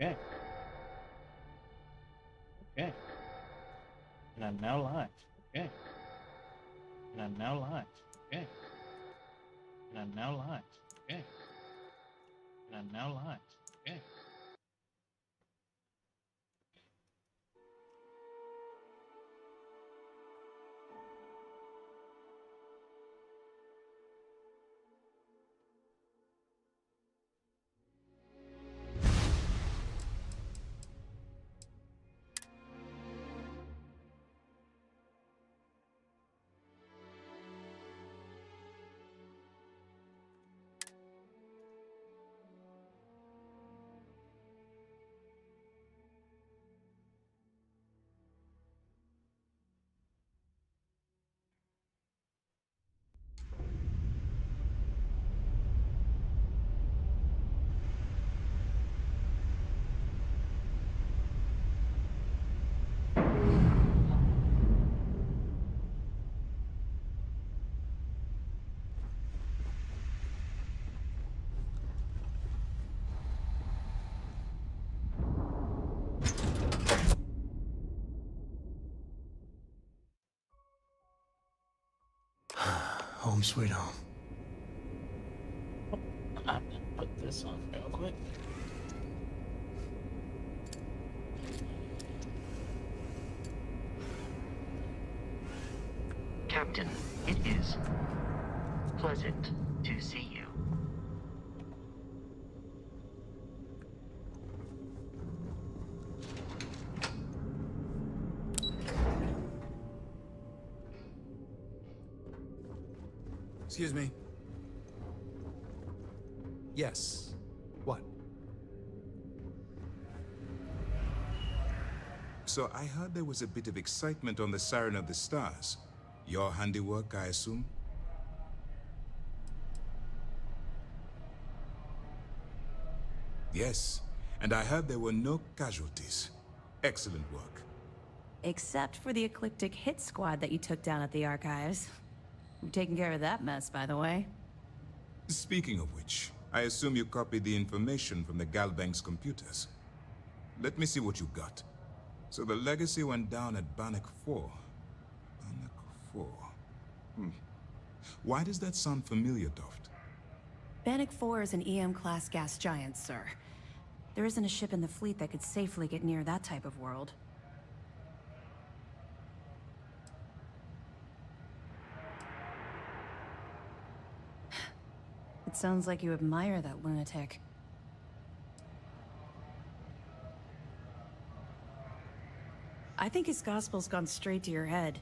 Okay. Okay. And I'm now live. Okay. And I'm now live. Okay. And I'm now live. Okay. And I'm now live. Okay. Home sweet home. I'm gonna put this on real quick. Captain, it is pleasant to see you. Excuse me. Yes. What? So I heard there was a bit of excitement on the Siren of the Stars. Your handiwork, I assume? Yes, and I heard there were no casualties. Excellent work. Except for the eclectic hit squad that you took down at the archives. We've taken care of that mess, by the way. Speaking of which, I assume you copied the information from the Galbank's computers. Let me see what you got. So the legacy went down at Bannock 4. Bannock 4. Why does that sound familiar, Toft? Bannock 4 is an EM-class gas giant, sir. There isn't a ship in the fleet that could safely get near that type of world. It sounds like you admire that lunatic. I think his gospel's gone straight to your head.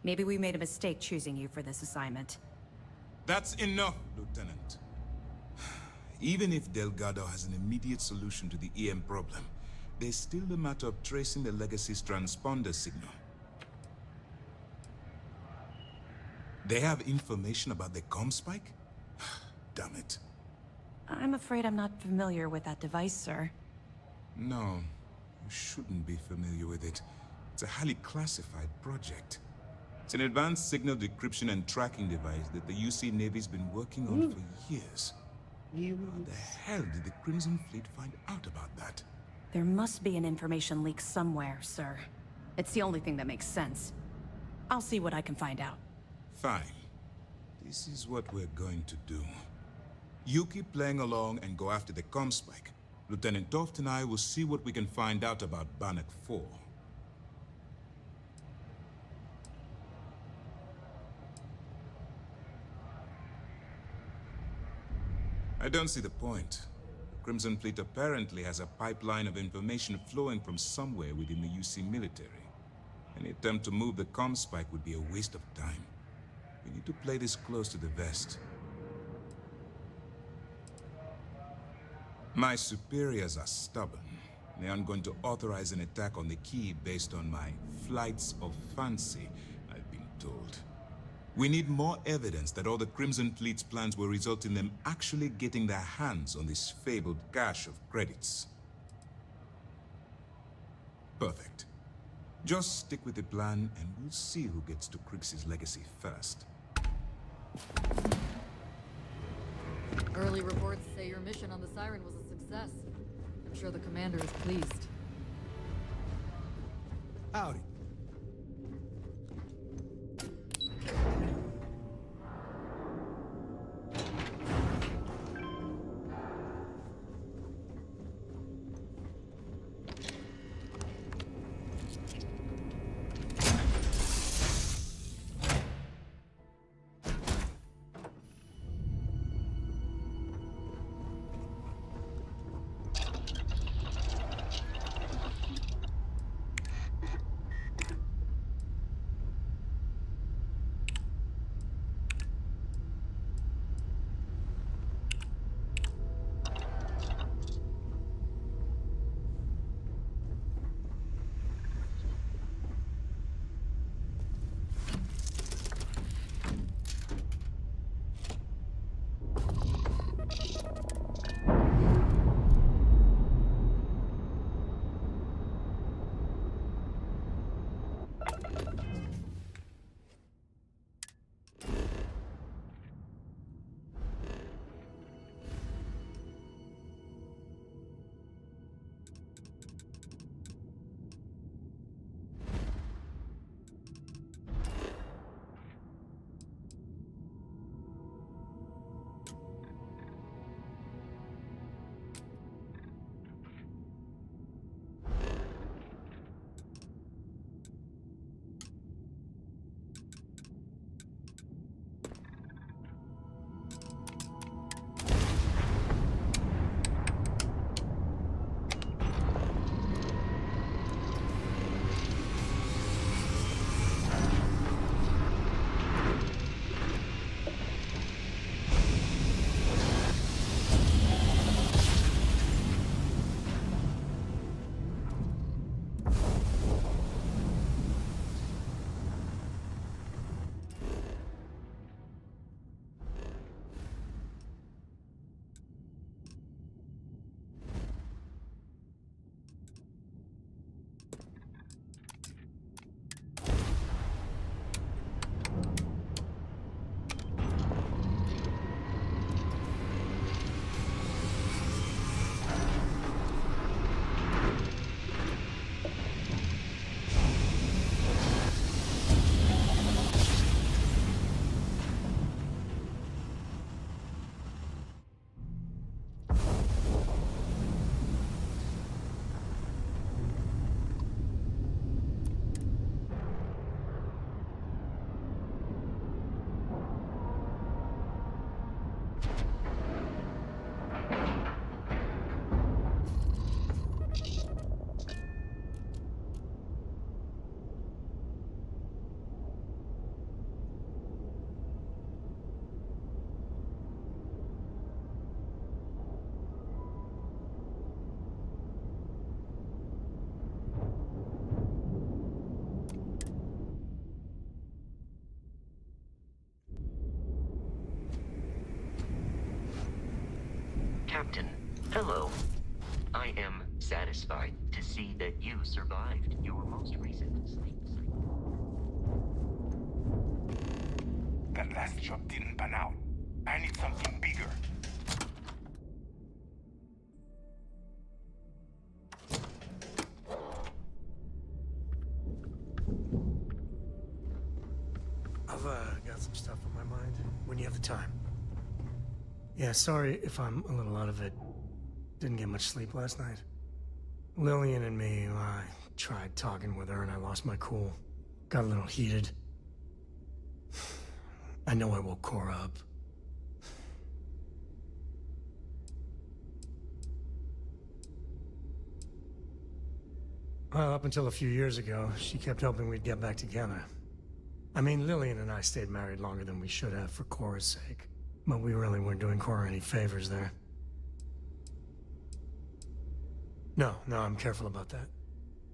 Maybe we made a mistake choosing you for this assignment. That's enough, Lieutenant. Even if Delgado has an immediate solution to the EM problem, there's still the matter of tracing the Legacy's transponder signal. They have information about the comm spike? Damn it. I'm afraid I'm not familiar with that device, sir. No, you shouldn't be familiar with it. It's a highly classified project. It's an advanced signal decryption and tracking device that the UC Navy's been working on for years. How the hell did the Crimson Fleet find out about that? There must be an information leak somewhere, sir. It's the only thing that makes sense. I'll see what I can find out. Fine. This is what we're going to do. You keep playing along and go after the comm spike. Lieutenant Toft and I will see what we can find out about Bannock 4. I don't see the point. The Crimson Fleet apparently has a pipeline of information flowing from somewhere within the UC military. Any attempt to move the comm spike would be a waste of time. We need to play this close to the vest. My superiors are stubborn. They aren't going to authorize an attack on the key based on my flights of fancy, I've been told. We need more evidence that all the Crimson Fleet's plans will result in them actually getting their hands on this fabled cache of credits. Perfect. Just stick with the plan and we'll see who gets to Crix's legacy first. Early reports say your mission on the Siren was a success. I'm sure the commander is pleased. Howdy. Captain, hello. I am satisfied to see that you survived your most recent sleep cycle. That last job didn't pan out. I need something bigger. I've got some stuff on my mind when you have the time. Yeah, sorry if I'm a little out of it. Didn't get much sleep last night. Lillian and me, I tried talking with her and I lost my cool. Got a little heated. I know I woke Cora up. Well, up until a few years ago, she kept hoping we'd get back together. I mean, Lillian and I stayed married longer than we should have for Cora's sake. But we really weren't doing Cora any favors there. No, I'm careful about that.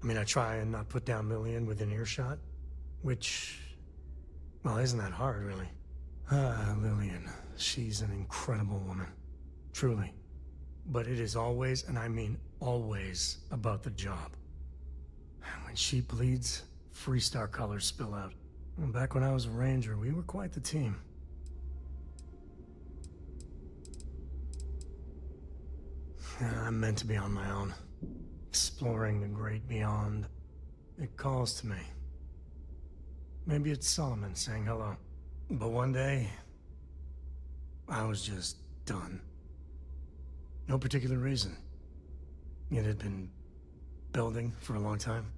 I mean, I try and not put down Lillian within earshot, which, well, isn't that hard, really? Lillian, she's an incredible woman. Truly. But it is always, and I mean always, about the job. When she bleeds, Freestar colors spill out. And back when I was a ranger, we were quite the team. I'm meant to be on my own, exploring the great beyond. It calls to me. Maybe it's Solomon saying hello. But one day, I was just done. No particular reason. It had been building for a long time.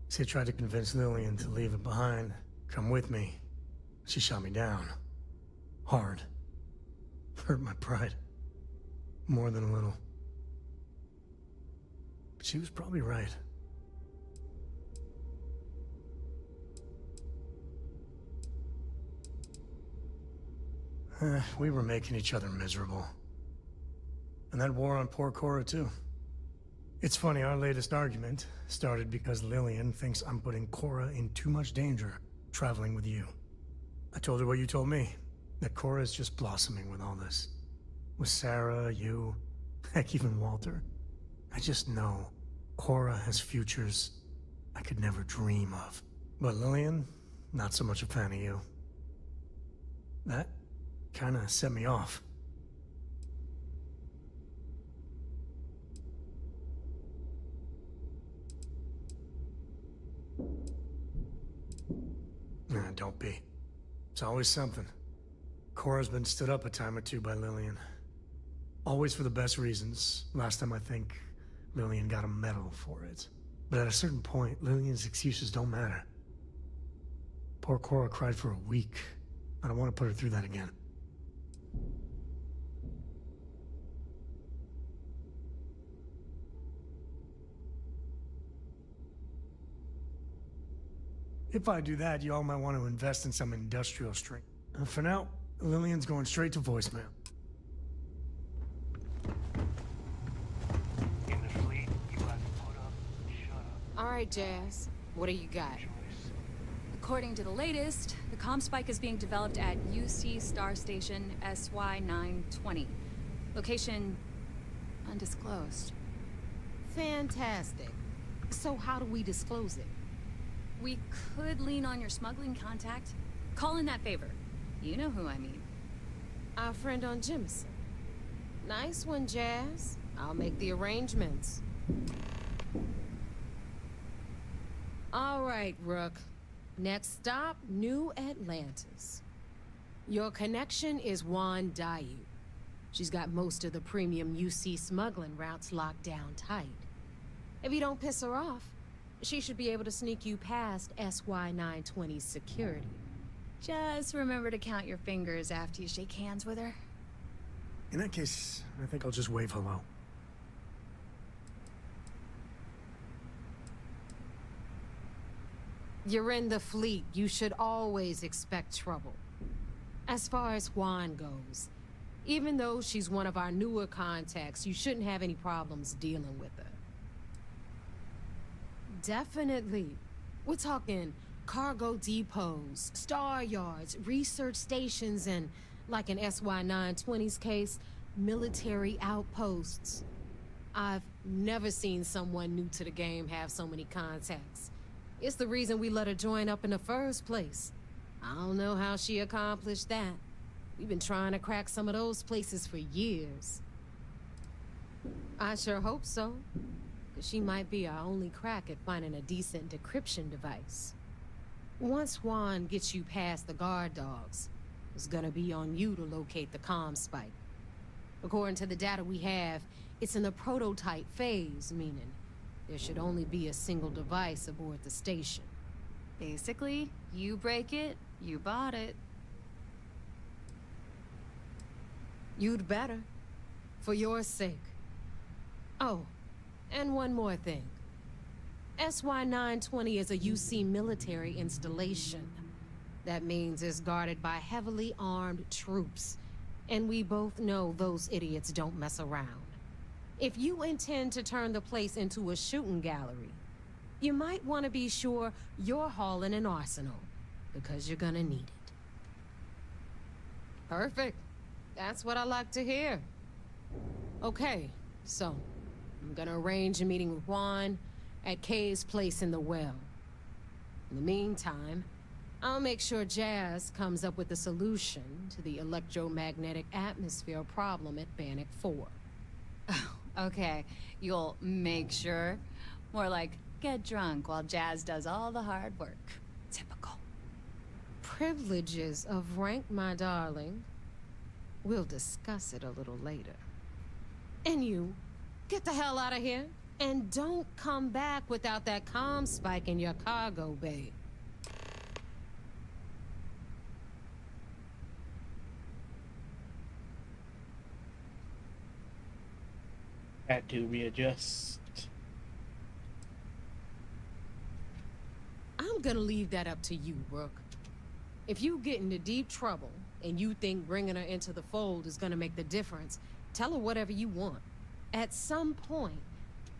See, I tried to convince Lillian to leave it behind, come with me. She shot me down. Hard. Hurt my pride. More than a little. But she was probably right. We were making each other miserable. And that war on poor Cora, too. It's funny, our latest argument started because Lillian thinks I'm putting Cora in too much danger traveling with you. I told her what you told me, that Cora's just blossoming with all this. With Sarah, you, heck, even Walter. I just know Cora has futures I could never dream of. But Lillian, not so much a fan of you. That kinda set me off. Nah, don't be. It's always something. Cora's been stood up a time or two by Lillian. Always for the best reasons. Last time I think Lillian got a medal for it. But at a certain point, Lillian's excuses don't matter. Poor Cora cried for a week. I don't want to put her through that again. If I do that, y'all might want to invest in some industrial strength. For now, Lillian's going straight to voicemail. In the fleet, you either put up or shut up. All right, Jazz. What do you got? Choice. According to the latest, the comm spike is being developed at UC Star Station SY-920. Location undisclosed. Fantastic. So how do we disclose it? We could lean on your smuggling contact. Call in that favor. You know who I mean. Our friend on Jemison. Nice one, Jazz. I'll make the arrangements. All right, Rook. Next stop, New Atlantis. Your connection is Juan Dayu. She's got most of the premium UC smuggling routes locked down tight. If you don't piss her off, she should be able to sneak you past SY-920's security. Just remember to count your fingers after you shake hands with her. In that case, I think I'll just wave hello. You're in the fleet. You should always expect trouble. As far as Juan goes, even though she's one of our newer contacts, you shouldn't have any problems dealing with her. Definitely. We're talking cargo depots, star yards, research stations, and, like in SY-920's case, military outposts. I've never seen someone new to the game have so many contacts. It's the reason we let her join up in the first place. I don't know how she accomplished that. We've been trying to crack some of those places for years. I sure hope so. She might be our only crack at finding a decent decryption device. Once Juan gets you past the guard dogs, it's gonna be on you to locate the comm spike. According to the data we have, it's in the prototype phase, meaning there should only be a single device aboard the station. Basically, you break it, you bought it. You'd better. For your sake. Oh, and one more thing. SY-920 is a UC military installation. That means it's guarded by heavily armed troops. And we both know those idiots don't mess around. If you intend to turn the place into a shooting gallery, you might want to be sure you're hauling an arsenal, because you're gonna need it. Perfect. That's what I like to hear. Okay, so I'm gonna arrange a meeting with Juan at Kay's place in the well. In the meantime, I'll make sure Jazz comes up with a solution to the electromagnetic atmosphere problem at Bannock 4. Okay, you'll make sure. More like, get drunk while Jazz does all the hard work. Typical. Privileges of rank, my darling. We'll discuss it a little later. And you, get the hell out of here. And don't come back without that comm spike in your cargo bay. Had to readjust. I'm gonna leave that up to you, Rook. If you get into deep trouble, and you think bringing her into the fold is gonna make the difference, tell her whatever you want. At some point,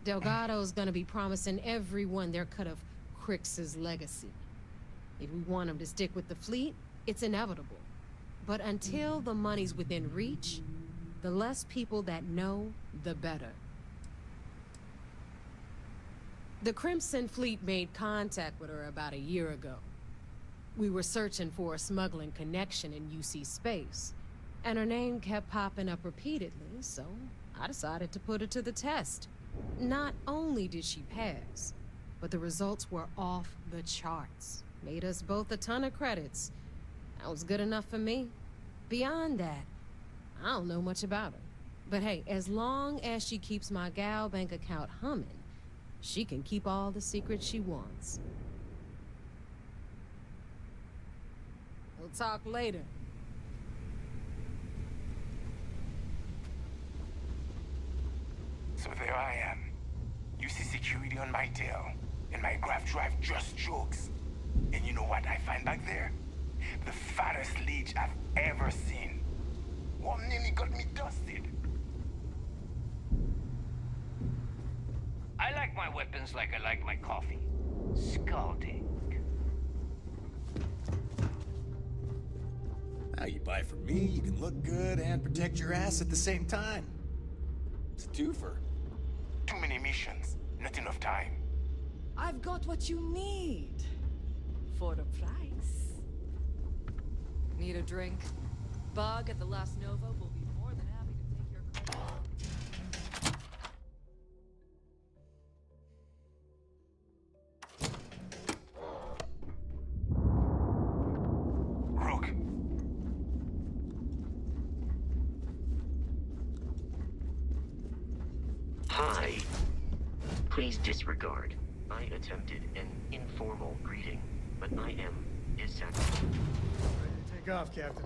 Delgado's gonna be promising everyone their cut of Crix's legacy. If we want him to stick with the fleet, it's inevitable. But until the money's within reach, the less people that know, the better. The Crimson Fleet made contact with her about a year ago. We were searching for a smuggling connection in UC space, and her name kept popping up repeatedly, so I decided to put her to the test. Not only did she pass, but the results were off the charts. Made us both a ton of credits. That was good enough for me. Beyond that, I don't know much about her. But hey, as long as she keeps my gal bank account humming, she can keep all the secrets she wants. We'll talk later. So there I am. You see security on my tail, and my graph drive just jokes. And you know what I find back there? The fattest leech I've ever seen. One nearly got me dusted. I like my weapons like I like my coffee. Scalding. Now you buy from me, you can look good and protect your ass at the same time. It's a twofer. Too many missions, not enough time. I've got what you need. For a price. Need a drink? Bug at the Last Nova will be more than happy to take your credit. Rook. Hi. Please disregard. I attempted an informal greeting, but I am dissatisfied. Ready to take off, Captain.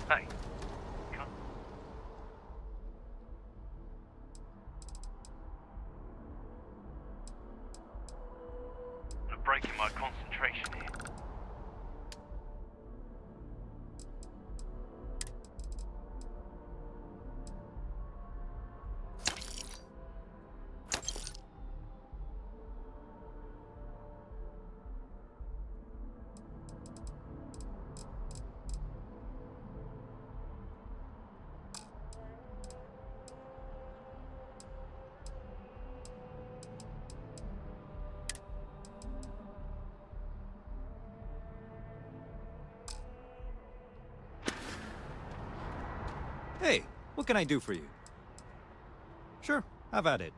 Hey. Come. I'm breaking my concentration here. Hey, what can I do for you? Sure, have at it.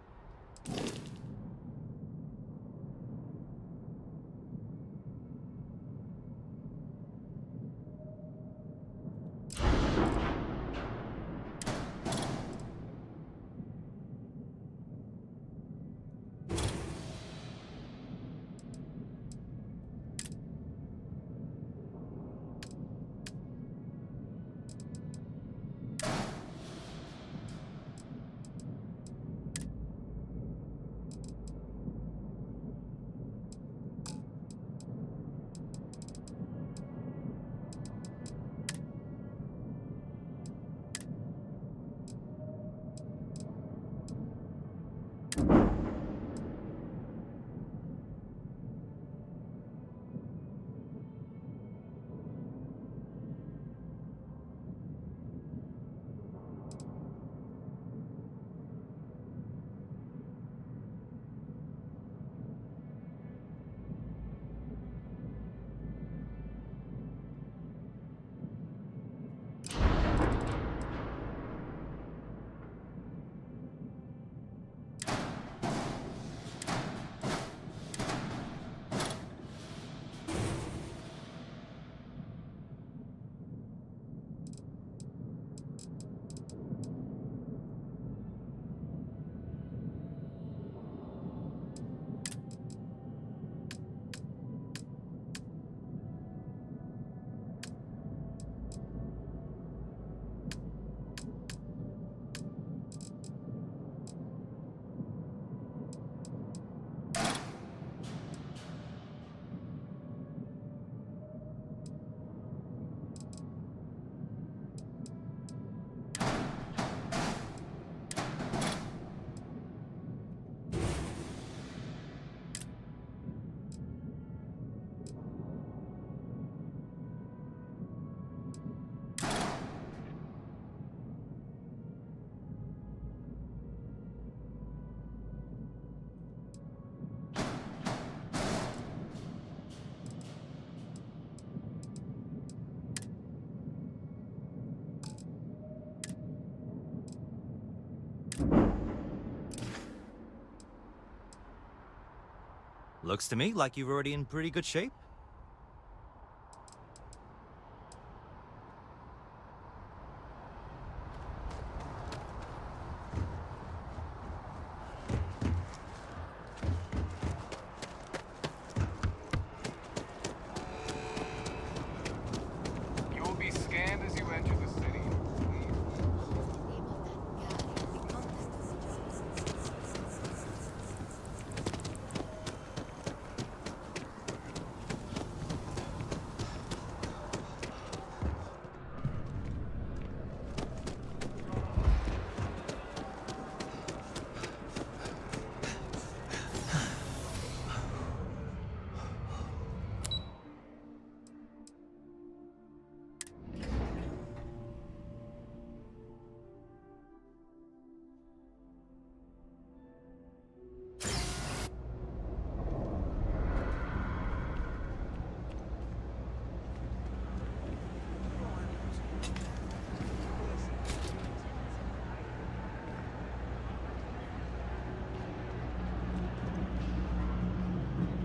Looks to me like you're already in pretty good shape. You'll be scanned as you enter the city.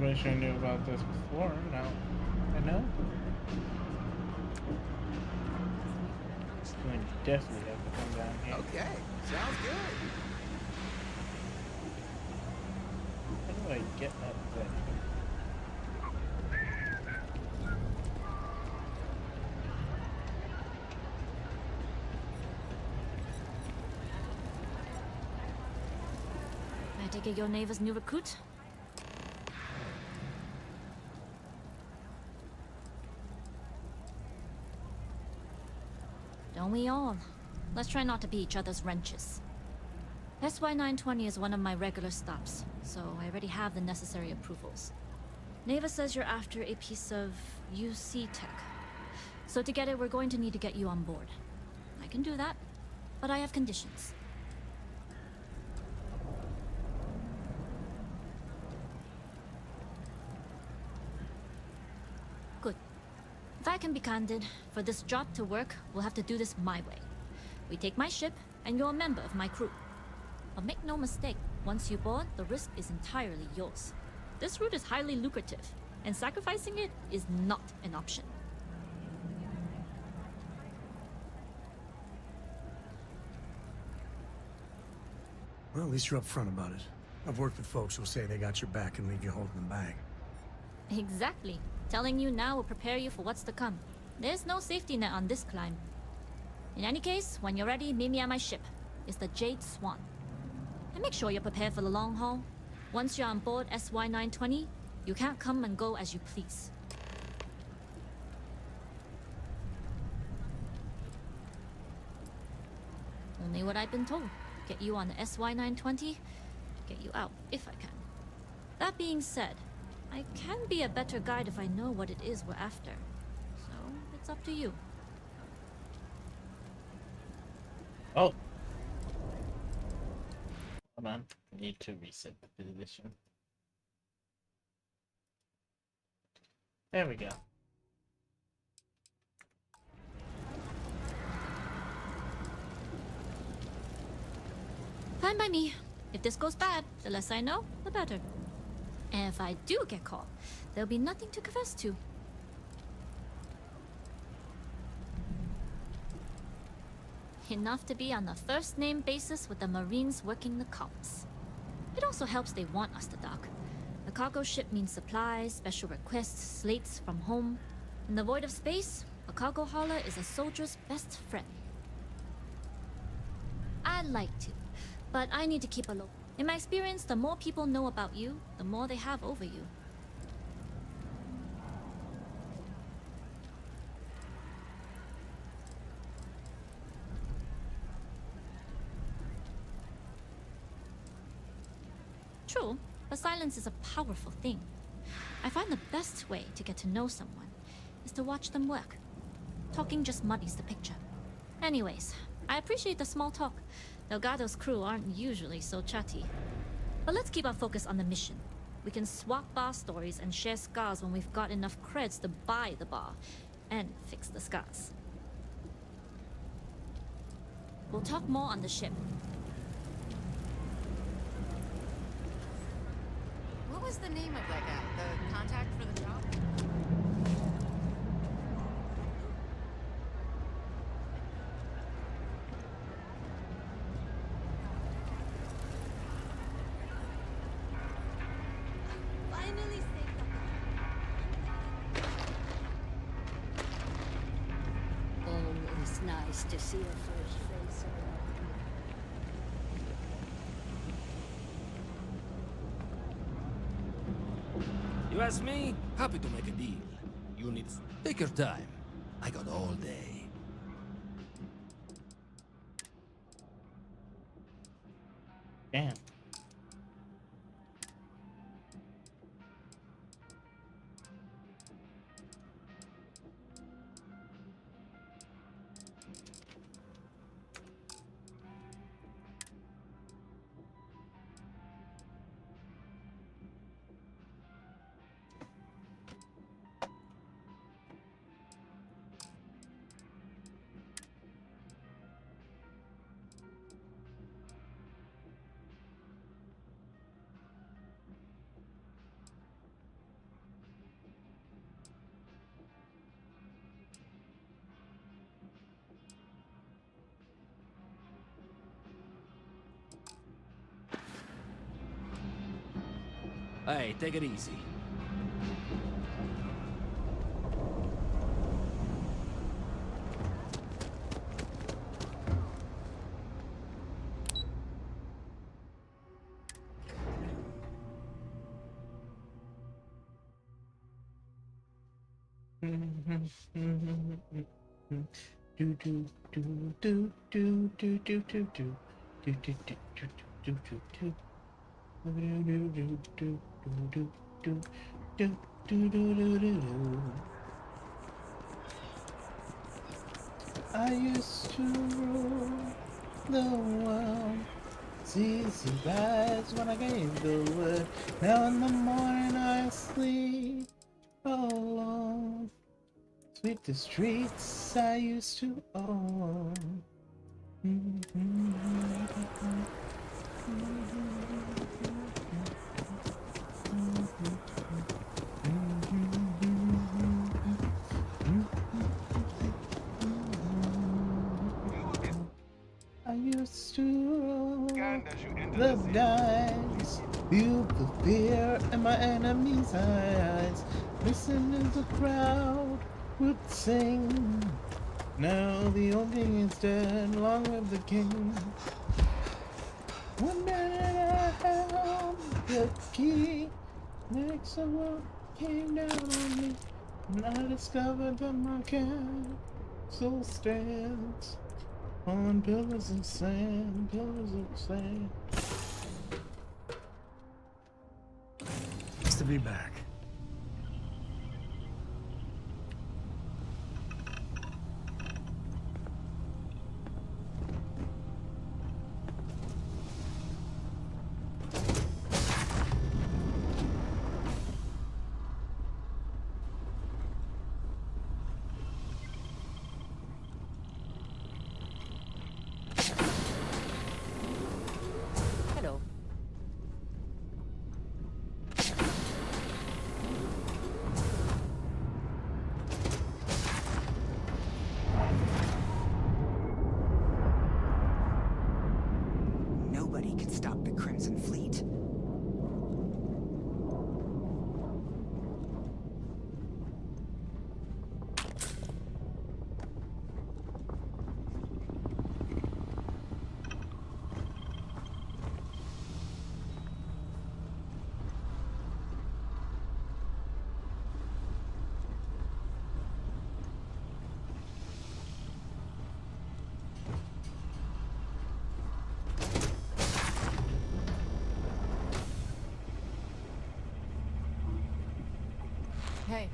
Wish I knew about this before. Now I know. It's going to definitely have to come down here. Okay, sounds good. How do I get up there? I take it your neighbor's new recruit? Don't we all? Let's try not to be each other's wrenches. SY-920 is one of my regular stops, so I already have the necessary approvals. Neva says you're after a piece of UC tech. So to get it, we're going to need to get you on board. I can do that, but I have conditions. Good. If I can be candid, for this job to work, we'll have to do this my way. We take my ship, and you're a member of my crew. But make no mistake, once you board, the risk is entirely yours. This route is highly lucrative, and sacrificing it is not an option. Well, at least you're upfront about it. I've worked with folks who'll say they got your back and leave you holding the bag. Exactly. Telling you now will prepare you for what's to come. There's no safety net on this climb. In any case, when you're ready, meet me at my ship. It's the Jade Swan. And make sure you're prepared for the long haul. Once you're on board SY-920, you can't come and go as you please. Only what I've been told. Get you on the SY-920, get you out if I can. That being said, I can be a better guide if I know what it is we're after. So, it's up to you. Oh. Hold on. I need to reset the position. There we go. Fine by me. If this goes bad, the less I know, the better. And if I do get caught, there'll be nothing to confess to. Enough to be on a first-name basis with the Marines working the comms. It also helps they want us to dock. A cargo ship means supplies, special requests, slates from home. In the void of space, a cargo hauler is a soldier's best friend. I'd like to, but I need to keep a low. In my experience, the more people know about you, the more they have over you. True, but silence is a powerful thing. I find the best way to get to know someone is to watch them work. Talking just muddies the picture. Anyways, I appreciate the small talk. Delgado's crew aren't usually so chatty. But let's keep our focus on the mission. We can swap bar stories and share scars when we've got enough creds to buy the bar and fix the scars. We'll talk more on the ship. What was the name of that guy? The contact for the job? Always nice to see a fresh face around. You ask me? Happy to make a deal. You need... Take your time. I got all day. Damn. Hey, take it easy. Do do do do do do do do do do do do do do do do. I used to rule the world. It's easy, guys, when I gave the word. Now in the morning I sleep alone. Sweep the streets I used to own. I used to roll the dice, feel the fear in my enemy's eyes. Listen as the crowd would sing. Now the old king is dead, long live the king. One night I held the key, next someone came down on me, and I discovered that my castle stands on pillars of sand, pillars of sand. Nice to be back. Hello. Nobody can stop the Crimson Fleet. Hey.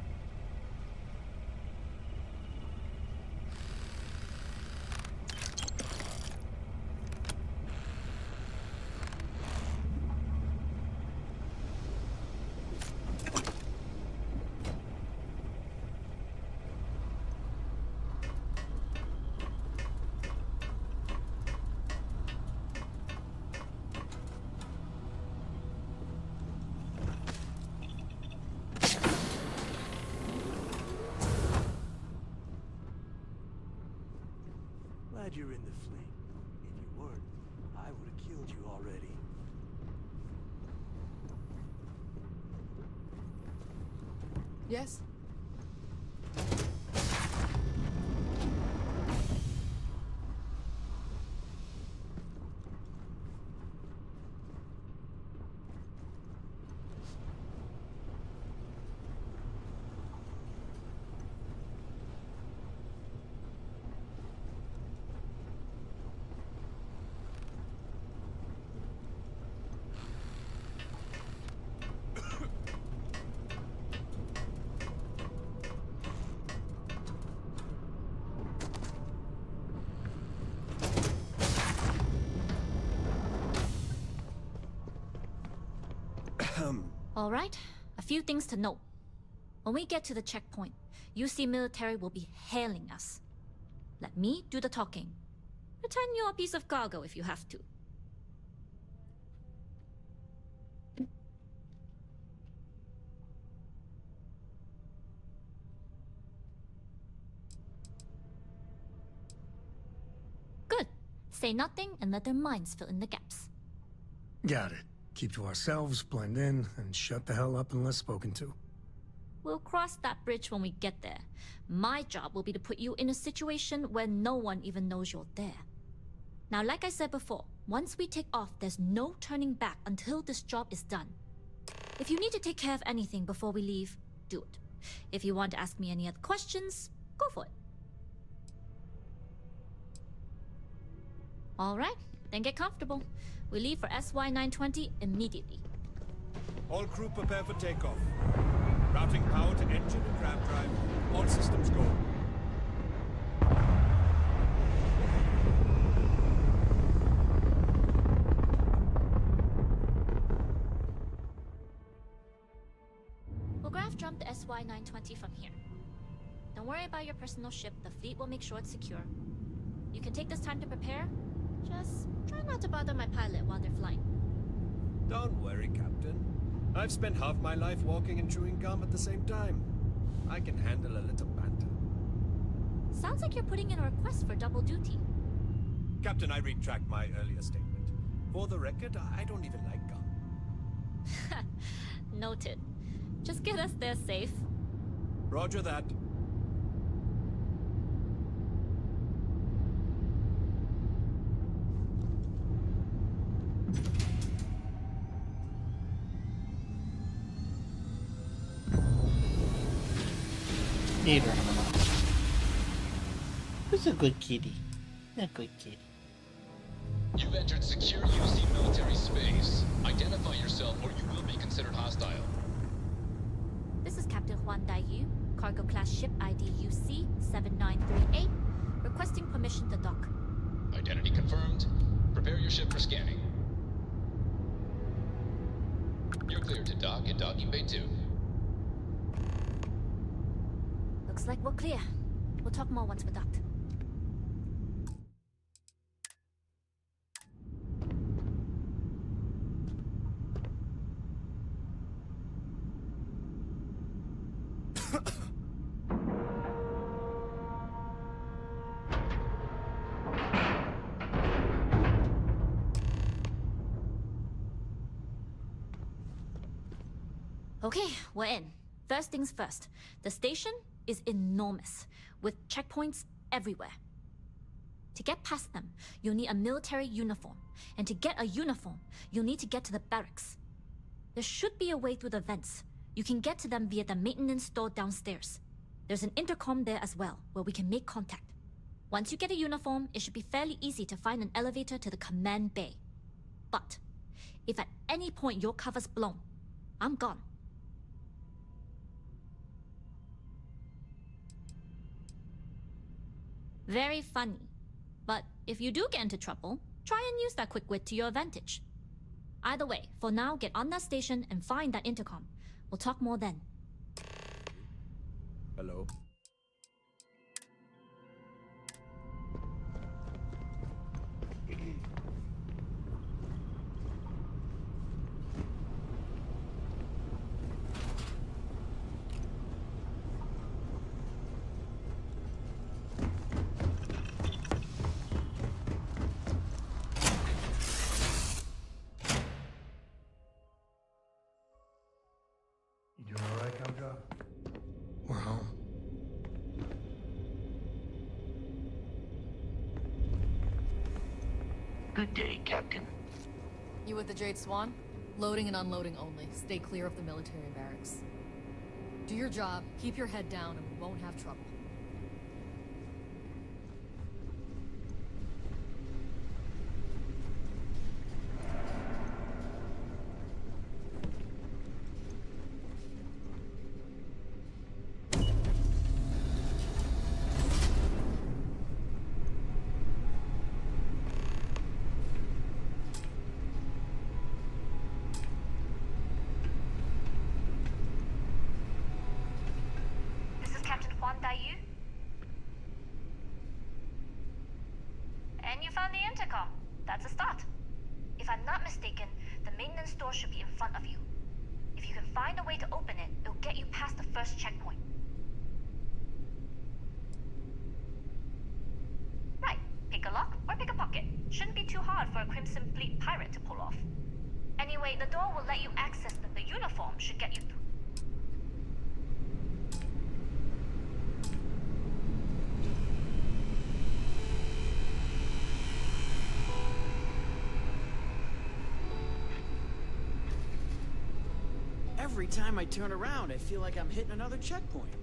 Glad you're in the fleet. If you weren't, I would have killed you already. Yes? All right, a few things to note. When we get to the checkpoint, UC military will be hailing us. Let me do the talking. Return your piece of cargo if you have to. Good. Say nothing and let their minds fill in the gaps. Got it. Keep to ourselves, blend in, and shut the hell up unless spoken to. We'll cross that bridge when we get there. My job will be to put you in a situation where no one even knows you're there. Now, like I said before, once we take off, there's no turning back until this job is done. If you need to take care of anything before we leave, do it. If you want to ask me any other questions, go for it. All right, then get comfortable. We leave for SY-920 immediately. All crew prepare for takeoff. Routing power to engine and ramp drive. All systems go. We'll graph jump the SY-920 from here. Don't worry about your personal ship. The fleet will make sure it's secure. You can take take this time to prepare, just try not to bother my pilot while they're flying. Don't worry, Captain. I've spent half my life walking and chewing gum at the same time. I can handle a little banter. Sounds like you're putting in a request for double duty. Captain, I retract my earlier statement. For the record, I don't even like gum. Noted. Just get us there safe. Roger that. Peter. Who's a good kitty? A good kitty. You've entered secure UC military space. Identify yourself or you will be considered hostile. This is Captain Huan Daiyu, cargo class ship ID UC 7938, requesting permission to dock. Identity confirmed. Prepare your ship for scanning. You're cleared to dock in docking bay 2. Looks like we're clear. We'll talk more once we're docked. Okay, we're in. First things first. The station is enormous, with checkpoints everywhere. To get past them, you'll need a military uniform. And to get a uniform, you'll need to get to the barracks. There should be a way through the vents. You can get to them via the maintenance store downstairs. There's an intercom there as well, where we can make contact. Once you get a uniform, it should be fairly easy to find an elevator to the command bay. But if at any point your cover's blown, I'm gone. Very funny. But if you do get into trouble, try and use that quick wit to your advantage. Either way, for now, get on that station and find that intercom. We'll talk more then. Hello? You doing all right, Gumdrop? We're home. Good day, Captain. You with the Jade Swan? Loading and unloading only. Stay clear of the military barracks. Do your job, keep your head down, and we won't have trouble. This is Captain Huan Daiyu. And you found the intercom. That's a start. If I'm not mistaken, the maintenance door should be in front of you. If you can find a way to open it, it'll get you past the first checkpoint. Right. Pick a lock or pick a pocket. Shouldn't be too hard for a Crimson Fleet pirate to pull off. Anyway, the door will let you access the uniform should get you through. Every time I turn around, I feel like I'm hitting another checkpoint.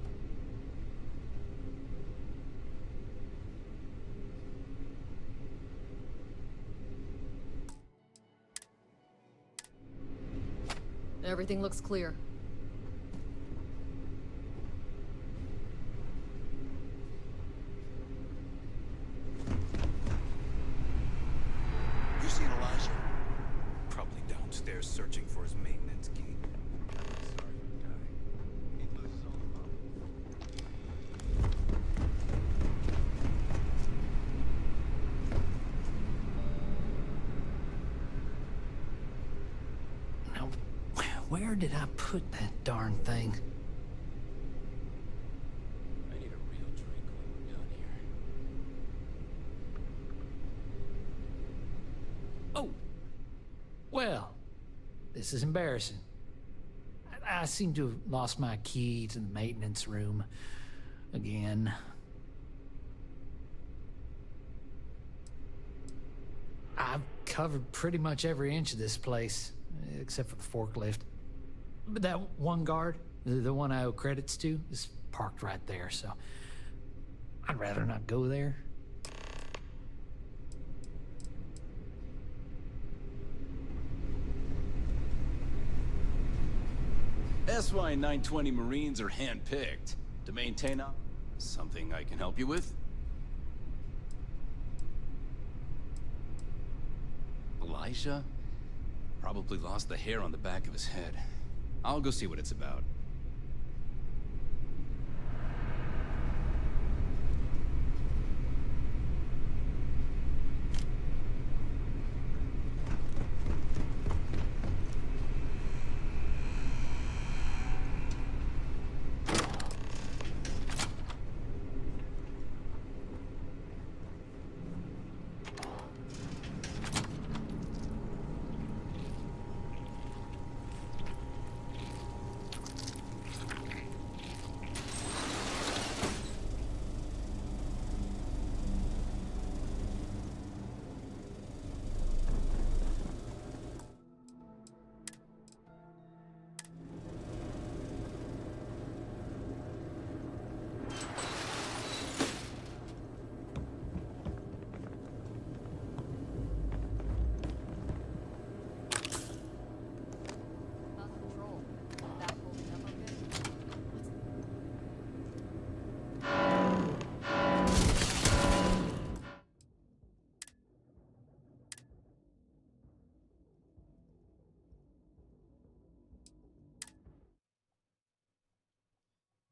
Everything looks clear. You seen Elijah? Probably downstairs searching for his maintenance key. Sorry for the guy. He loses all the Where did I put that darn thing? I need a real drink when we're done here. Oh! Well, this is embarrassing. I seem to have lost my key to the maintenance room again. I've covered pretty much every inch of this place, except for the forklift. But that one guard, the one I owe credits to, is parked right there, so I'd rather not go there. SY-920 Marines are handpicked to maintain up. Something I can help you with? Elijah? Probably lost the hair on the back of his head. I'll go see what it's about.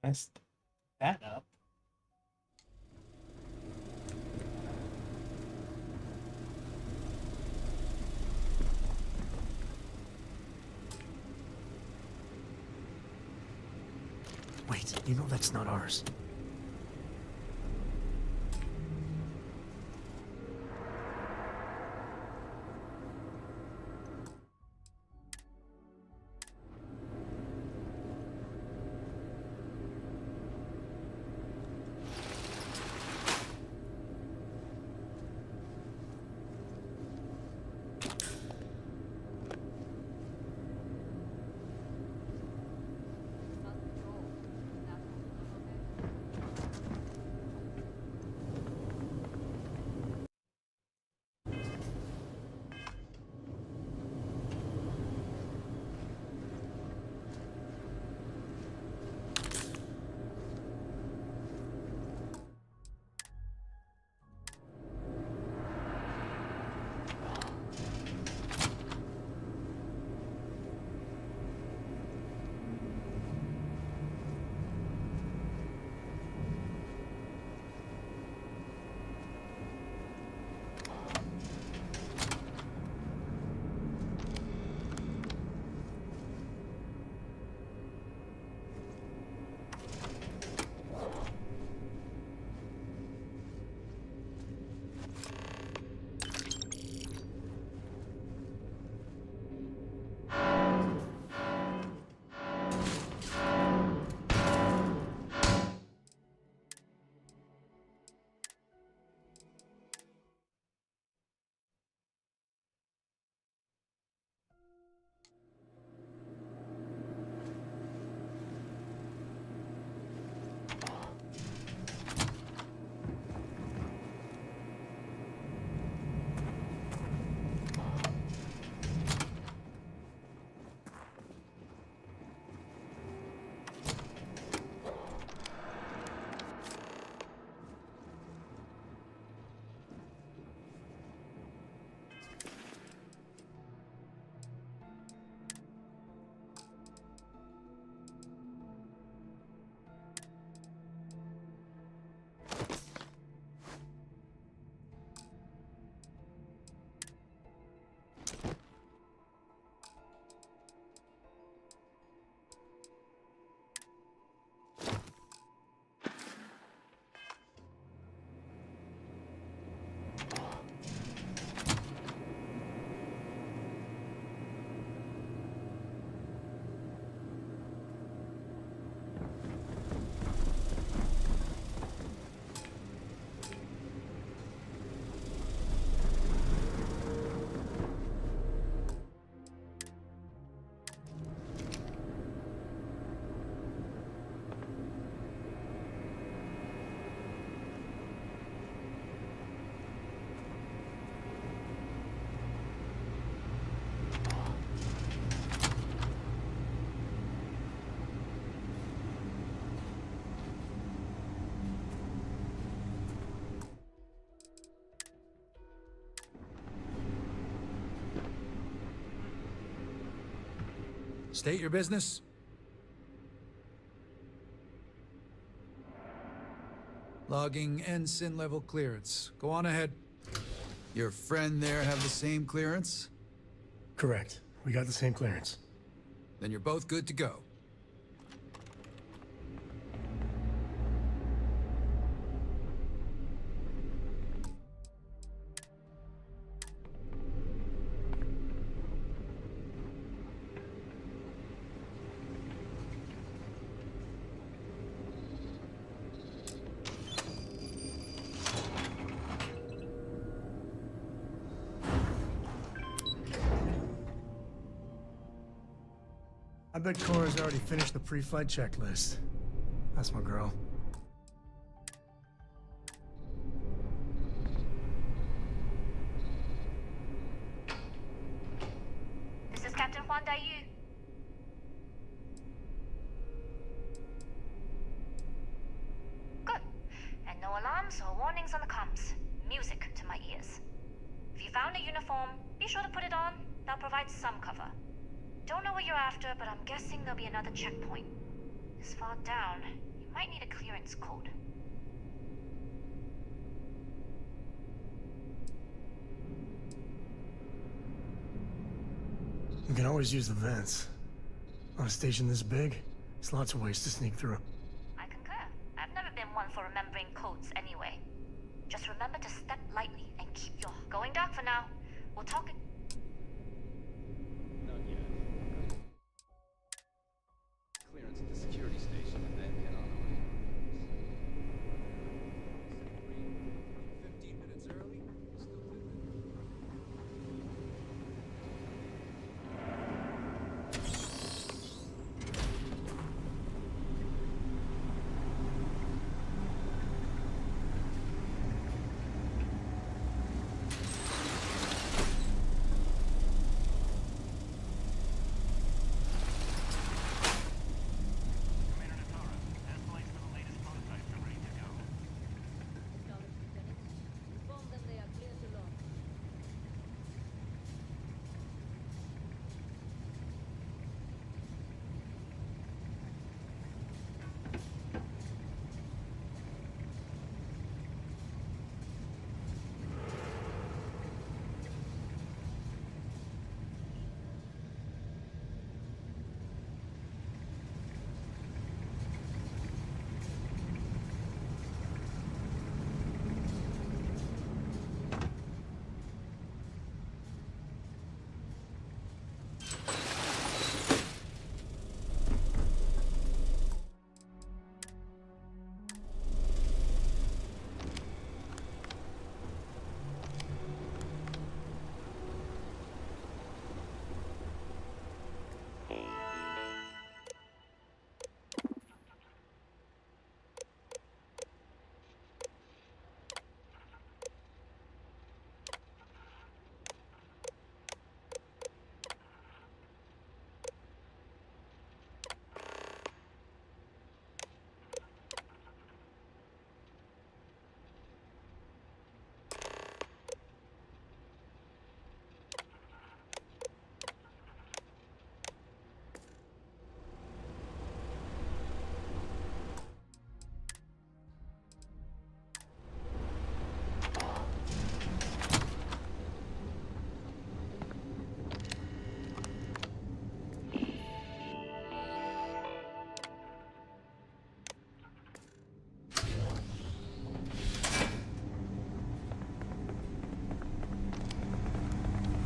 Messed that up. Wait, you know that's not ours. State your business. Logging ensign level clearance. Go on ahead. Your friend there have the same clearance? Correct. We got the same clearance. Then you're both good to go. I bet Cora's already finished the pre-flight checklist. That's my girl. This is Captain Huan Daiyu. Good. And no alarms or warnings on the comms. Music to my ears. If you found a uniform, be sure to put it on. That'll provide some cover. Don't know what you're after, but I'm guessing there'll be another checkpoint. This far down, you might need a clearance code. We can always use the vents. On a station this big, there's lots of ways to sneak through. I concur. I've never been one for remembering codes anyway. Just remember to step lightly and keep your... Going dark for now. We'll talk... Clearance at the security station and then head on away. 15 minutes early? Still good.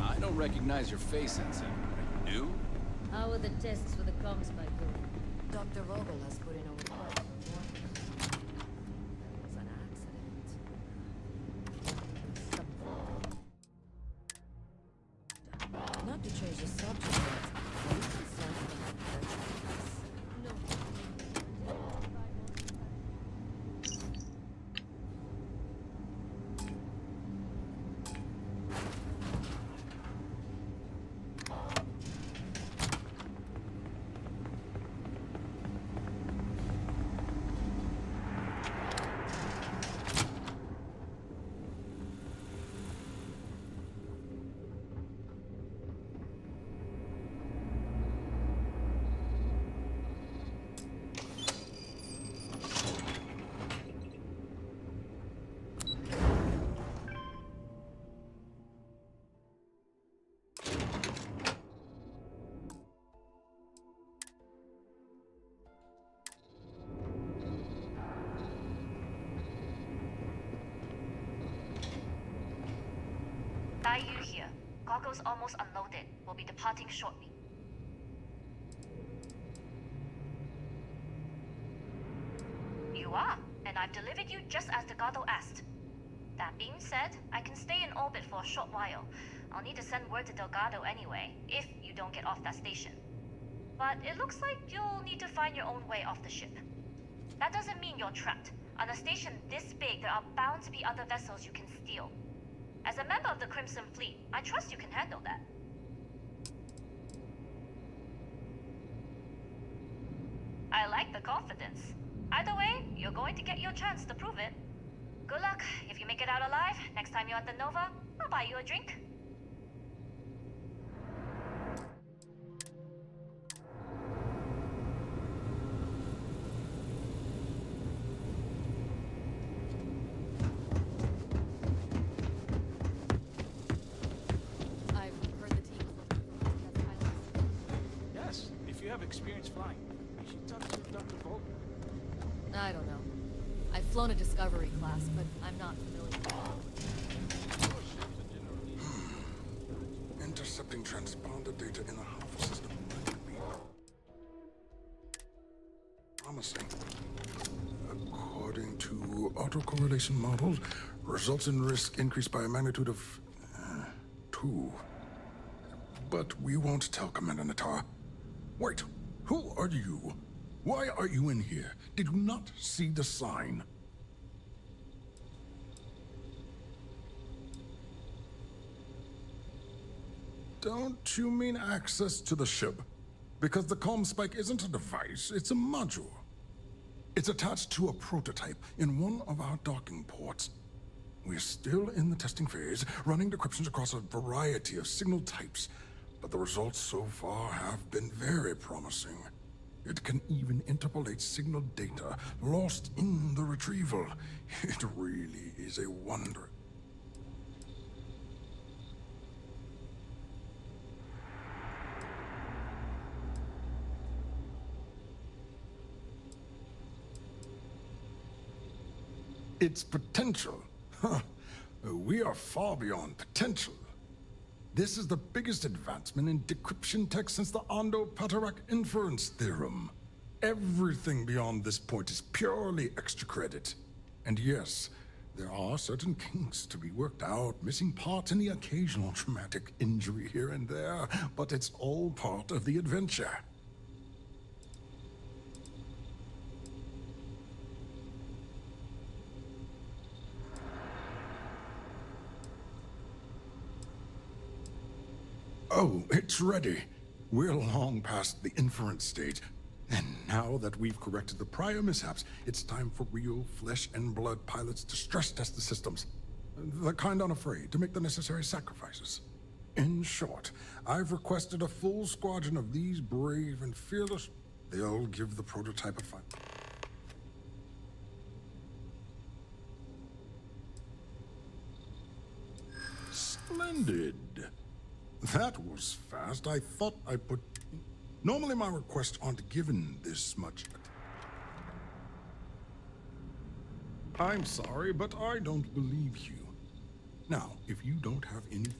I don't recognize your face, Ensign. Are you new? How are the tests for the comms spike going? Dr. Vogel has put in a report for warning. There was an accident. Something. Not to change the subject, but what is the sense of the No. Daiyu here. Cargo's almost unloaded. We'll be departing shortly. You are, and I've delivered you just as Delgado asked. That being said, I can stay in orbit for a short while. I'll need to send word to Delgado anyway, if you don't get off that station. But it looks like you'll need to find your own way off the ship. That doesn't mean you're trapped. On a station this big, there are bound to be other vessels you can steal. As a member of the Crimson Fleet, I trust you can handle that. I like the confidence. Either way, you're going to get your chance to prove it. Good luck. If you make it out alive, next time you're at the Nova, I'll buy you a drink. I've heard the team looking for test pilots. Yes, if you have experience flying, you should talk to Dr. Volk. I don't know. I've flown a Discovery class, but I'm not familiar with Intercepting transponder data in a Alpha system might be promising. According to autocorrelation models, results in risk increased by a magnitude of 2. But we won't tell Commander Natar. Wait, who are you? Why are you in here? Did you not see the sign? Don't you mean access to the ship? Because the comm spike isn't a device, it's a module. It's attached to a prototype in one of our docking ports. We're still in the testing phase, running decryptions across a variety of signal types, but the results so far have been very promising. It can even interpolate signal data lost in the retrieval. It really is a wonder. Its potential? Huh. We are far beyond potential. This is the biggest advancement in decryption tech since the Ondo-Patarak inference theorem. Everything beyond this point is purely extra credit. And yes, there are certain kinks to be worked out, missing parts and the occasional traumatic injury here and there, but it's all part of the adventure. Oh, it's ready. We're long past the inference stage. And now that we've corrected the prior mishaps, it's time for real flesh and blood pilots to stress test the systems. The kind unafraid to make the necessary sacrifices. In short, I've requested a full squadron of these brave and fearless... They'll give the prototype a fight. Splendid. That was fast. I thought I put... Normally my requests aren't given this much. I'm sorry, but I don't believe you. Now, if you don't have any...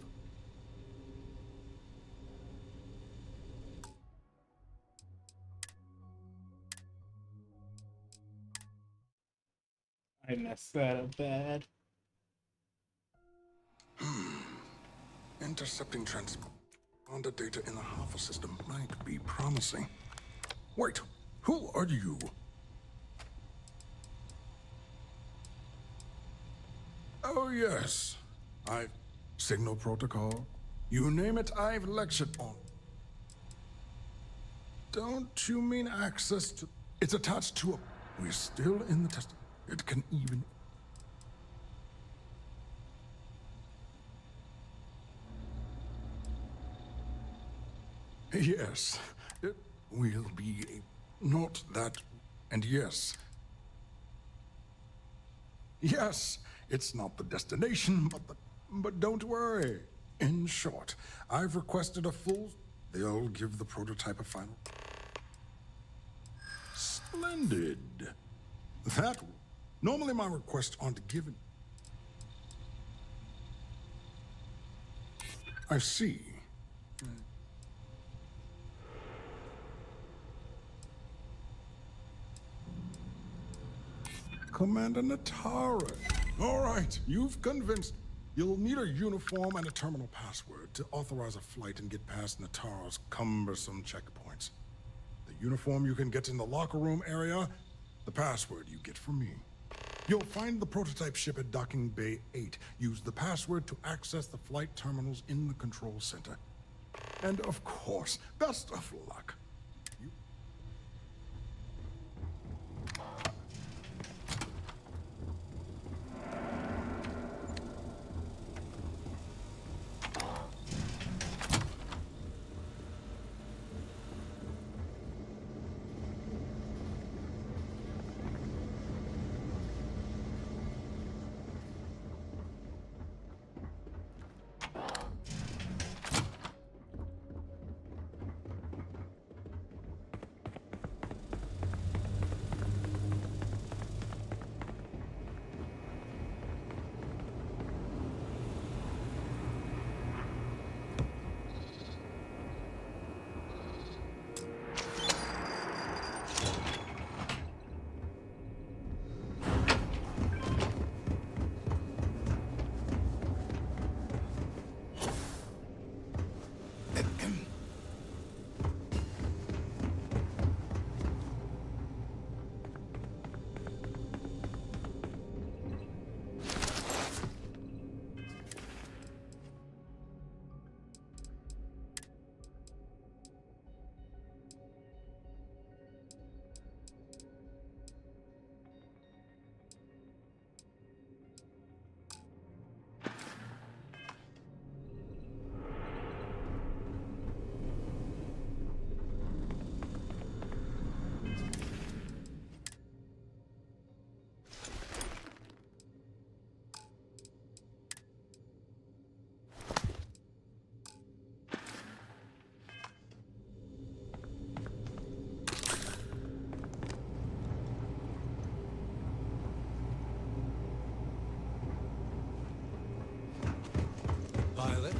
I messed that up bad. Intercepting transponder data in the Alpha system might be promising. Wait, who are you? Oh yes, Signal protocol. You name it, I've lectured on. Don't you mean access to... It's attached to a... We're still in the test. It can even... Yes, it will be not that, and yes. Yes, it's not the destination, but don't worry. In short, I've requested a full... They'll give the prototype a final... Splendid. That... Normally my requests aren't given... I see. Commander Natara. All right, you've convinced. You'll need a uniform and a terminal password to authorize a flight and get past Natara's cumbersome checkpoints. The uniform you can get in the locker room area, the password you get from me. You'll find the prototype ship at Docking Bay 8. Use the password to access the flight terminals in the control center. And of course, best of luck. Pilot.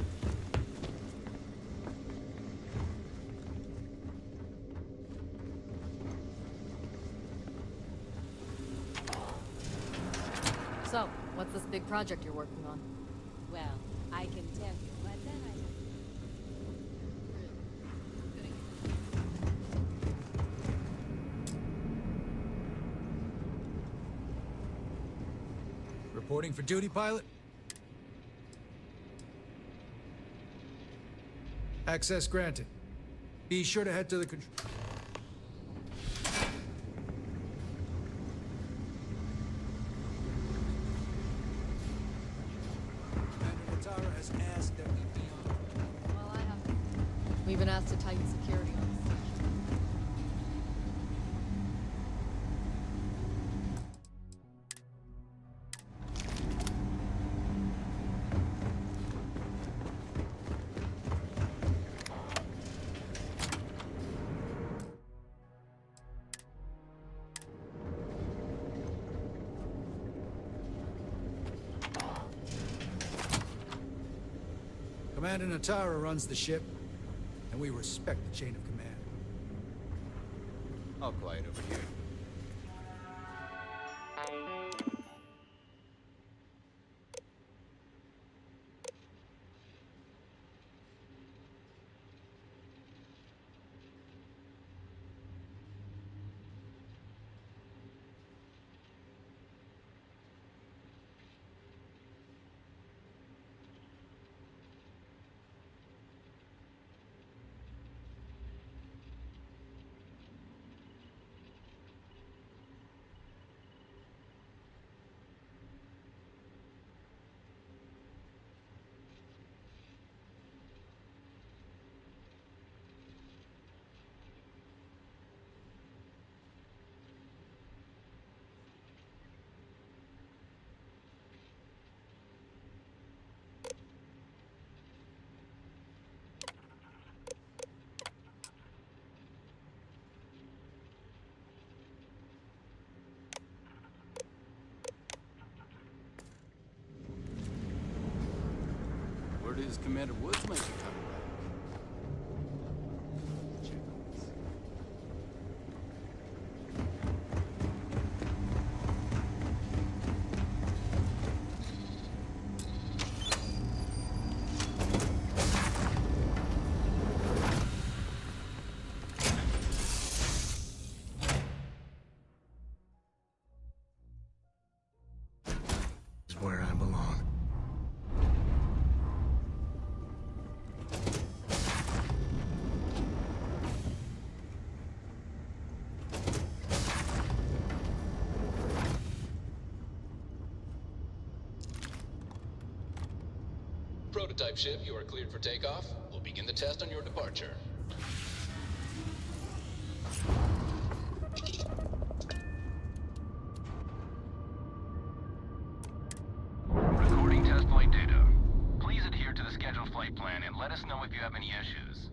So, what's this big project you're working on? Well, I can tell you, but then I... Reporting for duty, pilot? Access granted. Be sure to head to the control... Natara has asked that we be on. Well, I have. We've been asked to tighten security on this section. Commander Natara runs the ship, and we respect the chain of command. All quiet over here. his Commander Woods might be coming back. Is where I belong. Prototype ship, you are cleared for takeoff. We'll begin the test on your departure. Recording test flight data. Please adhere to the scheduled flight plan and let us know if you have any issues.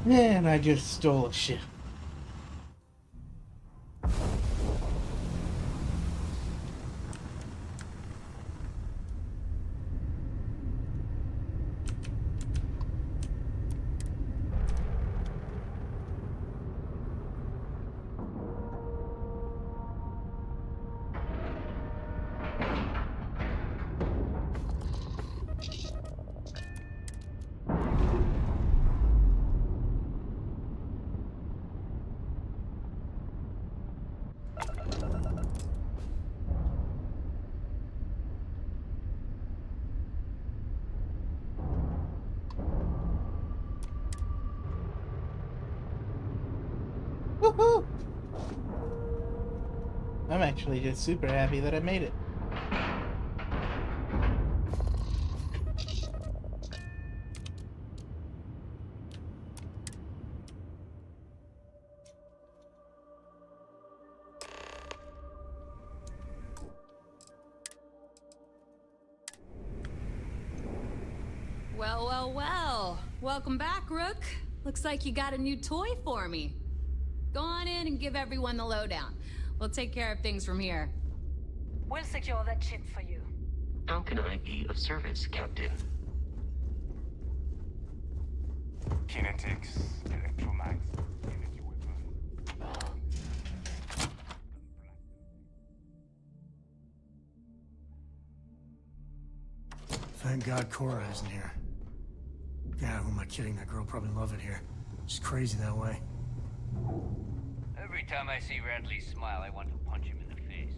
And I just stole a ship. Woohoo! I'm actually just super happy that I made it. Well, well, well. Welcome back, Rook. Looks like you got a new toy for me. Go on in and give everyone the lowdown. We'll take care of things from here. We'll secure that ship for you. How can I be of service, Captain? Kinetics, electromags, energy weapon. Thank God Cora isn't here. God, who am I kidding? That girl probably love it here. She's crazy that way. Every time I see Radley smile, I want to punch him in the face.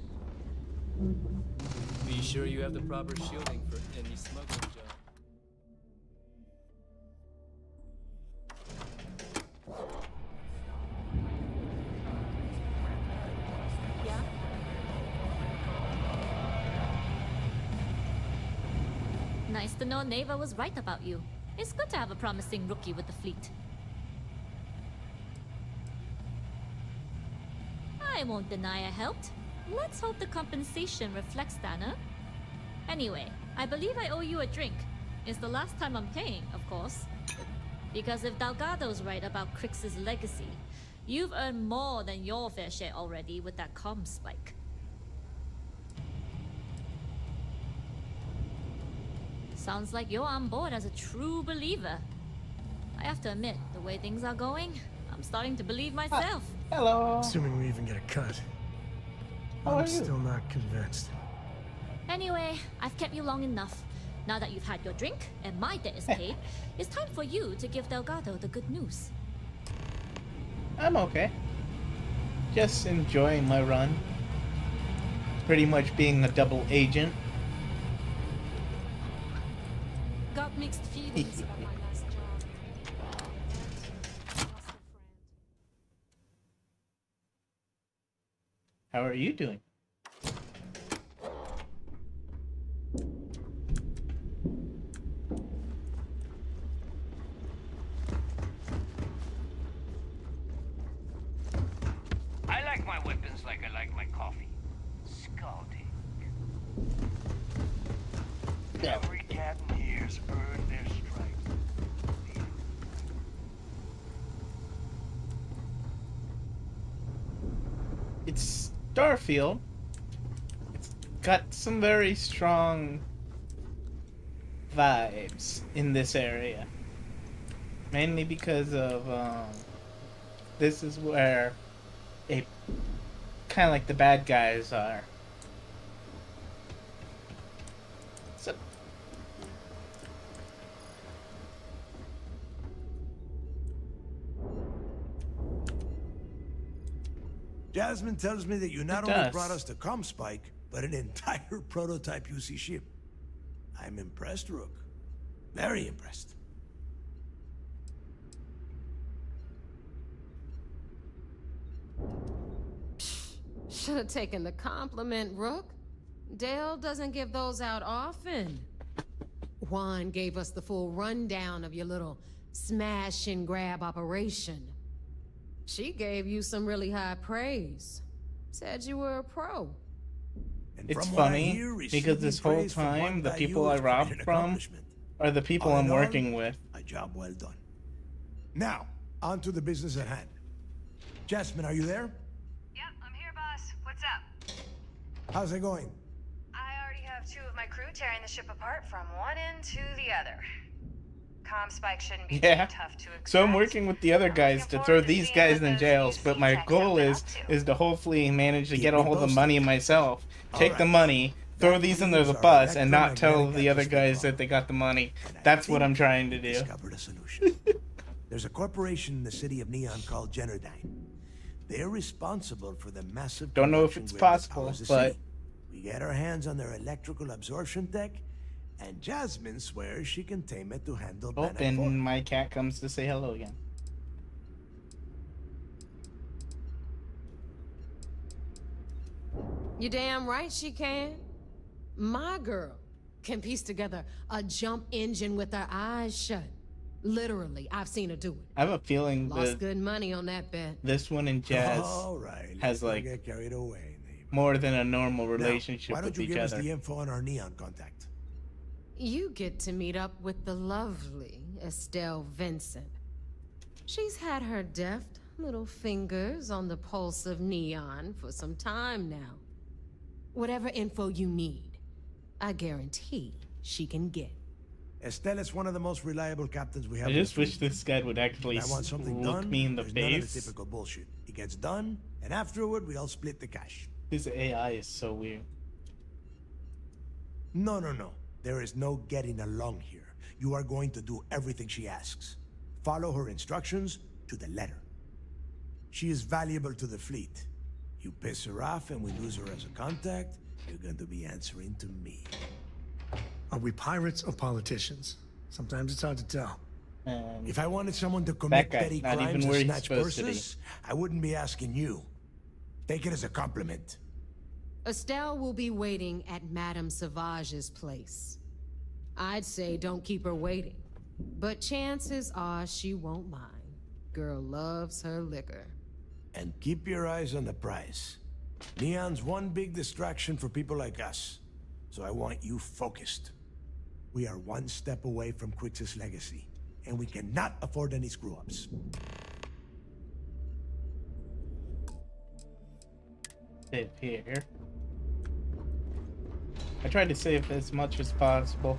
Be sure you have the proper shielding for any smuggling job. Yeah? Nice to know Neva was right about you. It's good to have a promising rookie with the fleet. I won't deny I helped. Let's hope the compensation reflects that, huh? Anyway, I believe I owe you a drink. It's the last time I'm paying, of course. Because if Delgado's right about Crix's legacy, you've earned more than your fair share already with that comm spike. Sounds like you're on board as a true believer. I have to admit, the way things are going, I'm starting to believe myself. Hello. Assuming we even get a cut. How are I'm you? still not convinced. Anyway, I've kept you long enough. Now that you've had your drink and my debt is paid, it's time for you to give Delgado the good news. I'm okay. Just enjoying my run. Pretty much being a double agent. Got mixed feelings about my last job. Lost a friend. How are you doing? I like my weapons like I like my coffee. Scalding. Every captain here's earned their stripes. It's Starfield. It's got some very strong vibes in this area. Mainly because of this is where a kind of like the bad guys are. So Jasmine tells me that you not It only does. brought us the Comspike, but an entire prototype UC ship. I'm impressed, Rook. Very impressed. Should have taken the compliment, Rook. Dale doesn't give those out often. Juan gave us the full rundown of your little smash and grab operation. She gave you some really high praise. Said you were a pro. And it's from what I funny hear, because receiving this whole praise from time one the guy people you I is quite robbed an from accomplishment. are the people All I'm in all, working with. A job well done. Now, on to the business at hand. Jasmine, are you there? Yep, I'm here, boss. What's up? How's it going? I already have 2 of my crew tearing the ship apart from one end to the other. Comspike shouldn't be Yeah. too tough to So I'm working with the other guys to throw these guys in jails, but my goal is to hopefully manage to get all the money myself. Take the money, throw these under the bus, and not tell the other guys that they got the money. That's what I'm trying to do. Discovered a solution. There's a corporation in the city of Neon called Generdyne. They're responsible for the massive Don't know if conduction it's grid that possible, powers the but city. We get our hands on their electrical absorption tech, and Jasmine swears she can tame it to handle oh, Planet 4. and my cat comes to say hello again. You damn right she can. My girl can piece together a jump engine with her eyes shut. Literally, I've seen her do it. I have a feeling Lost that good money on that bet. this one and Jazz All right, has let's not like get carried away. more than a normal Now, relationship why don't with you each give us other. the info on our Neon contact? You get to meet up with the lovely Estelle Vincent. She's had her deft little fingers on the pulse of Neon for some time now. Whatever info you need, I guarantee she can get. Estelle is one of the most reliable captains we have. I in the just wish fleet. this guy would actually If I want something look done, me in the there's none of the face. typical bullshit. It gets done, and afterward, we all split the cash. His AI is so weird. No. There is no getting along here. You are going to do everything she asks. Follow her instructions to the letter. She is valuable to the fleet. You piss her off and we lose her as a contact, you're going to be answering to me. Are we pirates or politicians? Sometimes it's hard to tell. If I wanted someone to commit guy, petty not even crimes where and he's snatch supposed to be. purses, I wouldn't be asking you. Take it as a compliment. Estelle will be waiting at Madame Sauvage's place. I'd say don't keep her waiting, but chances are she won't mind. Girl loves her liquor. And keep your eyes on the prize. Neon's one big distraction for people like us, so I want you focused. We are one step away from Quix's legacy, and we cannot afford any screw-ups. Save here. I tried to save as much as possible,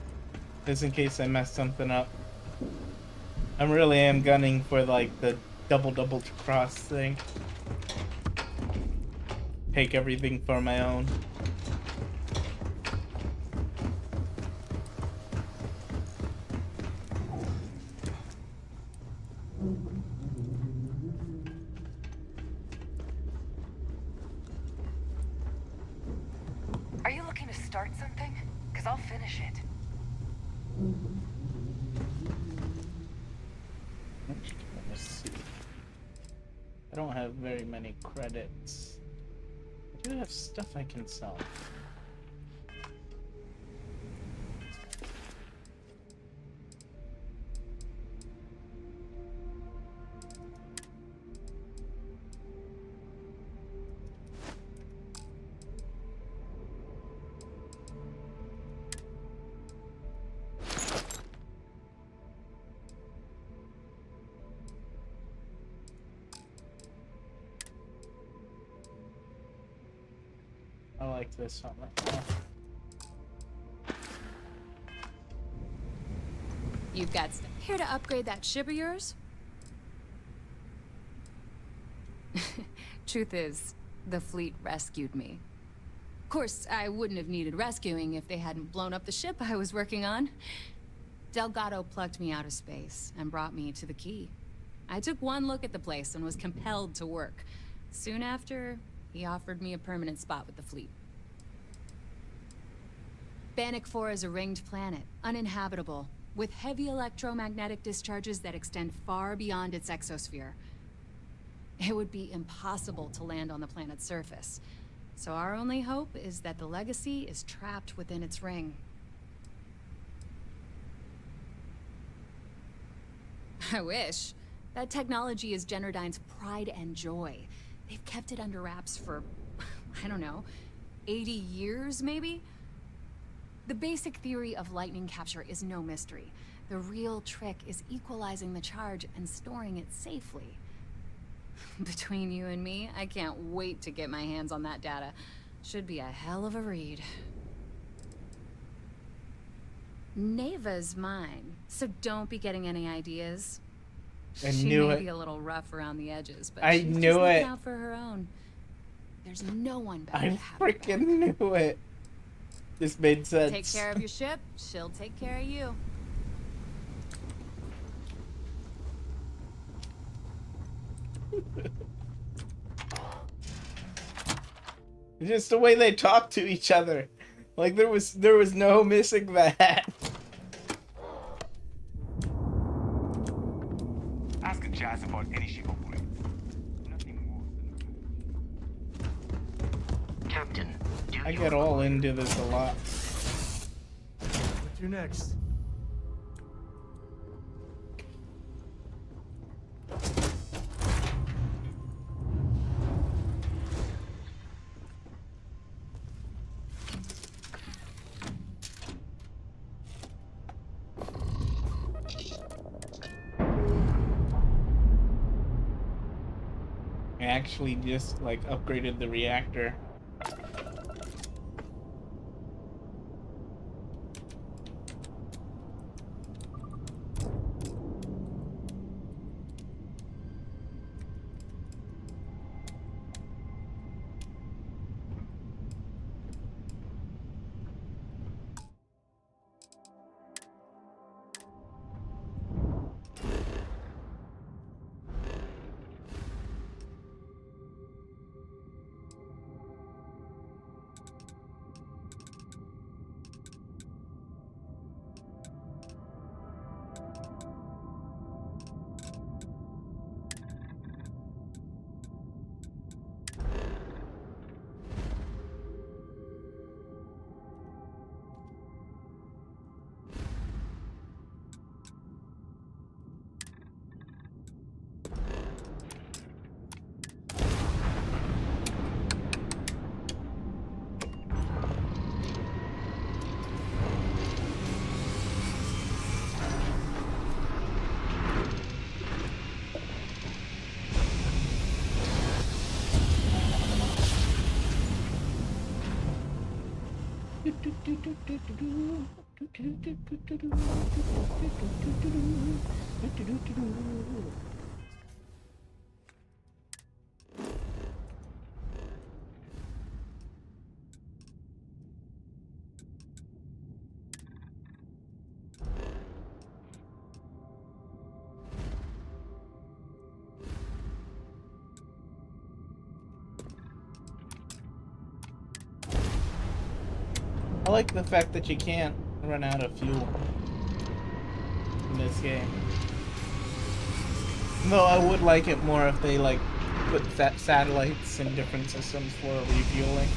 just in case I mess something up. I really am gunning for like the double cross thing. Take everything for my own. Are you looking to start something? Because I'll finish it. Let's see. I don't have very many credits. I do have stuff I can sell. I like this one right now. You've got stuff here to upgrade that ship of yours? Truth is, the fleet rescued me. Of course, I wouldn't have needed rescuing if they hadn't blown up the ship I was working on. Delgado plucked me out of space and brought me to the Key. I took one look at the place and was compelled to work. Soon after, he offered me a permanent spot with the fleet. Bannock 4 is a ringed planet, uninhabitable, with heavy electromagnetic discharges that extend far beyond its exosphere. It would be impossible to land on the planet's surface, so our only hope is that the Legacy is trapped within its ring. I wish. That technology is Generdyne's pride and joy. They've kept it under wraps for, I don't know, 80 years maybe? The basic theory of lightning capture is no mystery. The real trick is equalizing the charge and storing it safely. Between you and me, I can't wait to get my hands on that data. Should be a hell of a read. Neva's mine, so don't be getting any ideas. She may be a little rough around the edges, but she's just looking out for her own. There's no one better to have. I freaking knew it. This made sense. Take care of your ship, she'll take care of you. Just the way they talk to each other. Like there was no missing that. Ask a Jazz about any ship upgrades. Nothing more. Captain, I get all into this a lot. What do next? I actually just like upgraded the reactor. I like the fact that you can't run out of fuel in this game. Though I would like it more if they like put satellites in different systems for refueling.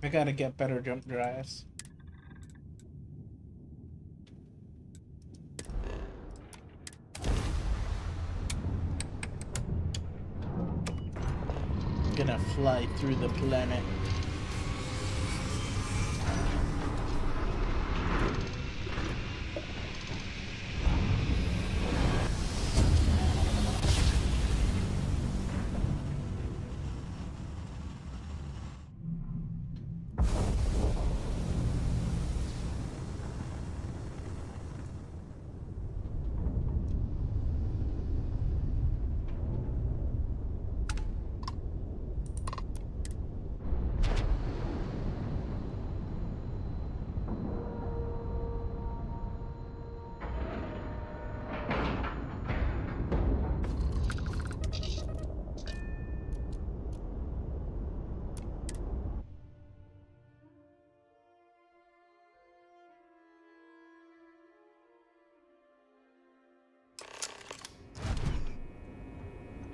I gotta get better jump drives. Gonna fly through the planet.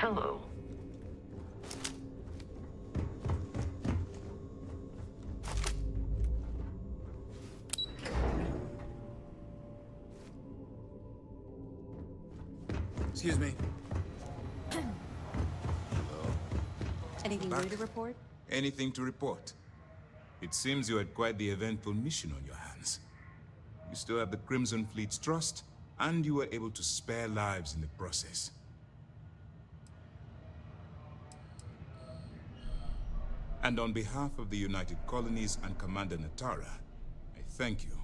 Hello. Excuse me. Anything Back. new to report? Anything to report? It seems you had quite the eventful mission on your hands. You still have the Crimson Fleet's trust, and you were able to spare lives in the process. And on behalf of the United Colonies and Commander Natara, I thank you.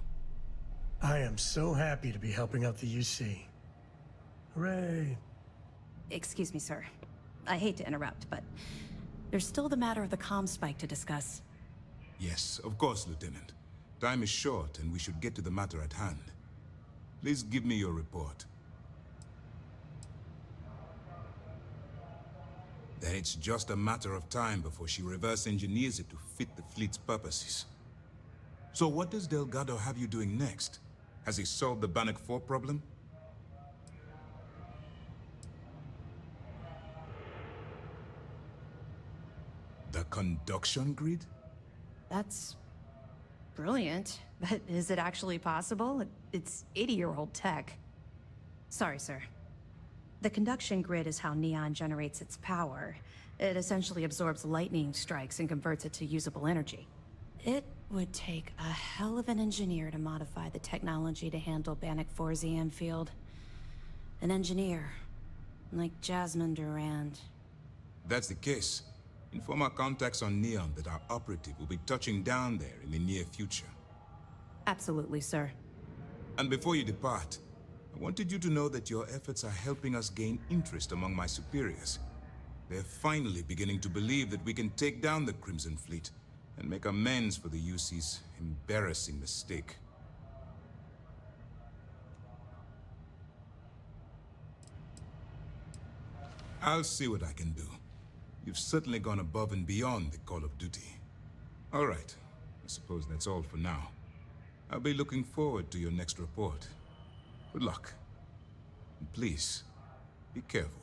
I am so happy to be helping out the UC. Hooray! Excuse me, sir. I hate to interrupt, but there's still the matter of the comm spike to discuss. Yes, of course, Lieutenant. Time is short, and we should get to the matter at hand. Please give me your report. Then it's just a matter of time before she reverse engineers it to fit the fleet's purposes. So what does Delgado have you doing next? Has he solved the Bannock 4 problem? The conduction grid? That's brilliant, but is it actually possible? It's 80-year-old tech. Sorry, sir. The conduction grid is how Neon generates its power. It essentially absorbs lightning strikes and converts it to usable energy. It would take a hell of an engineer to modify the technology to handle Bannock 4's EM field. An engineer, like Jasmine Durand. If that's the case, inform our contacts on Neon that our operative will be touching down there in the near future. Absolutely, sir. And before you depart, I wanted you to know that your efforts are helping us gain interest among my superiors. They're finally beginning to believe that we can take down the Crimson Fleet and make amends for the UC's embarrassing mistake. I'll see what I can do. You've certainly gone above and beyond the call of duty. All right, I suppose that's all for now. I'll be looking forward to your next report. Good luck. And please, be careful.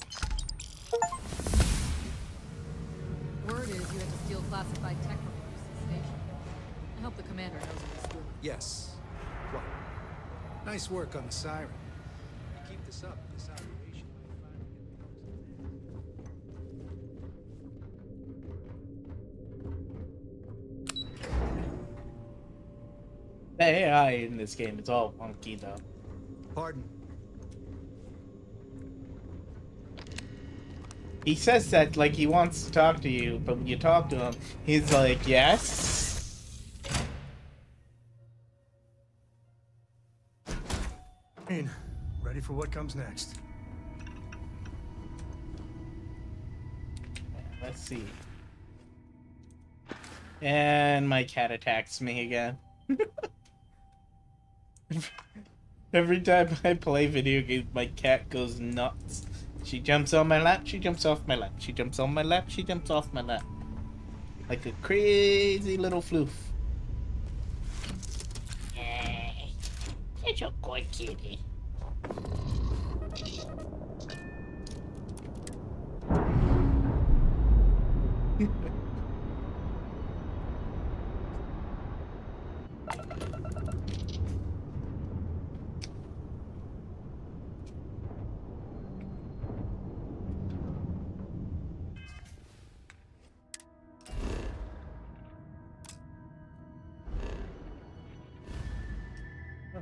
Word is you had to steal classified tech from the station. I hope the commander knows what he's doing. Yes. What? Nice work on the siren. If you keep this up, this operation might finally The AI in this game is all funky though. Pardon? He says that like he wants to talk to you, but when you talk to him, he's like, yes? Ready for what comes next. Let's see. And my cat attacks me again. Every time I play video games, my cat goes nuts. She jumps on my lap, she jumps off my lap. She jumps on my lap, she jumps off my lap. Like a crazy little floof. Yay. Such a good kitty.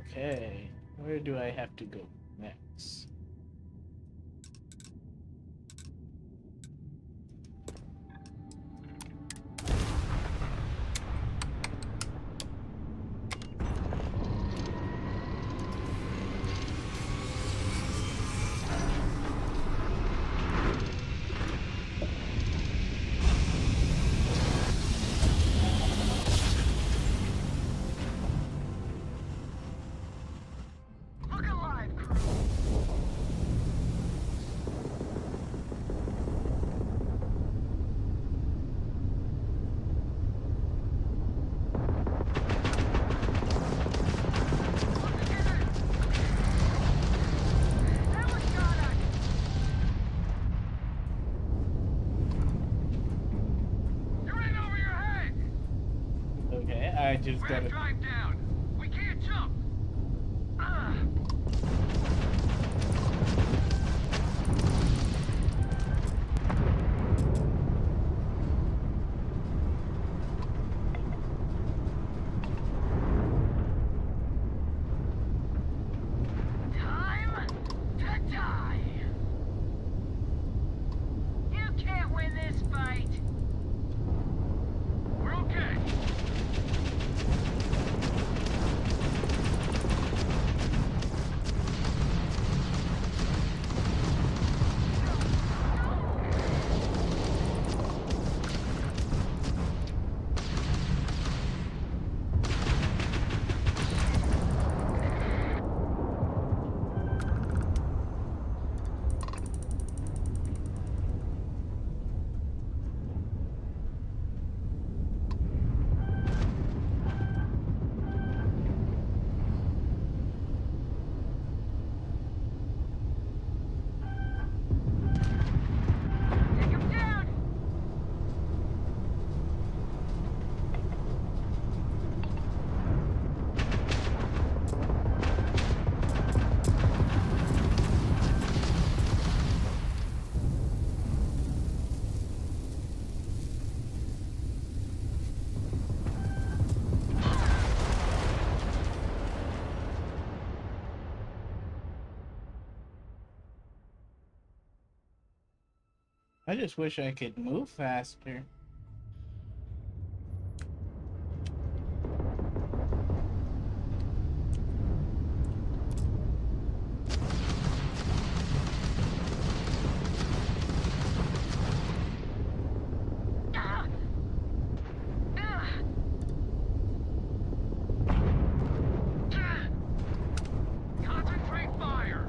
Okay, where do I have to go next? Okay, I just gotta drive down. We can't jump. Time to die. You can't win this fight. We're okay. I just wish I could move faster. Concentrate fire.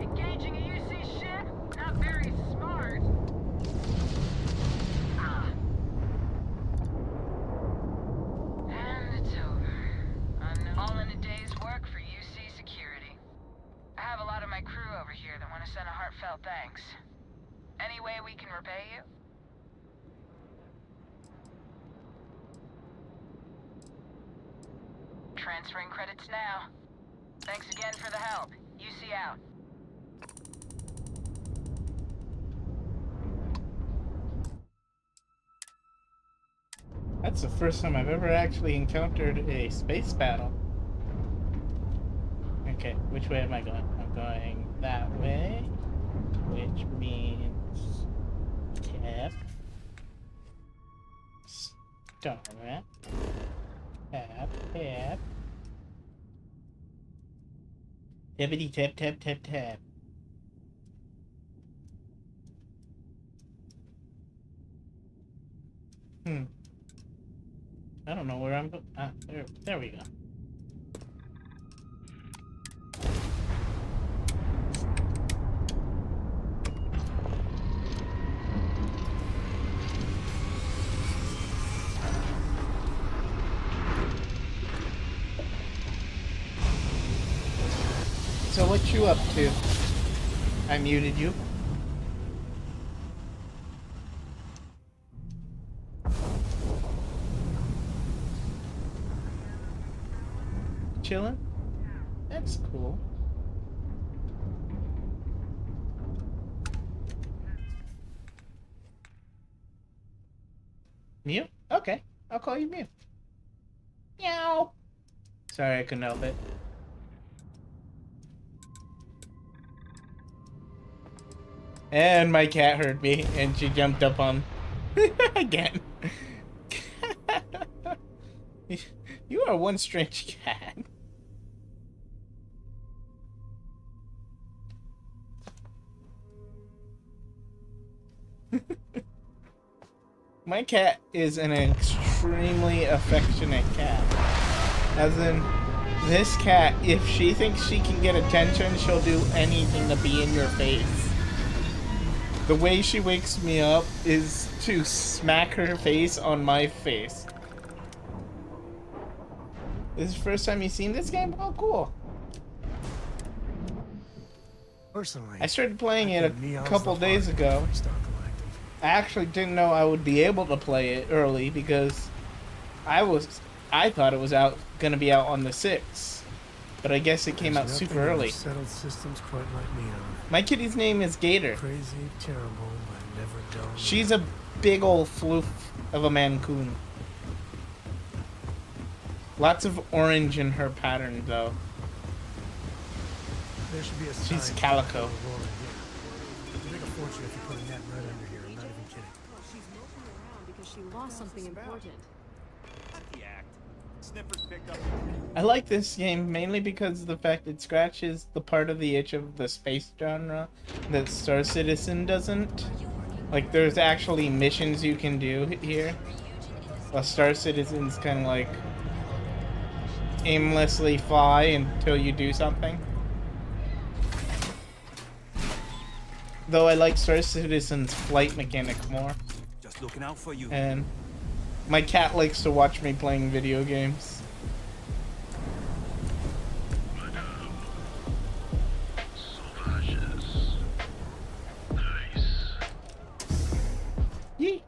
Engaging a UC ship? Not very smart. And it's over. All in a day's work for UC security. I have a lot of my crew over here that want to send a heartfelt thanks. Any way we can repay you? Transferring credits now. Thanks again for the help. UC out. That's the first time I've ever actually encountered a space battle. Okay, which way am I going? I'm going that way, which means tap, start, tap, tap, tippity tap tap tap tap. I don't know where I'm. There we go. So what you up to? I muted you. Chilling? That's cool. Mew? Okay. I'll call you Mew. Meow. Sorry, I couldn't help it. And my cat heard me, and she jumped up on again. You are one strange cat. My cat is an extremely affectionate cat. As in, this cat, if she thinks she can get attention, she'll do anything to be in your face. The way she wakes me up is to smack her face on my face. This is the first time you've seen this game? Oh, cool. Personally, I started playing it a couple days ago. I actually didn't know I would be able to play it early because I thought it was gonna be out on the 6th. But I guess it came out super early. Settled systems quite like Neon. My kitty's name is Gator. Crazy, terrible, but never dull. She's a big old floof of a Mancoon. Lots of orange in her pattern, though. There should be a She's calico. You make a fortune if you put a net right under here. I'm not even kidding. She's moping around because she lost something important. I like this game mainly because of the fact it scratches the part of the itch of the space genre that Star Citizen doesn't. Like, there's actually missions you can do here. While Star Citizen's kind of like aimlessly fly until you do something. Though I like Star Citizen's flight mechanic more. Just looking out for you. And my cat likes to watch me playing video games. Yee.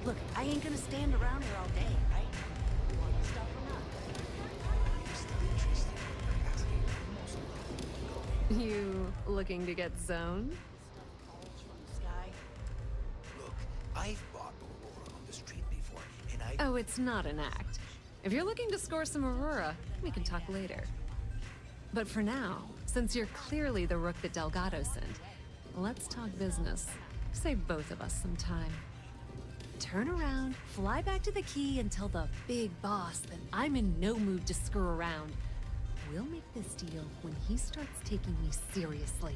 Look, I ain't gonna stand around here all day, right? You want the stuff or not? You looking to get zoned? Look, I've bought Aurora on the street before, and I... Oh, it's not an act. If you're looking to score some Aurora, we can talk later. But for now, since you're clearly the rook that Delgado sent, let's talk business. Save both of us some time. Turn around, fly back to the key, and tell the big boss that I'm in no mood to screw around. We'll make this deal when he starts taking me seriously.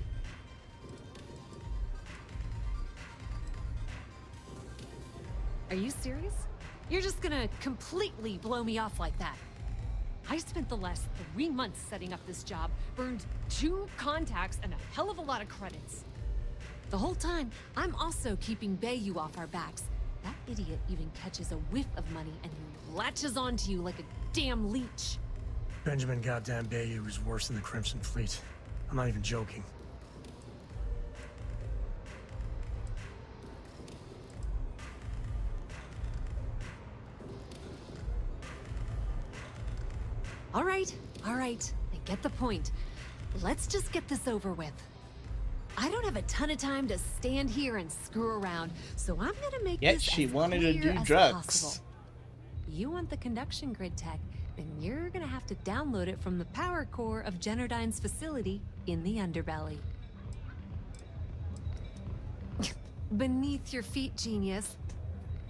Are you serious? You're just gonna completely blow me off like that? I spent the last 3 months setting up this job, burned 2 contacts and a hell of a lot of credits. The whole time, I'm also keeping Bayou off our backs. That idiot even catches a whiff of money and he latches onto you like a damn leech. Benjamin goddamn Bayou is worse than the Crimson Fleet. I'm not even joking. All right, I get the point. Let's just get this over with. I don't have a ton of time to stand here and screw around, so I'm gonna make Yet this she as wanted to clear do as drugs. possible. You want the conduction grid tech, then you're gonna have to download it from the power core of Generdyne's facility in the underbelly. Beneath your feet, genius.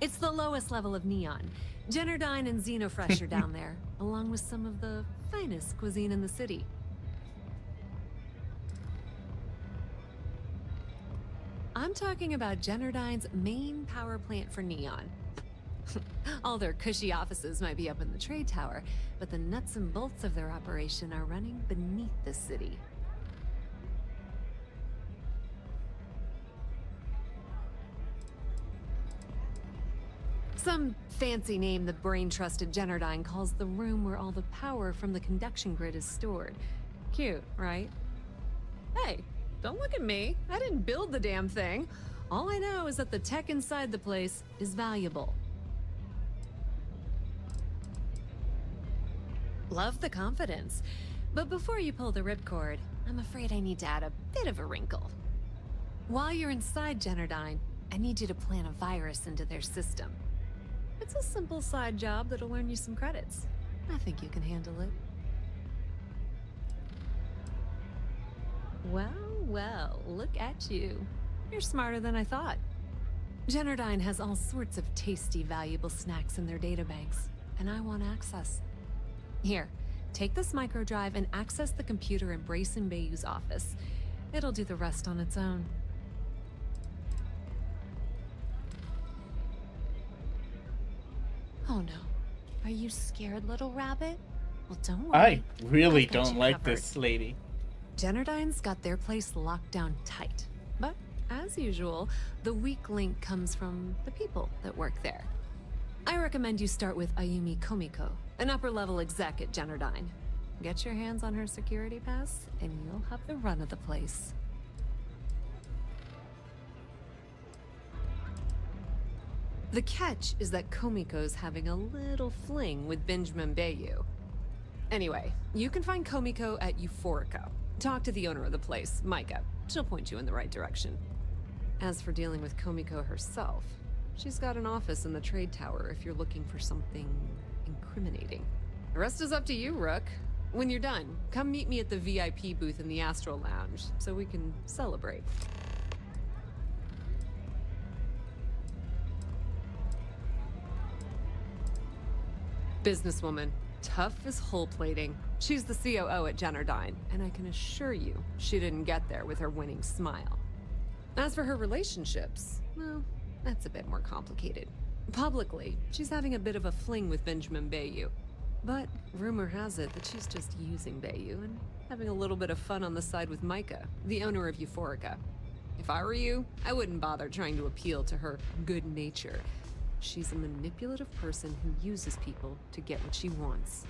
It's the lowest level of Neon. Generdyne and Xenofresh are down there, along with some of the finest cuisine in the city. I'm talking about Generdyne's main power plant for Neon. All their cushy offices might be up in the trade tower, but the nuts and bolts of their operation are running beneath the city. Some fancy name the brain-trusted Generdyne calls the room where all the power from the conduction grid is stored. Cute, right? Hey, don't look at me. I didn't build the damn thing. All I know is that the tech inside the place is valuable. Love the confidence. But before you pull the ripcord, I'm afraid I need to add a bit of a wrinkle. While you're inside Generdyne, I need you to plant a virus into their system. It's a simple side job that'll earn you some credits. I think you can handle it. Well, well, look at you. You're smarter than I thought. Generdyne has all sorts of tasty, valuable snacks in their databanks, and I want access. Here, take this microdrive and access the computer in Brayson Bayou's office. It'll do the rest on its own. Oh no. Are you scared, little rabbit? Well, don't worry. I really I've got don't you like covered. this lady. Generdyne's got their place locked down tight. But, as usual, the weak link comes from the people that work there. I recommend you start with Ayumi Komiko, an upper-level exec at Generdyne. Get your hands on her security pass, and you'll have the run of the place. The catch is that Komiko's having a little fling with Benjamin Bayou. Anyway, you can find Komiko at Euphorica. Talk to the owner of the place, Micah. She'll point you in the right direction. As for dealing with Komiko herself, she's got an office in the trade tower if you're looking for something incriminating. The rest is up to you, Rook. When you're done, come meet me at the VIP booth in the Astral Lounge so we can celebrate. Businesswoman, tough as hull plating. She's the COO at Generdyne, and I can assure you she didn't get there with her winning smile. As for her relationships, well, that's a bit more complicated. Publicly, she's having a bit of a fling with Benjamin Bayou. But rumor has it that she's just using Bayou and having a little bit of fun on the side with Micah, the owner of Euphorica. If I were you, I wouldn't bother trying to appeal to her good nature. She's a manipulative person who uses people to get what she wants.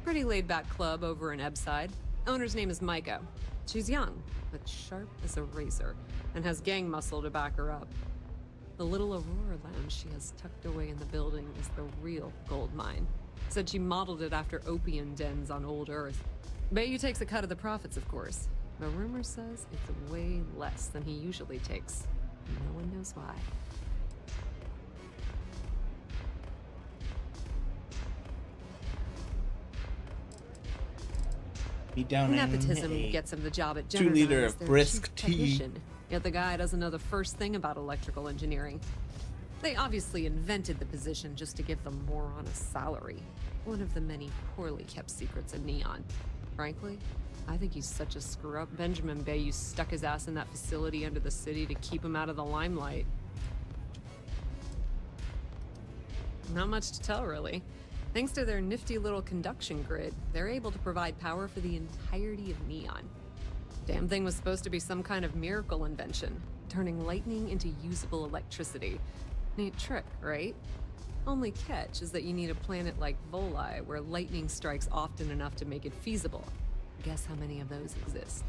Pretty laid-back club over in Ebside. Owner's name is Micah. She's young, but sharp as a razor, and has gang muscle to back her up. The little Aurora lounge she has tucked away in the building is the real gold mine. Said she modeled it after opium dens on old Earth. Bayou takes a cut of the profits, of course. The rumor says it's way less than he usually takes. No one knows why. Be down Nepotism in gets him the job at 2 Generdyne liter as of their brisk chief tea. technician. Yet the guy doesn't know the first thing about electrical engineering. They obviously invented the position just to give the moron a salary. One of the many poorly kept secrets of Neon. Frankly, I think he's such a screw-up. Benjamin Bayou stuck his ass in that facility under the city to keep him out of the limelight. Not much to tell, really. Thanks to their nifty little conduction grid, they're able to provide power for the entirety of Neon. Damn thing was supposed to be some kind of miracle invention, turning lightning into usable electricity. Neat trick, right? Only catch is that you need a planet like Voli, where lightning strikes often enough to make it feasible. Guess how many of those exist?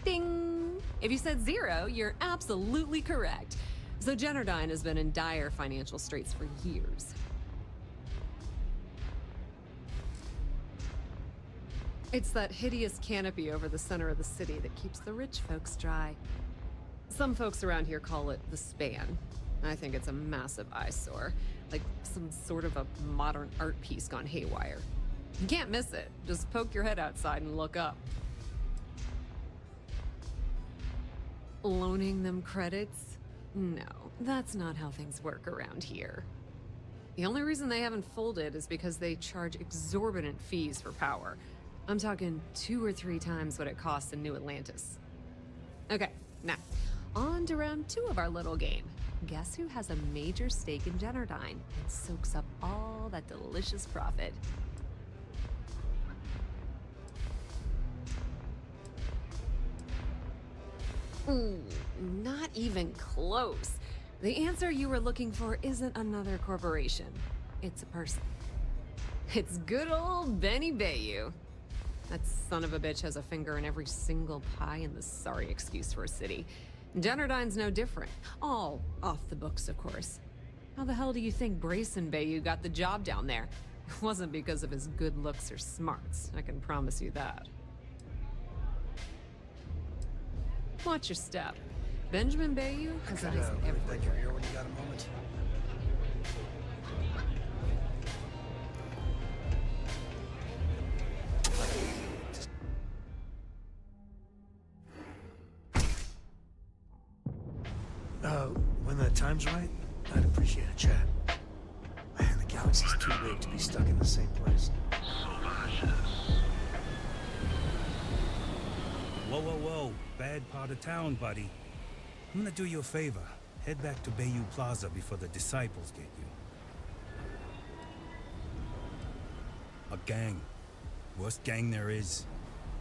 Ding! If you said 0, you're absolutely correct. So Generdyne has been in dire financial straits for years. It's that hideous canopy over the center of the city that keeps the rich folks dry. Some folks around here call it the span. I think it's a massive eyesore, like some sort of a modern art piece gone haywire. You can't miss it. Just poke your head outside and look up. Loaning them credits? No, that's not how things work around here. The only reason they haven't folded is because they charge exorbitant fees for power. I'm talking 2 or 3 times what it costs in New Atlantis. Okay, now, on to round 2 of our little game. Guess who has a major stake in Generdyne and soaks up all that delicious profit? Ooh, not even close. The answer you were looking for isn't another corporation. It's a person. It's good old Benny Bayou. That son of a bitch has a finger in every single pie in the sorry excuse for a city. Generdyne's no different. All off the books, of course. How the hell do you think Brayson Bayou got the job down there? It wasn't because of his good looks or smarts, I can promise you that. Watch your step. Benjamin Bayou has eyes everywhere. Here when you got a moment. When the time's right, I'd appreciate a chat. Man, the galaxy's too big to be stuck in the same place. Whoa, whoa, whoa. Bad part of town, buddy. I'm gonna do you a favor. Head back to Bayou Plaza before the disciples get you. A gang. Worst gang there is.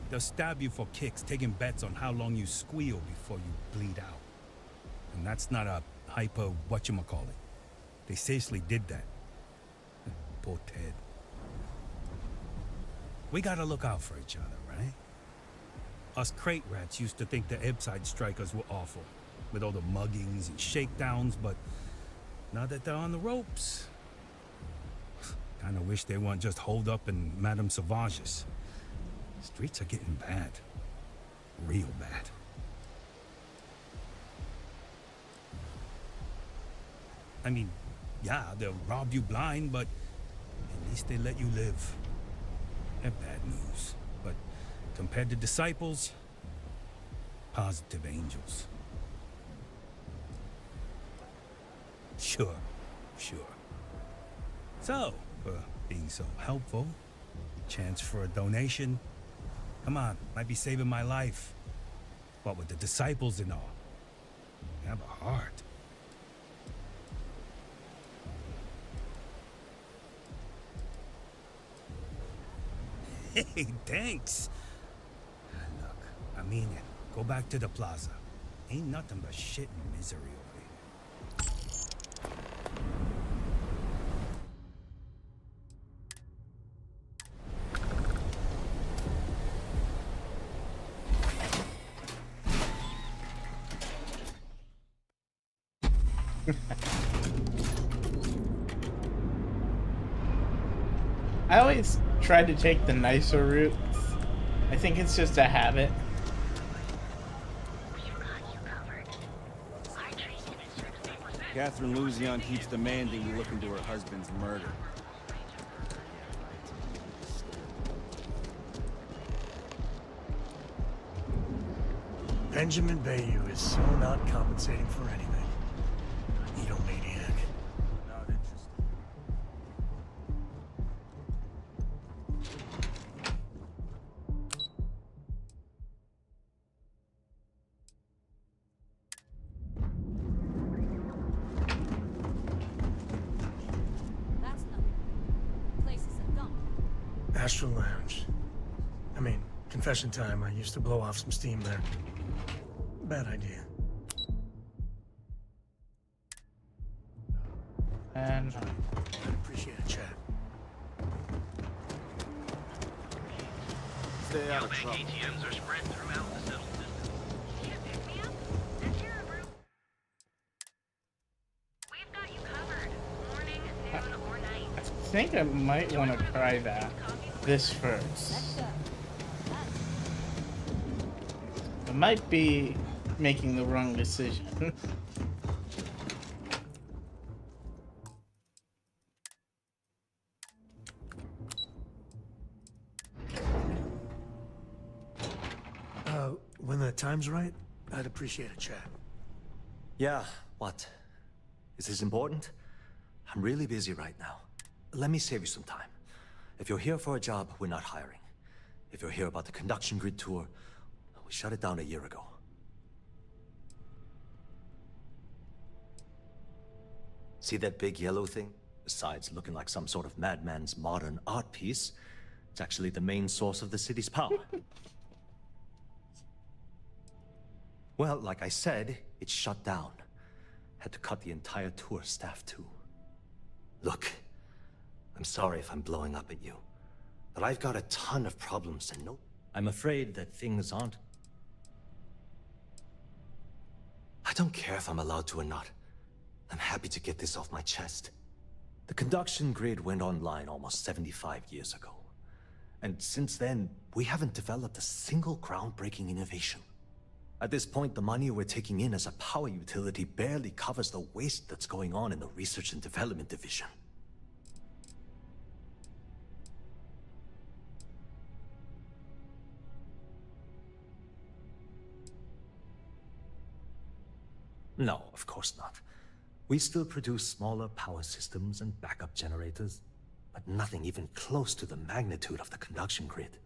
They'll stab you for kicks, taking bets on how long you squeal before you bleed out. And that's not a hyper whatchamacallit. They seriously did that. Poor Ted. We gotta look out for each other, right? Us crate rats used to think the Ebbside strikers were awful, with all the muggings and shakedowns, but now that they're on the ropes, kinda wish they weren't just holed up in Madame Sauvage's. Streets are getting bad. Real bad. I mean, yeah, they'll rob you blind, but at least they let you live. They're bad news, but compared to disciples, positive angels. Sure. So, for being so helpful, chance for a donation. Come on, might be saving my life. What with the disciples and all. Have a heart. Hey, thanks. Look, I mean it. Go back to the plaza. Ain't nothing but shit and misery over here. I always try to take the nicer route. I think it's just a habit. Catherine Luzion keeps demanding we look into her husband's murder. Benjamin Bayou is so not compensating for anything. Edomaniac. Not interested. That's nothing. Place is a dump. Astral Lounge. I mean, confession time, I used to blow off some steam there. Bad idea. And I'd appreciate a chat. Stay out of trouble. ATMs are spread throughout the settled system. Can't pick me up? That's your room. We've got you covered. Morning, noon, or night. I think I might want to try this first. I might be making the wrong decision. When the time's right, I'd appreciate a chat. Yeah, what? Is this important? I'm really busy right now. Let me save you some time. If you're here for a job, we're not hiring. If you're here about the conduction grid tour, we shut it down a year ago. See that big yellow thing? Besides looking like some sort of madman's modern art piece, it's actually the main source of the city's power. Well, like I said, it's shut down. Had to cut the entire tour staff too. Look, I'm sorry if I'm blowing up at you, but I've got a ton of problems and no... I'm afraid that things aren't... I don't care if I'm allowed to or not. I'm happy to get this off my chest. The conduction grid went online almost 75 years ago. And since then, we haven't developed a single groundbreaking innovation. At this point, the money we're taking in as a power utility barely covers the waste that's going on in the research and development division. No, of course not. We still produce smaller power systems and backup generators, but nothing even close to the magnitude of the conduction grid.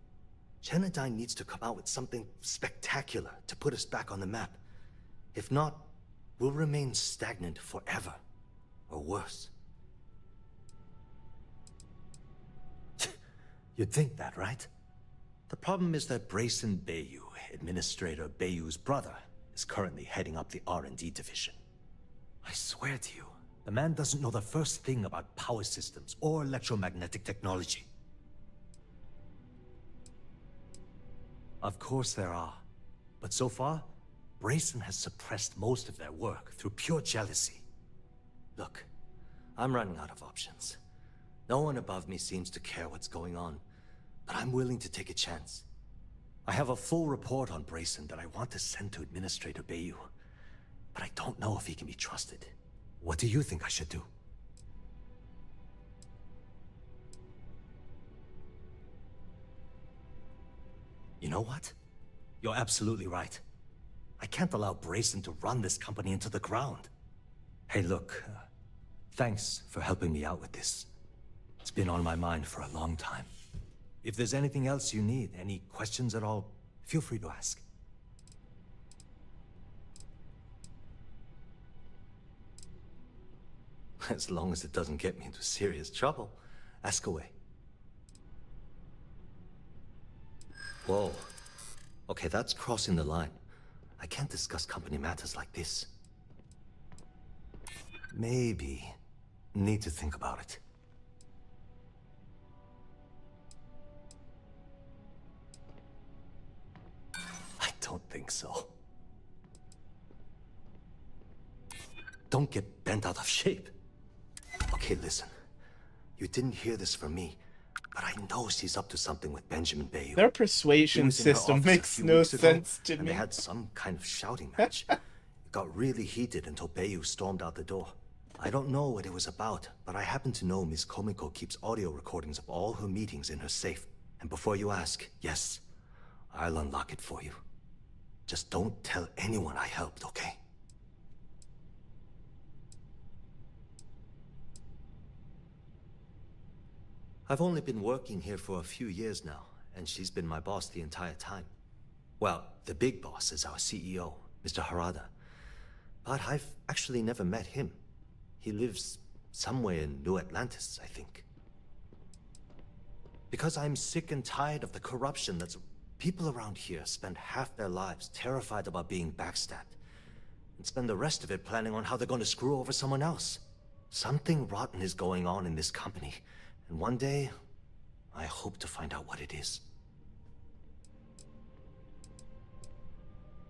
Genodyne needs to come out with something spectacular to put us back on the map. If not, we'll remain stagnant forever, or worse. You'd think that, right? The problem is that Brayson Bayou, Administrator Bayou's brother, is currently heading up the R&D division. I swear to you, the man doesn't know the first thing about power systems or electromagnetic technology. Of course there are, but so far, Brayson has suppressed most of their work through pure jealousy. Look, I'm running out of options. No one above me seems to care what's going on, but I'm willing to take a chance. I have a full report on Brayson that I want to send to Administrator Bayou, but I don't know if he can be trusted. What do you think I should do? You know what? You're absolutely right. I can't allow Brayson to run this company into the ground. Hey, look, thanks for helping me out with this. It's been on my mind for a long time. If there's anything else you need, any questions at all, feel free to ask. As long as it doesn't get me into serious trouble, ask away. Whoa. Okay, that's crossing the line. I can't discuss company matters like this. Maybe need to think about it. I don't think so. Don't get bent out of shape. Okay, listen. You didn't hear this from me, but I know she's up to something with Benjamin Bayou. Their persuasion system makes no sense to me. They had some kind of shouting match. It got really heated until Bayou stormed out the door. I don't know what it was about, but I happen to know Miss Komiko keeps audio recordings of all her meetings in her safe. And before you ask, yes, I'll unlock it for you. Just don't tell anyone I helped, okay? I've only been working here for a few years now, and she's been my boss the entire time. Well, the big boss is our CEO, Mr. Harada. But I've actually never met him. He lives somewhere in New Atlantis, I think. Because I'm sick and tired of the corruption that's... People around here spend half their lives terrified about being backstabbed, and spend the rest of it planning on how they're going to screw over someone else. Something rotten is going on in this company. And one day, I hope to find out what it is.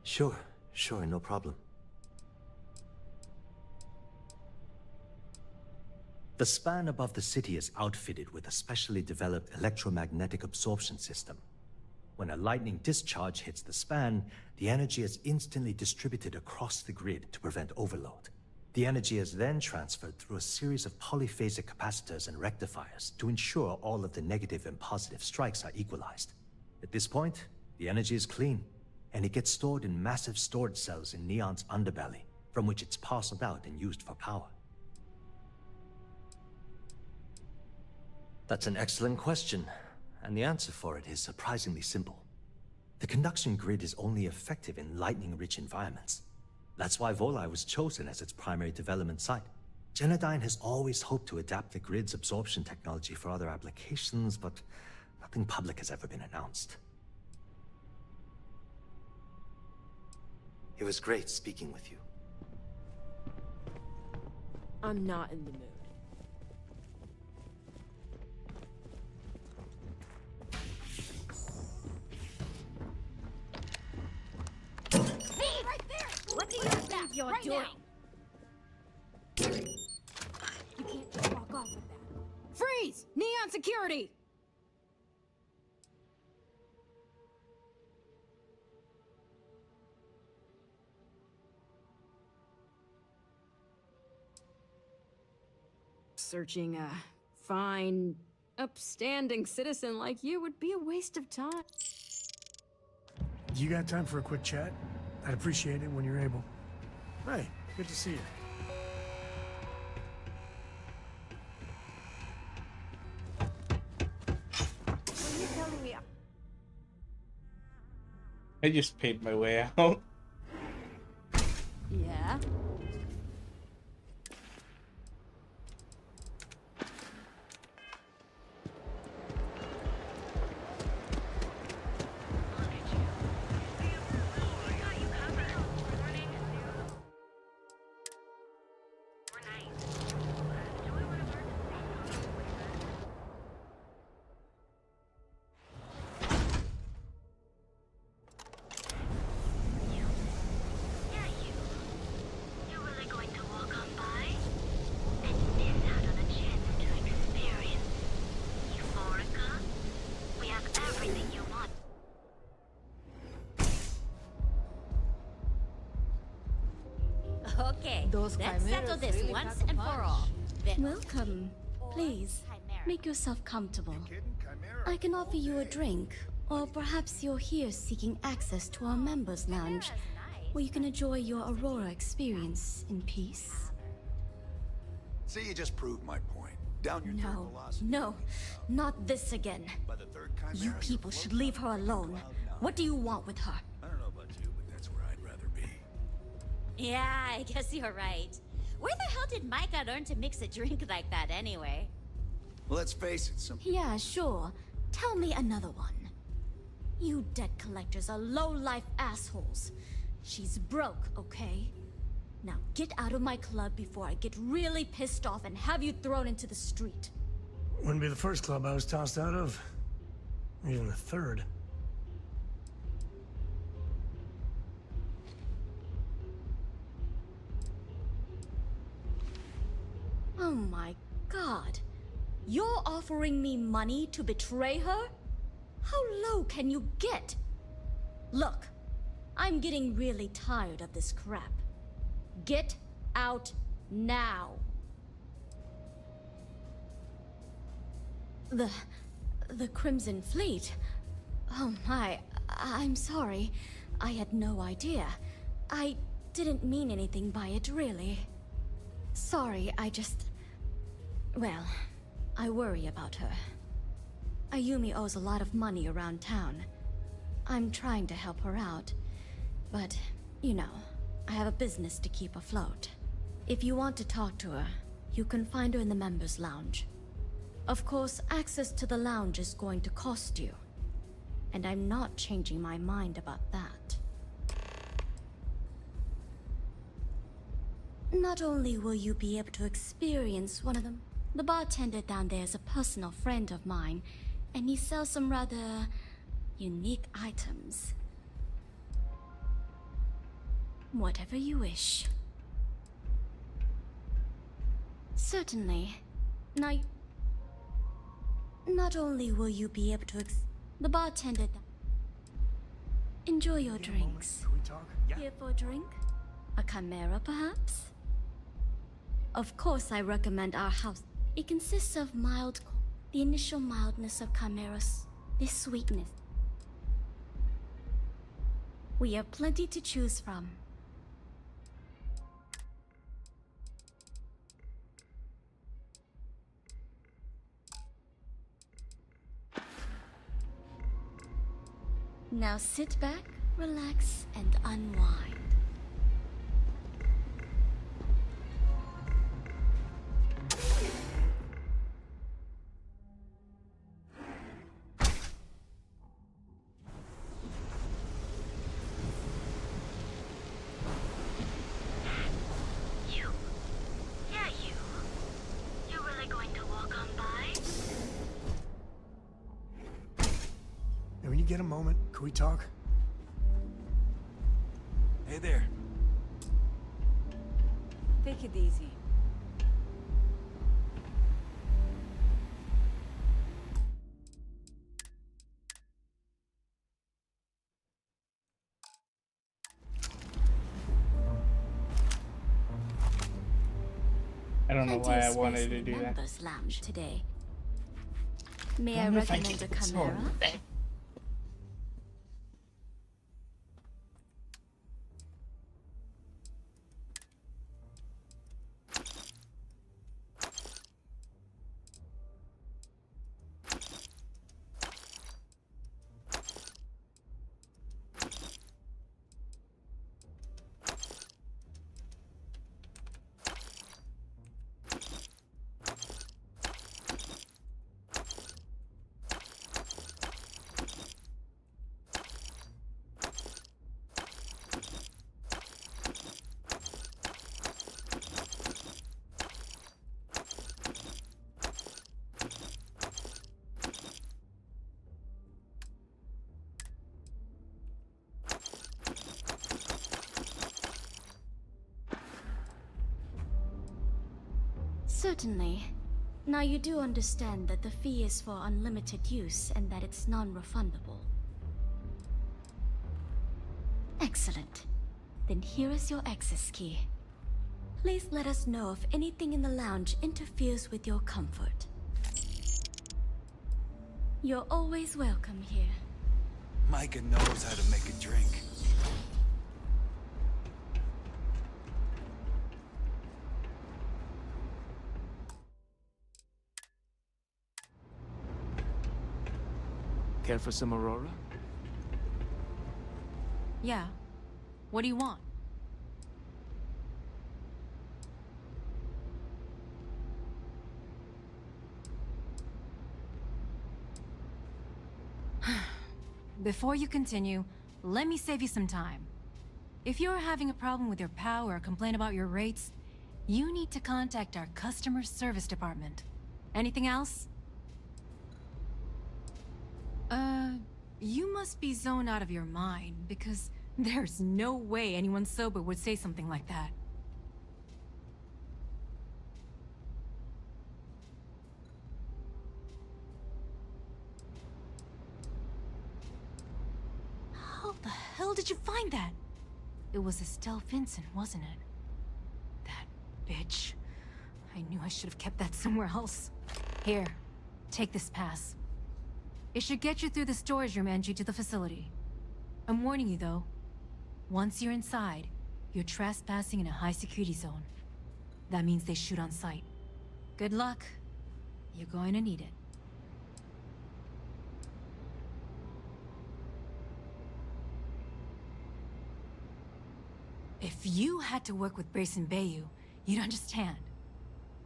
Sure, no problem. The span above the city is outfitted with a specially developed electromagnetic absorption system. When a lightning discharge hits the span, the energy is instantly distributed across the grid to prevent overload. The energy is then transferred through a series of polyphasic capacitors and rectifiers to ensure all of the negative and positive strikes are equalized. At this point, the energy is clean, and it gets stored in massive storage cells in Neon's underbelly, from which it's parceled out and used for power. That's an excellent question, and the answer for it is surprisingly simple. The conduction grid is only effective in lightning-rich environments. That's why Volai was chosen as its primary development site. Genodyne has always hoped to adapt the grid's absorption technology for other applications, but nothing public has ever been announced. It was great speaking with you. I'm not in the mood. Right there! What do you think you're doing? You can't just walk off with that. Freeze! Neon security! Searching a fine, upstanding citizen like you would be a waste of time. You got time for a quick chat? I'd appreciate it when you're able. Hey, good to see you. Are you telling me? I just paid my way out. Yeah? Okay, let's settle this once and for all. Welcome. Please, make yourself comfortable. I can offer you a drink, or perhaps you're here seeking access to our members' lounge, where you can enjoy your Aurora experience in peace. See, you just proved my point. Down your third velocity. No, not this again. By the third chimera, You people should leave her alone. What do you want with her? I don't know about you, but that's where I'd rather be. Yeah, I guess you're right. Where the hell did Micah learn to mix a drink like that anyway? Well, let's face it, some... Yeah, sure. Tell me another one. You debt collectors are low-life assholes. She's broke, okay? Now get out of my club before I get really pissed off and have you thrown into the street. Wouldn't be the first club I was tossed out of. Or even the third. Oh my god. You're offering me money to betray her? How low can you get? Look, I'm getting really tired of this crap. Get out now. The Crimson Fleet? Oh my, I'm sorry. I had no idea. I didn't mean anything by it, really. Sorry, well, I worry about her. Ayumi owes a lot of money around town. I'm trying to help her out, but, you know, I have a business to keep afloat. If you want to talk to her, you can find her in the members' lounge. Of course, access to the lounge is going to cost you, and I'm not changing my mind about that. Not only will you be able to experience one of them, the bartender down there is a personal friend of mine, and he sells some rather unique items. Whatever you wish. Certainly. Now, not only will you be able to the bartender... Enjoy your drinks. Can we talk? Here for a drink? A chimera, perhaps? Of course, I recommend our house. It consists of the initial mildness of chimeras, this sweetness. We have plenty to choose from. Now sit back, relax, and unwind. Hey, when you get a moment, can we talk? Hey there. Take it easy. I don't know Plenty why of I space wanted in to the do that. members' lounge today. May I Wonder if I recommend can a control Chimera? that. Certainly. Now you do understand that the fee is for unlimited use and that it's non-refundable. Excellent. Then here is your access key. Please let us know if anything in the lounge interferes with your comfort. You're always welcome here. Micah knows how to make a drink. Care for some Aurora? Yeah. What do you want? Before you continue, let me save you some time. If you're having a problem with your POW or complain about your rates, you need to contact our customer service department. Anything else? You must be zoned out of your mind, because there's no way anyone sober would say something like that. How the hell did you find that? It was Estelle Vincent, wasn't it? That bitch. I knew I should have kept that somewhere else. Here, take this pass. It should get you through the storage room entry to the facility. I'm warning you though. Once you're inside, you're trespassing in a high security zone. That means they shoot on sight. Good luck. You're going to need it. If you had to work with Grayson Bayou, you'd understand.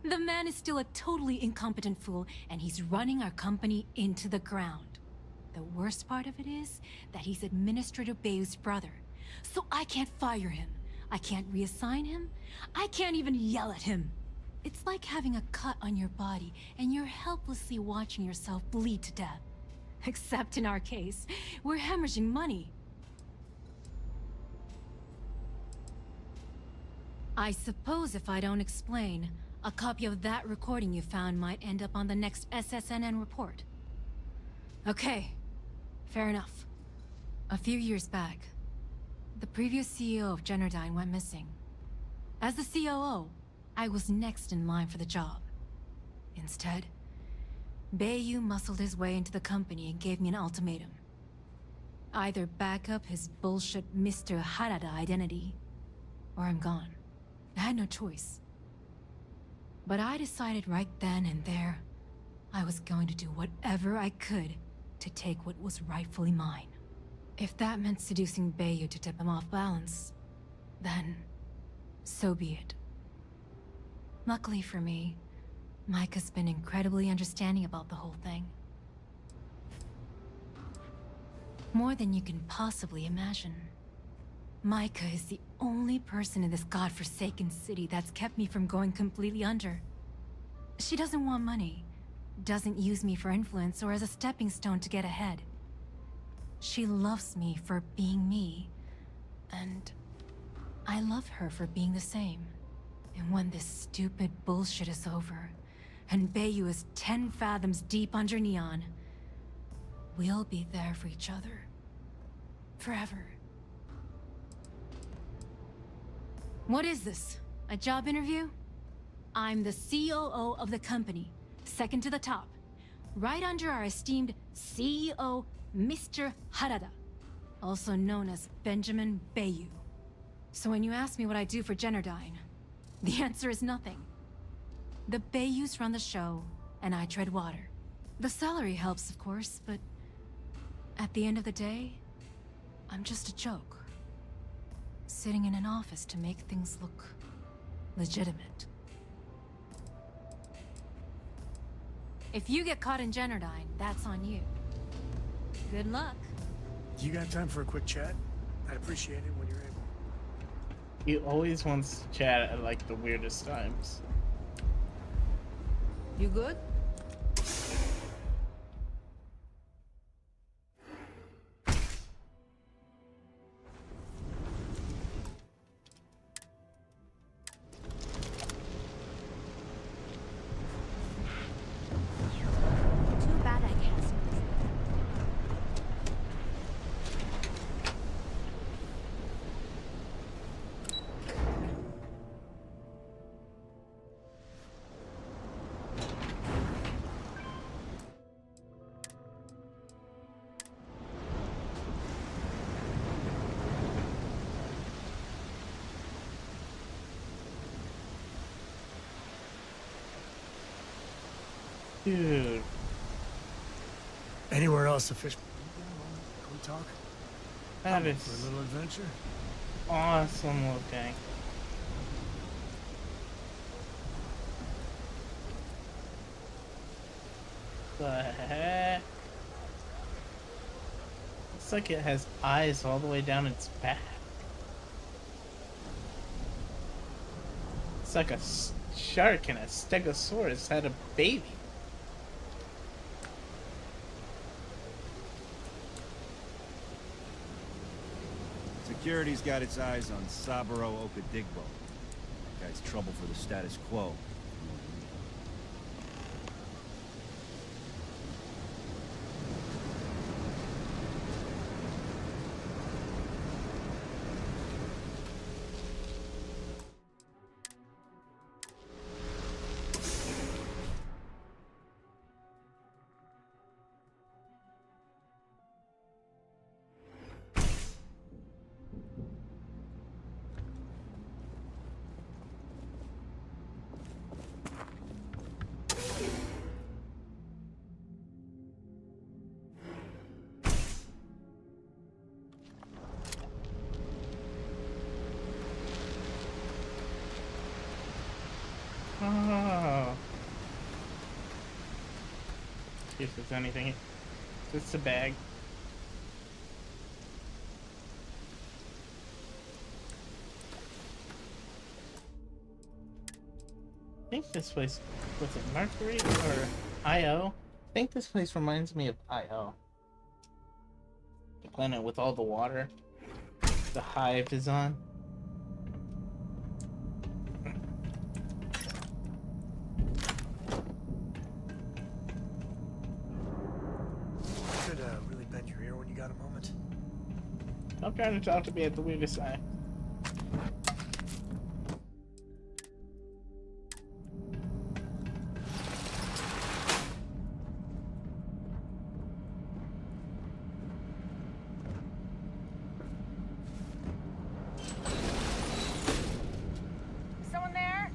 The man is still a totally incompetent fool, and he's running our company into the ground. The worst part of it is that he's Administrator Bayou's brother. So I can't fire him. I can't reassign him. I can't even yell at him. It's like having a cut on your body, and you're helplessly watching yourself bleed to death. Except in our case, we're hemorrhaging money. I suppose if I don't explain, a copy of that recording you found might end up on the next SSNN report. Okay, fair enough. A few years back, the previous CEO of Generdyne went missing. As the COO, I was next in line for the job. Instead, Bayou muscled his way into the company and gave me an ultimatum. Either back up his bullshit Mr. Harada identity, or I'm gone. I had no choice. But I decided right then and there, I was going to do whatever I could to take what was rightfully mine. If that meant seducing Bayu to tip him off balance, then so be it. Luckily for me, Micah's been incredibly understanding about the whole thing. More than you can possibly imagine. Micah is the only person in this godforsaken city that's kept me from going completely under. She doesn't want money, doesn't use me for influence or as a stepping stone to get ahead. She loves me for being me, and I love her for being the same. And when this stupid bullshit is over, and Bayu is 10 fathoms deep under Neon, we'll be there for each other. Forever. What is this? A job interview? I'm the COO of the company, second to the top, right under our esteemed CEO, Mr. Harada, also known as Benjamin Bayu. So when you ask me what I do for Generdyne, the answer is nothing. The Bayus run the show, and I tread water. The salary helps, of course, but at the end of the day, I'm just a joke. Sitting in an office to make things look legitimate. If you get caught in Generdyne, that's on you. Good luck. You got time for a quick chat? I'd appreciate it when you're able. He always wants to chat at like the weirdest times. You good? Too bad I can't. Dude. Anywhere else to fish? Can we talk? That For a is little adventure? awesome looking. The heck? Looks like it has eyes all the way down its back. It's like a shark and a stegosaurus had a baby. Security's got its eyes on Saburo Okadigbo. Guy's trouble for the status quo. Oh. See if there's anything. It's a bag. I think this place, was it Mercury or IO? I think this place reminds me of IO. The planet with all the water the hive is on. Could really bend your ear when you got a moment. Stop trying to talk to me at the weirdest time. Someone there?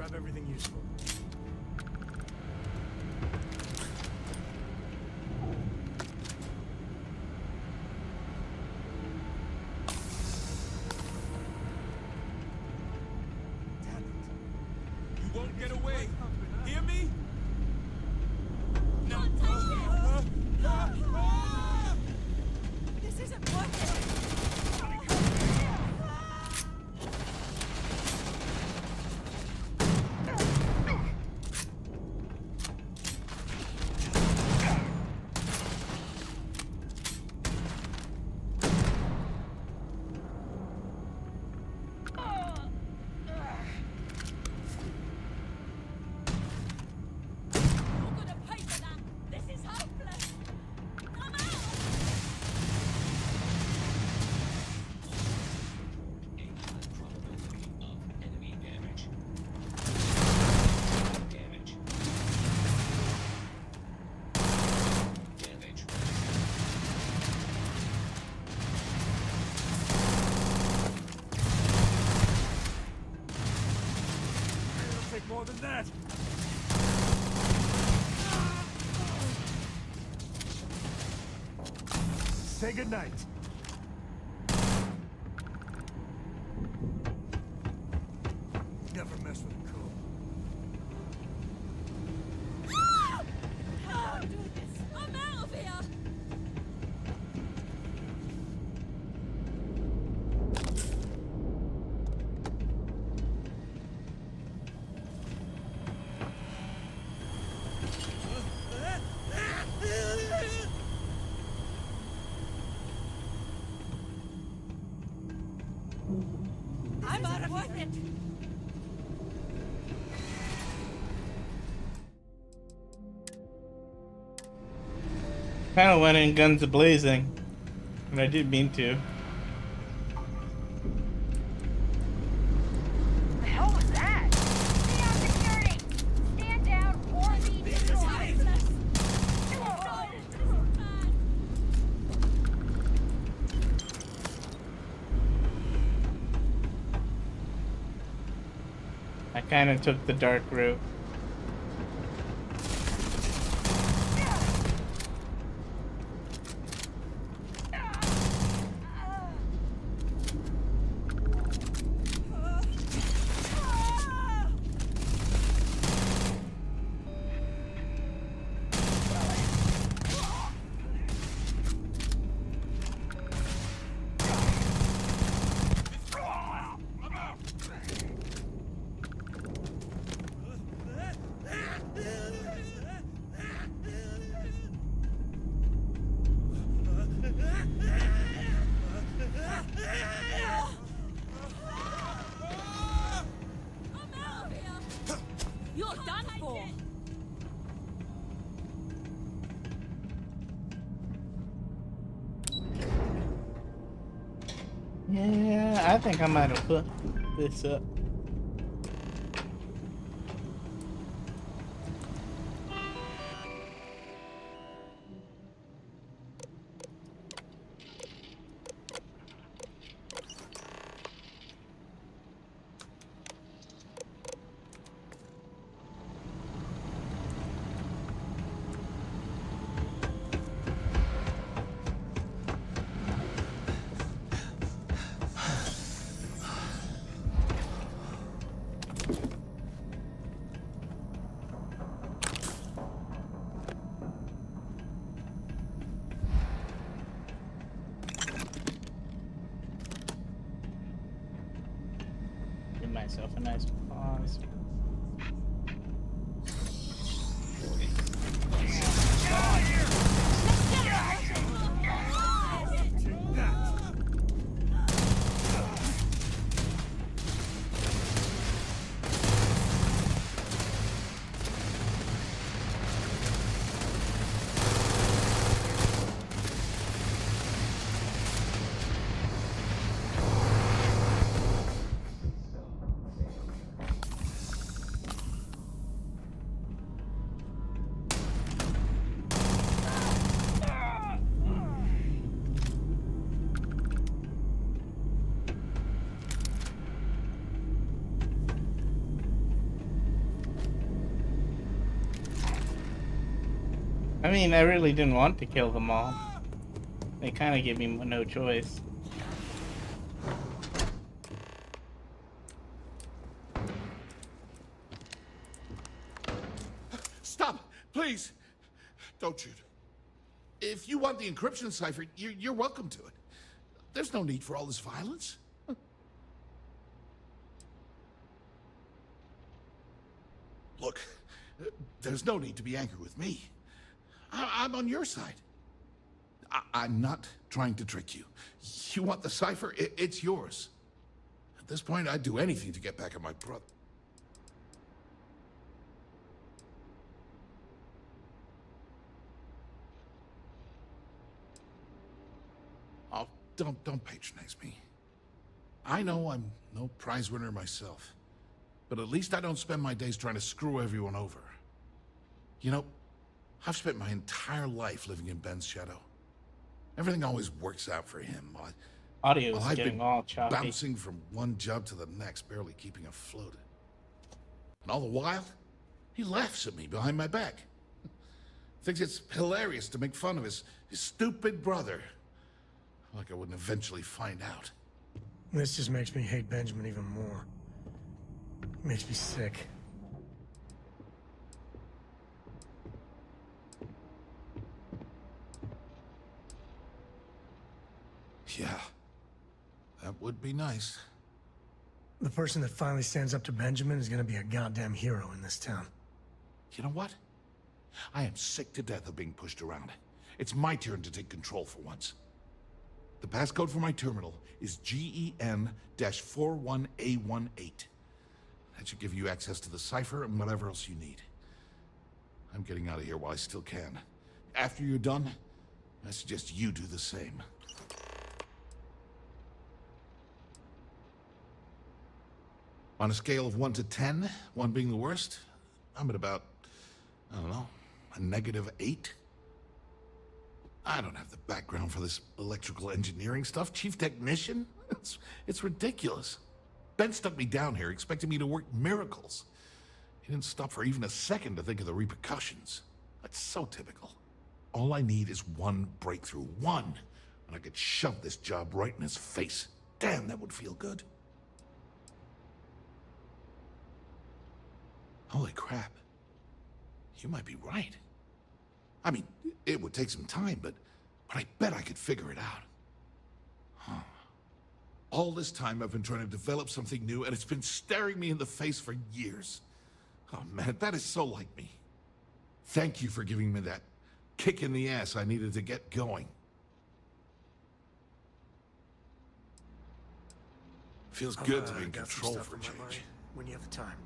grab everything useful. You won't get away. Hear me? No. This isn't working. More than that. Say goodnight. Never mess with a cool. Oh, do this. I'm out of here. I'm out of it. Kind of went in guns blazing, and I didn't mean to. The hell was that? Beyond security! Stand down or leave the door! I kind of took the dark route. You're done for. Yeah, I think I might have put this up. Give myself a nice pause. I mean, I really didn't want to kill them all. They kind of gave me no choice. Stop! Please! Don't shoot. If you want the encryption cipher, you're welcome to it. There's no need for all this violence. Look, there's no need to be angry with me. I'm on your side. I'm not trying to trick you. You want the cipher? It's yours. At this point, I'd do anything to get back at my brother. Oh, don't patronize me. I know I'm no prize winner myself, but at least I don't spend my days trying to screw everyone over. You know, I've spent my entire life living in Ben's shadow. Everything always works out for him. Audio is I've getting been all choppy. bouncing from one job to the next, barely keeping afloat. And all the while, he laughs at me behind my back. Thinks it's hilarious to make fun of his stupid brother. Like I wouldn't eventually find out. This just makes me hate Benjamin even more. Makes me sick. Yeah, that would be nice. The person that finally stands up to Benjamin is gonna be a goddamn hero in this town. You know what? I am sick to death of being pushed around. It's my turn to take control for once. The passcode for my terminal is GEN-41A18. That should give you access to the cipher and whatever else you need. I'm getting out of here while I still can. After you're done, I suggest you do the same. On a scale of 1 to 10, 1 being the worst, I'm at about, I don't know, a -8. I don't have the background for this electrical engineering stuff. Chief technician? It's ridiculous. Ben stuck me down here expecting me to work miracles. He didn't stop for even a second to think of the repercussions. That's so typical. All I need is one breakthrough. One. And I could shove this job right in his face. Damn, that would feel good. Holy crap. You might be right. I mean, it would take some time, but I bet I could figure it out. Huh. All this time I've been trying to develop something new, and it's been staring me in the face for years. Oh man, that is so like me. Thank you for giving me that kick in the ass I needed to get going. Feels good to be in control for a change. When you have the time.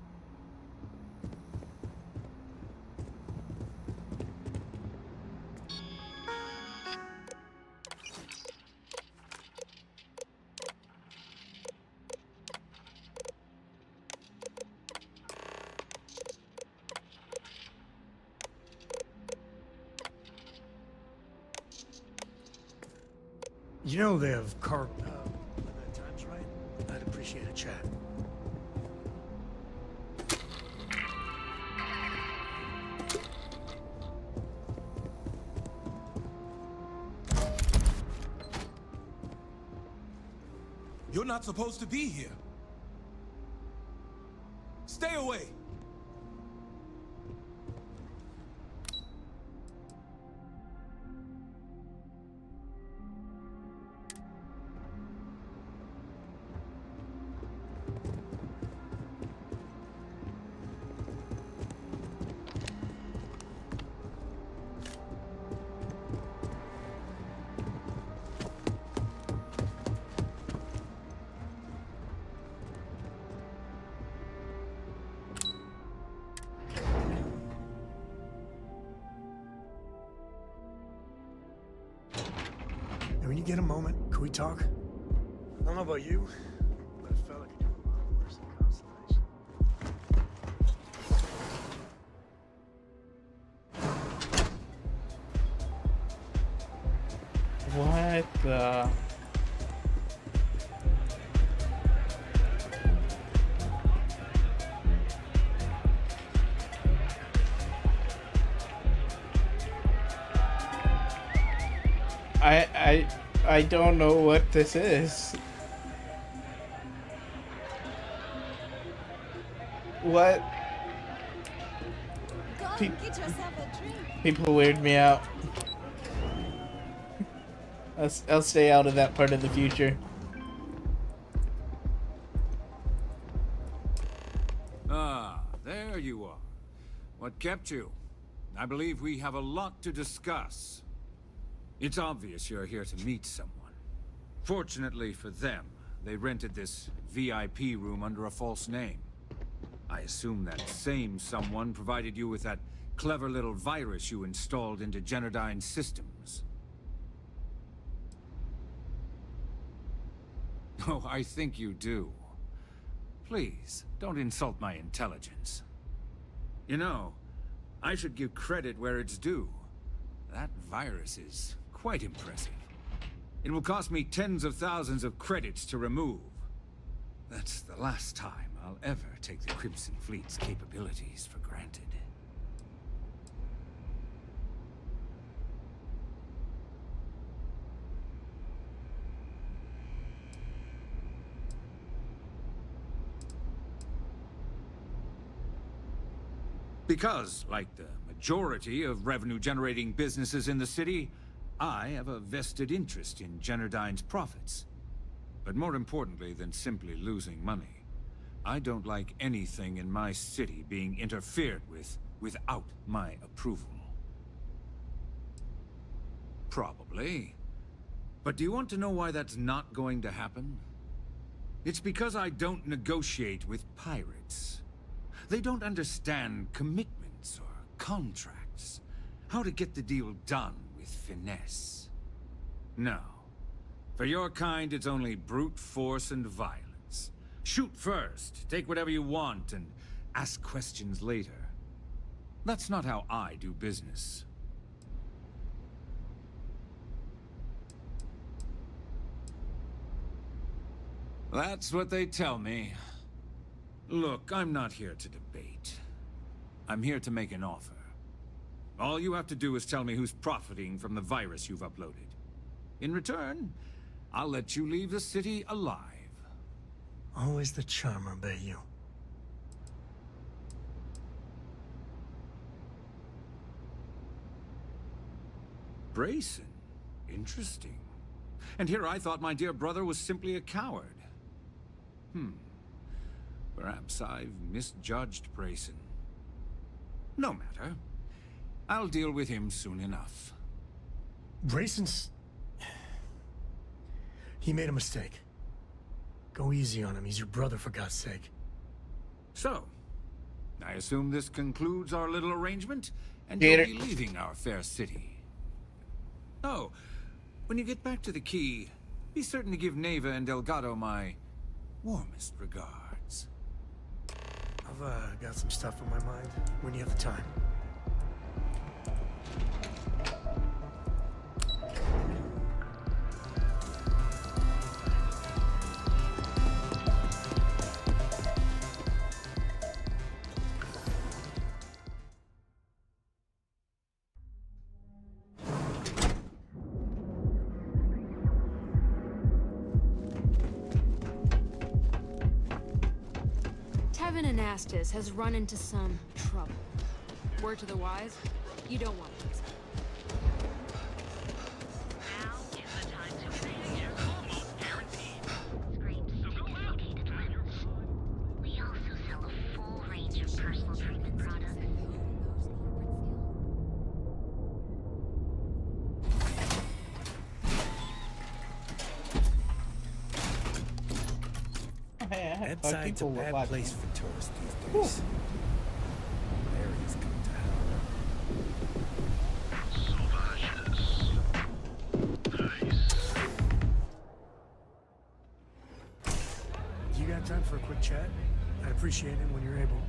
You know they have limited times, right? I'd appreciate a chat. You're not supposed to be here. Stay away. When you get a moment, could we talk? I don't know about you, but a fella could do a lot worse than Constellation. What the? I don't know what this is. What? Get yourself a drink. People weird me out. I'll stay out of that part of the future. Ah, there you are. What kept you? I believe we have a lot to discuss. It's obvious you're here to meet someone. Fortunately for them, they rented this VIP room under a false name. I assume that same someone provided you with that clever little virus you installed into Generdyne's systems. Oh, I think you do. Please, don't insult my intelligence. You know, I should give credit where it's due. That virus is quite impressive. It will cost me tens of thousands of credits to remove. That's the last time I'll ever take the Crimson Fleet's capabilities for granted. Because, like the majority of revenue-generating businesses in the city, I have a vested interest in Generdyne's profits. But more importantly than simply losing money, I don't like anything in my city being interfered with without my approval. Probably. But do you want to know why that's not going to happen? It's because I don't negotiate with pirates. They don't understand commitments or contracts. How to get the deal done with finesse. No. For your kind, it's only brute force and violence. Shoot first, take whatever you want, and ask questions later. That's not how I do business. That's what they tell me. Look, I'm not here to debate. I'm here to make an offer. All you have to do is tell me who's profiting from the virus you've uploaded. In return, I'll let you leave the city alive. Always the charmer, Bayou. Brayson? Interesting. And here I thought my dear brother was simply a coward. Perhaps I've misjudged Brayson. No matter. I'll deal with him soon enough. Brayson's... He made a mistake. Go easy on him. He's your brother, for God's sake. So, I assume this concludes our little arrangement, and Gator. you'll be leaving our fair city. Oh, when you get back to the key, be certain to give Neva and Delgado my warmest regards. I've got some stuff on my mind. When you have the time. Tevin Anastas has run into some trouble. Word to the wise, you don't want this. Website's a bad place for tourists these days. Areas come You got time for a quick chat? I'd appreciate it when you're able.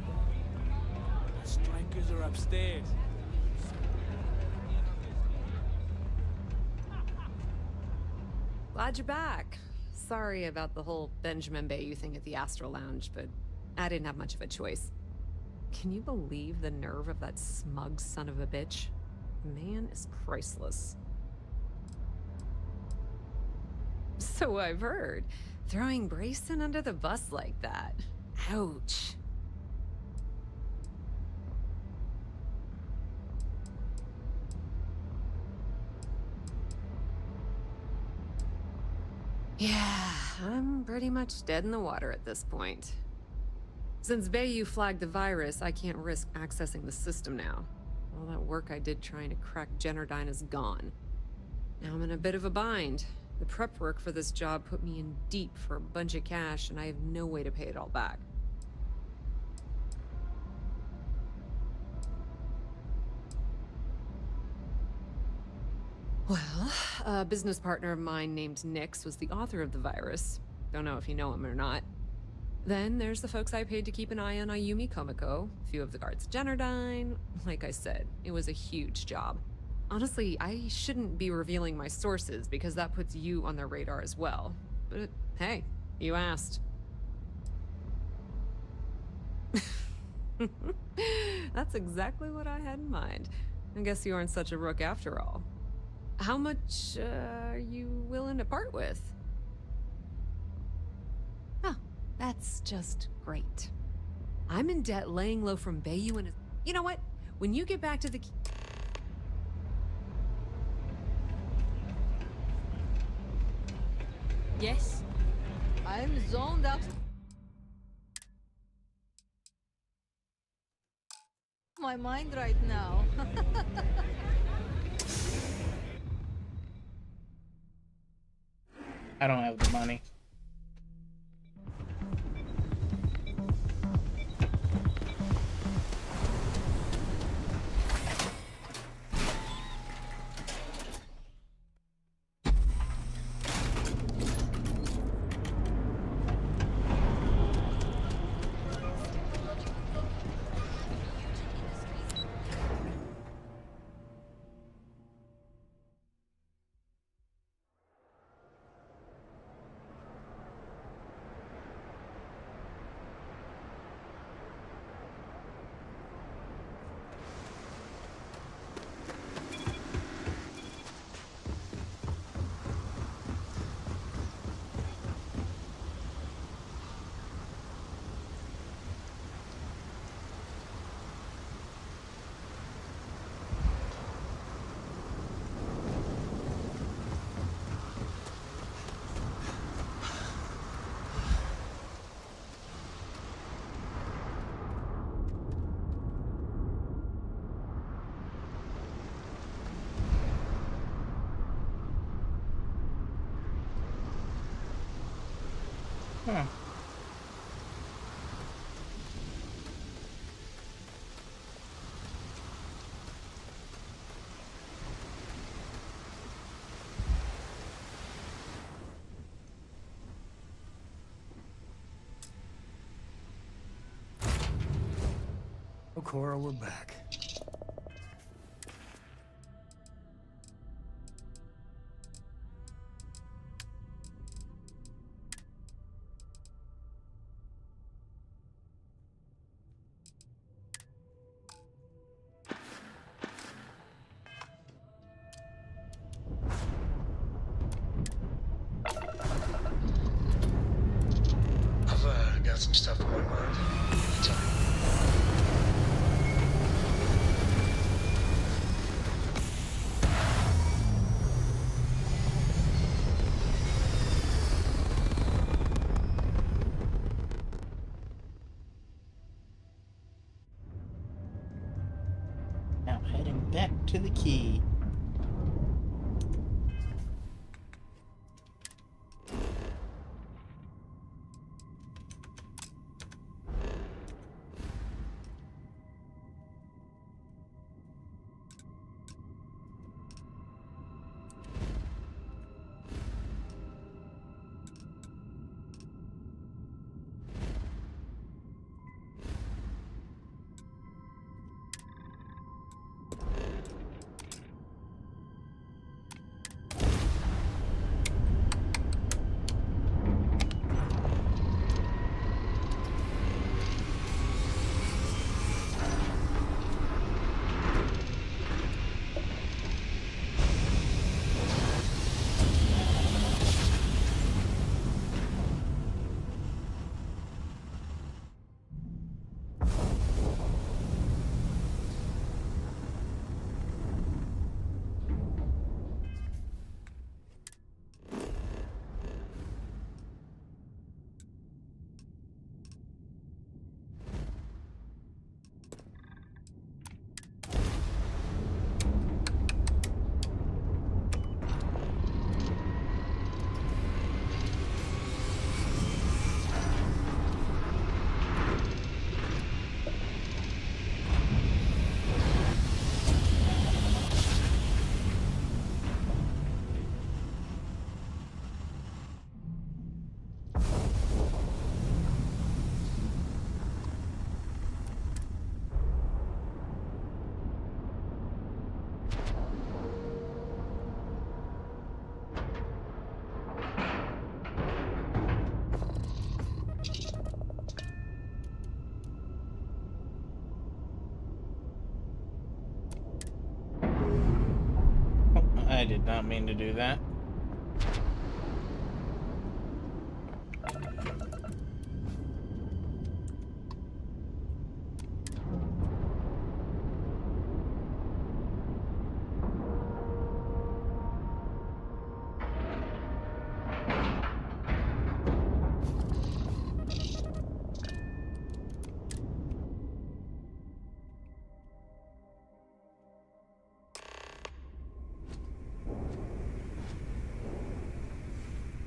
The strikers are upstairs. Glad you're back. Sorry about the whole Benjamin Bayou thing at the Astral Lounge, but I didn't have much of a choice. Can you believe the nerve of that smug son of a bitch? The man is priceless. So I've heard. Throwing Brayson under the bus like that. Ouch. Yeah, I'm pretty much dead in the water at this point. Since Bayou flagged the virus, I can't risk accessing the system now. All that work I did trying to crack Generdyne is gone. Now I'm in a bit of a bind. The prep work for this job put me in deep for a bunch of cash, and I have no way to pay it all back. Well, a business partner of mine named Nix was the author of the virus. Don't know if you know him or not. Then there's the folks I paid to keep an eye on Ayumi Komiko, a few of the guards at Generdyne. Like I said, it was a huge job. Honestly, I shouldn't be revealing my sources because that puts you on their radar as well. But hey, you asked. That's exactly what I had in mind. I guess you aren't such a rook after all. How much are you willing to part with? Oh, that's just great. I'm in debt laying low from Bayou and... You know what? When you get back to the... Yes? I'm zoned out. My mind right now. I don't have the money. Huh. Oh, Cora, we're back. I've got some stuff on my mind. Anytime. Now heading back to the key. I did not mean to do that.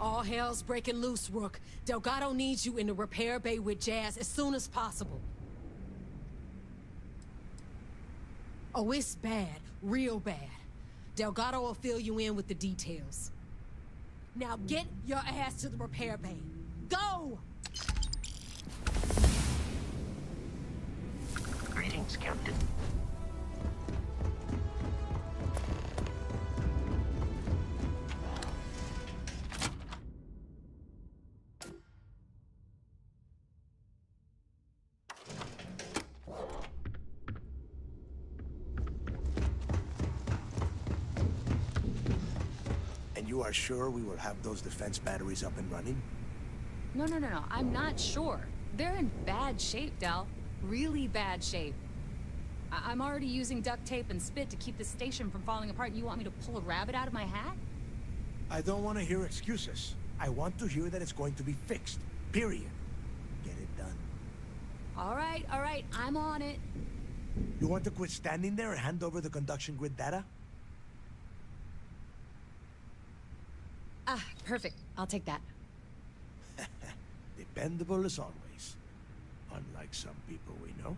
All hell's breaking loose, Rook. Delgado needs you in the repair bay with Jazz as soon as possible. Oh, it's bad. Real bad. Delgado will fill you in with the details. Now get your ass to the repair bay. Go! Greetings, Captain. You are sure we will have those defense batteries up and running? No. I'm not sure. They're in bad shape, Del. Really bad shape. I'm already using duct tape and spit to keep the station from falling apart. You want me to pull a rabbit out of my hat? I don't want to hear excuses. I want to hear that it's going to be fixed. Period. Get it done. All right. I'm on it. You want to quit standing there and hand over the conduction grid data? Ah, perfect. I'll take that. Dependable as always. Unlike some people we know.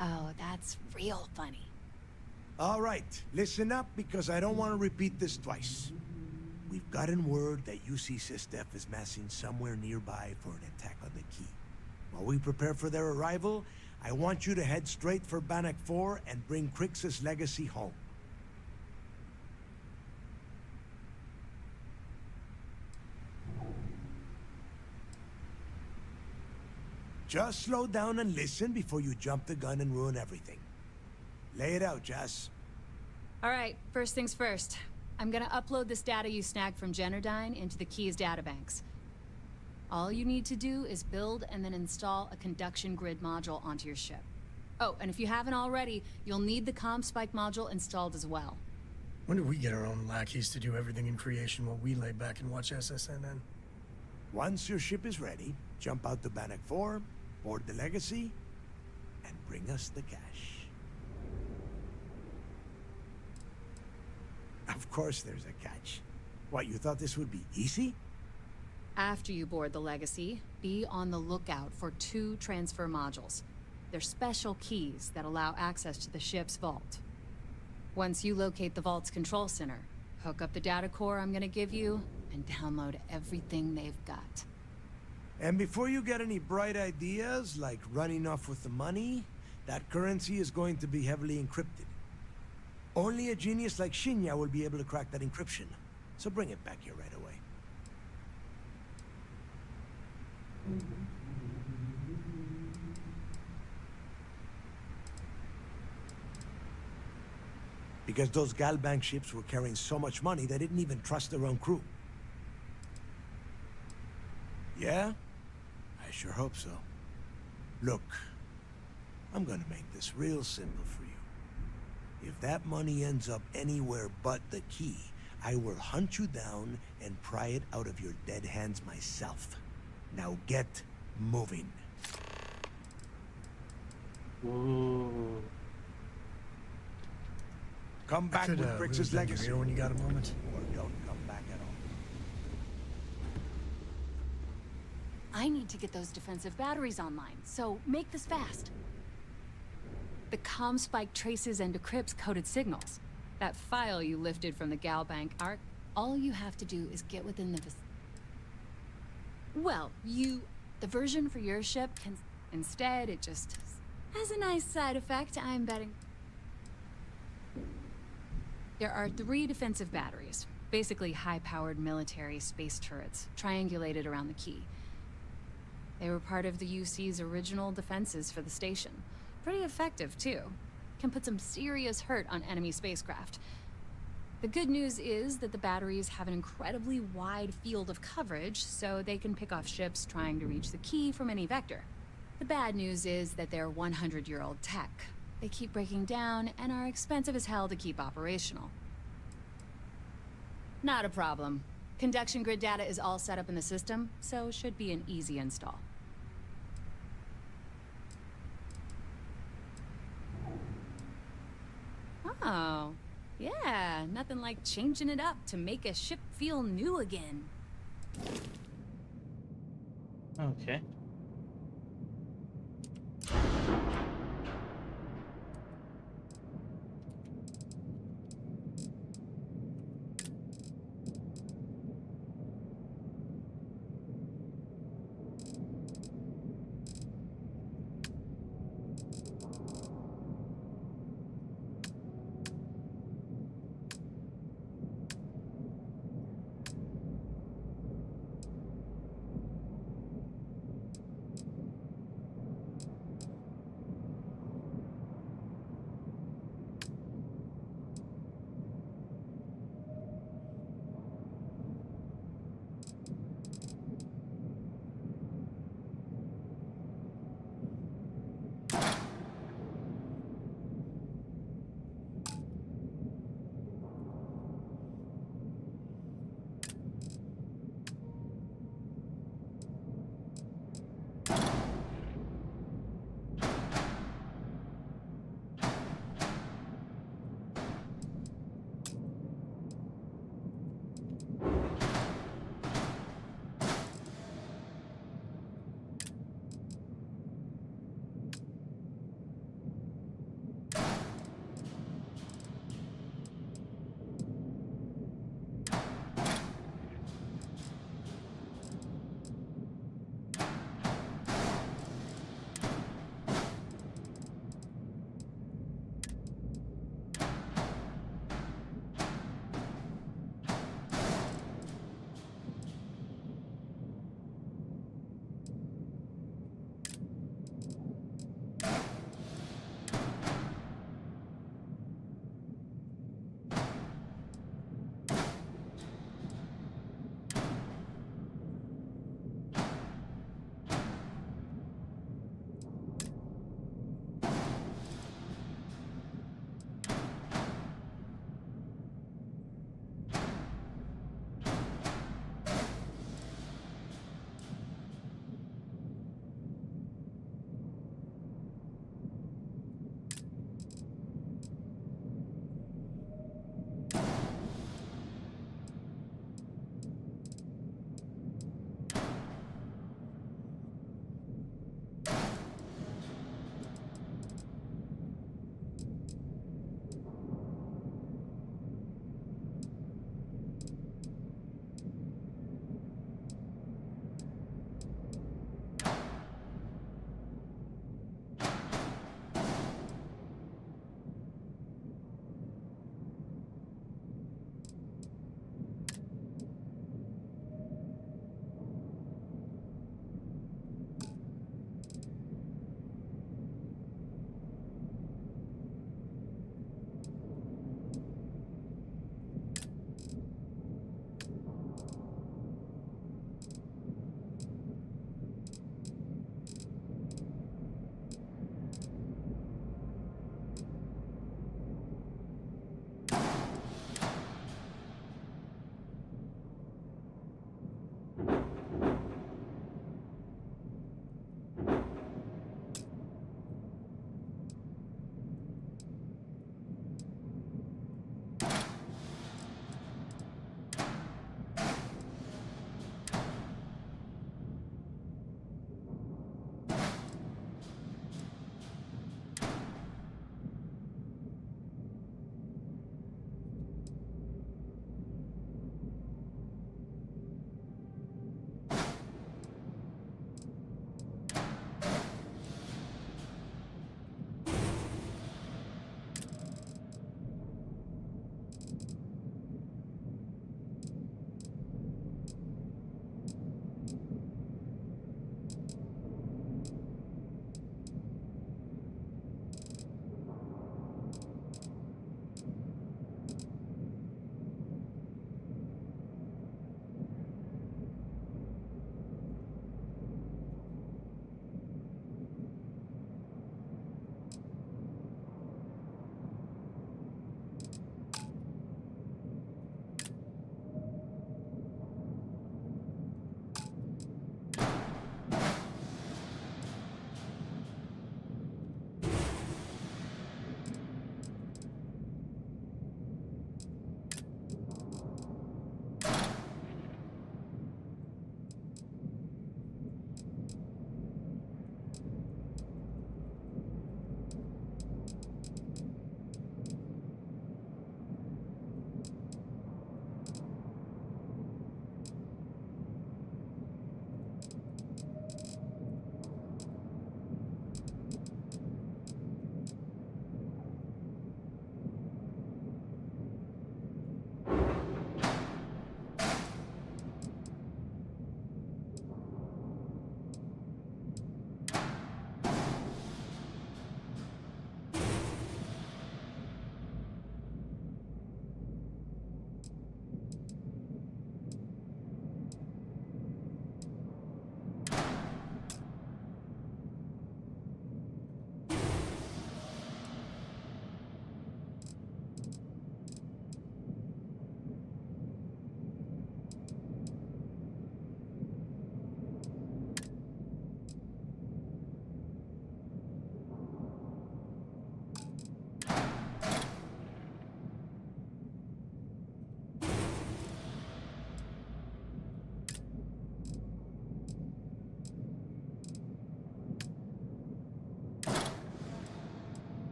Oh, that's real funny. All right, listen up because I don't want to repeat this twice. We've gotten word that UC Systef is massing somewhere nearby for an attack on the key. While we prepare for their arrival, I want you to head straight for Bannock 4 and bring Crix's legacy home. Just slow down and listen before you jump the gun and ruin everything. Lay it out, Jess. All right, first things first. I'm gonna upload this data you snagged from Generdyne into the Key's databanks. All you need to do is build and then install a conduction grid module onto your ship. Oh, and if you haven't already, you'll need the CommSpike module installed as well. When do we get our own lackeys to do everything in creation while we lay back and watch SSNN? Once your ship is ready, jump out to Bannock 4, board the legacy, and bring us the cash. Of course there's a catch. What, you thought this would be easy? After you board the legacy, be on the lookout for 2 transfer modules. They're special keys that allow access to the ship's vault. Once you locate the vault's control center, hook up the data core I'm gonna give you, and download everything they've got. And before you get any bright ideas, like running off with the money, that currency is going to be heavily encrypted. Only a genius like Shinya will be able to crack that encryption. So bring it back here right away. Because those Galbank ships were carrying so much money, they didn't even trust their own crew. Yeah? I sure hope so. Look, I'm gonna make this real simple for you. If that money ends up anywhere but the key, I will hunt you down and pry it out of your dead hands myself. Now get moving. Ooh. Come back with Crix's legacy. Here when you got a moment. Or don't come back at all. I need to get those defensive batteries online, so make this fast. The CommSpike traces and decrypts coded signals. That file you lifted from the Galbank Arc, all you have to do is get within the the version for your ship can... Instead, it just has a nice side effect, I'm betting. There are 3 defensive batteries, basically high-powered military space turrets, triangulated around the key. They were part of the UC's original defenses for the station. Pretty effective, too. Can put some serious hurt on enemy spacecraft. The good news is that the batteries have an incredibly wide field of coverage, so they can pick off ships trying to reach the key from any vector. The bad news is that they're 100-year-old tech. They keep breaking down and are expensive as hell to keep operational. Not a problem. Conduction grid data is all set up in the system, so should be an easy install. Oh, yeah, nothing like changing it up to make a ship feel new again. Okay.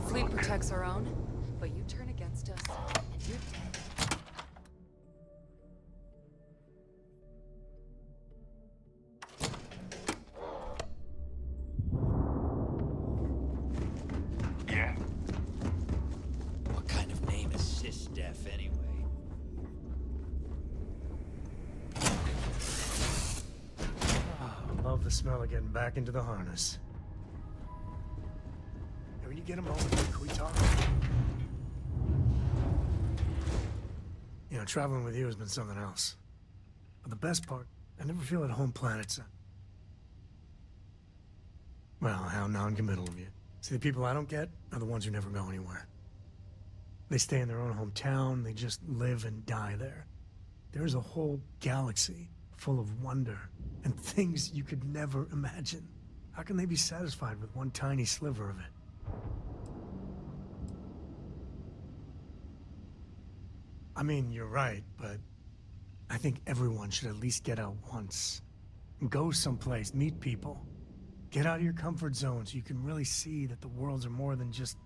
fleet protects our own, but you turn against us, and you're dead. Yeah? What kind of name is Sys-Def anyway? Love the smell of getting back into the harness. Hey, when you get a moment, can we talk? You know, traveling with you has been something else. But the best part, I never feel at home planetside. Well, how non-committal of you. See, the people I don't get are the ones who never go anywhere. They stay in their own hometown, they just live and die there. There's a whole galaxy full of wonder and things you could never imagine. How can they be satisfied with one tiny sliver of it? I mean, you're right, but I think everyone should at least get out once. Go someplace, meet people. Get out of your comfort zone so you can really see that the worlds are more than just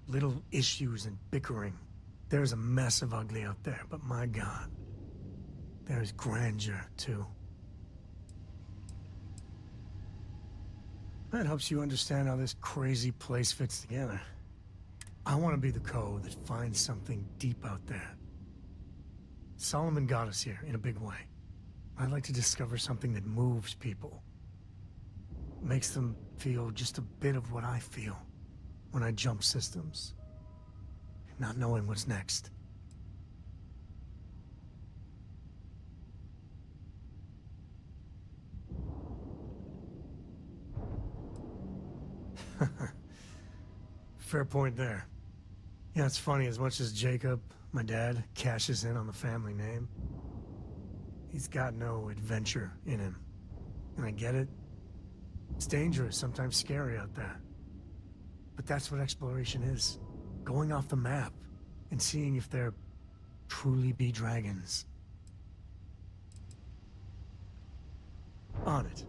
little issues and bickering. There's a mess of ugly out there, but my God, there's grandeur, too. That helps you understand how this crazy place fits together. I want to be the code that finds something deep out there. Solomon got us here in a big way. I'd like to discover something that moves people. Makes them feel just a bit of what I feel when I jump systems. Not knowing what's next. Fair point there. Yeah, it's funny, as much as Jacob, my dad, cashes in on the family name, he's got no adventure in him. And I get it. It's dangerous, sometimes scary out there. But that's what exploration is. Going off the map and seeing if there truly be dragons. On it.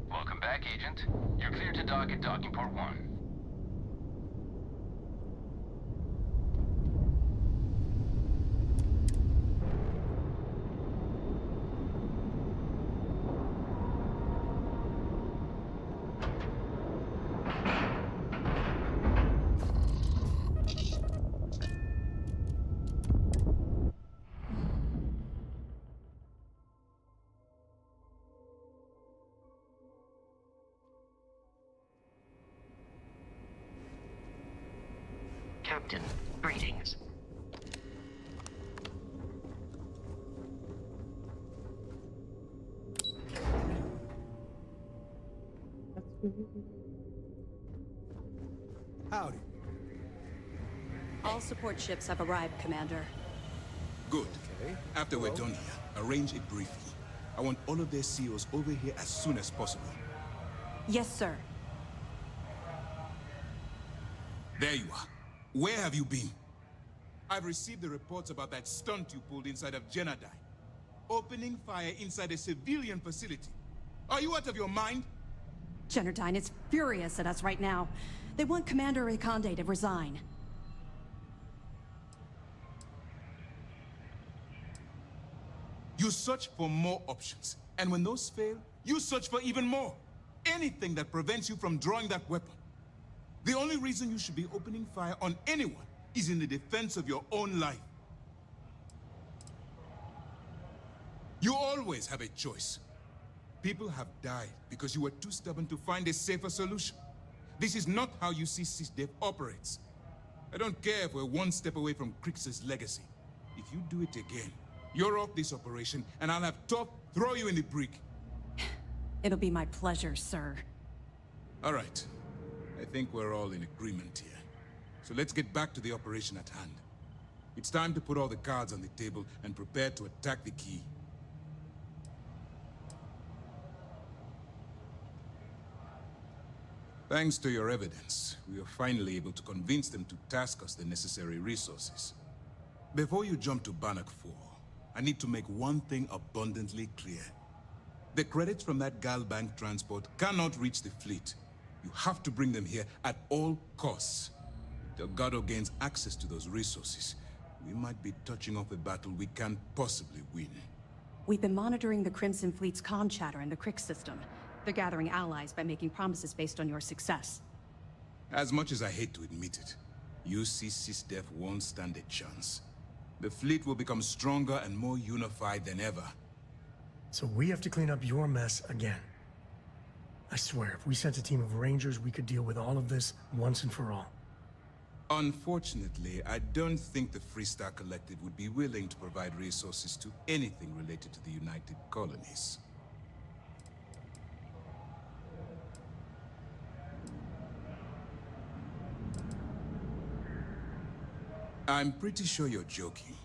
Welcome back, Agent. You're clear to dock at docking port 1. Captain, greetings. Howdy. All support ships have arrived, Commander. Good. After we're done here, arrange it briefly. I want all of their CEOs over here as soon as possible. Yes, sir. There you are. Where have you been? I've received the reports about that stunt you pulled inside of Genodyne. Opening fire inside a civilian facility. Are you out of your mind? Genodyne is furious at us right now. They want Commander Reconde to resign. You search for more options. And when those fail, you search for even more. Anything that prevents you from drawing that weapon. The only reason you should be opening fire on anyone is in the defense of your own life. You always have a choice. People have died because you were too stubborn to find a safer solution. This is not how you see SysDev operates. I don't care if we're one step away from Crix's legacy. If you do it again, you're off this operation, and I'll have Top throw you in the brig. It'll be my pleasure, sir. All right. I think we're all in agreement here. So let's get back to the operation at hand. It's time to put all the cards on the table and prepare to attack the key. Thanks to your evidence, we were finally able to convince them to task us the necessary resources. Before you jump to Bannock 4, I need to make one thing abundantly clear. The credits from that Galbank transport cannot reach the fleet. You have to bring them here at all costs. If Delgado gains access to those resources, we might be touching off a battle we can't possibly win. We've been monitoring the Crimson Fleet's comm chatter in the Crix system. They're gathering allies by making promises based on your success. As much as I hate to admit it, UC SysDev won't stand a chance. The fleet will become stronger and more unified than ever. So we have to clean up your mess again. I swear, if we sent a team of Rangers, we could deal with all of this once and for all. Unfortunately, I don't think the Freestar Collective would be willing to provide resources to anything related to the United Colonies. I'm pretty sure you're joking,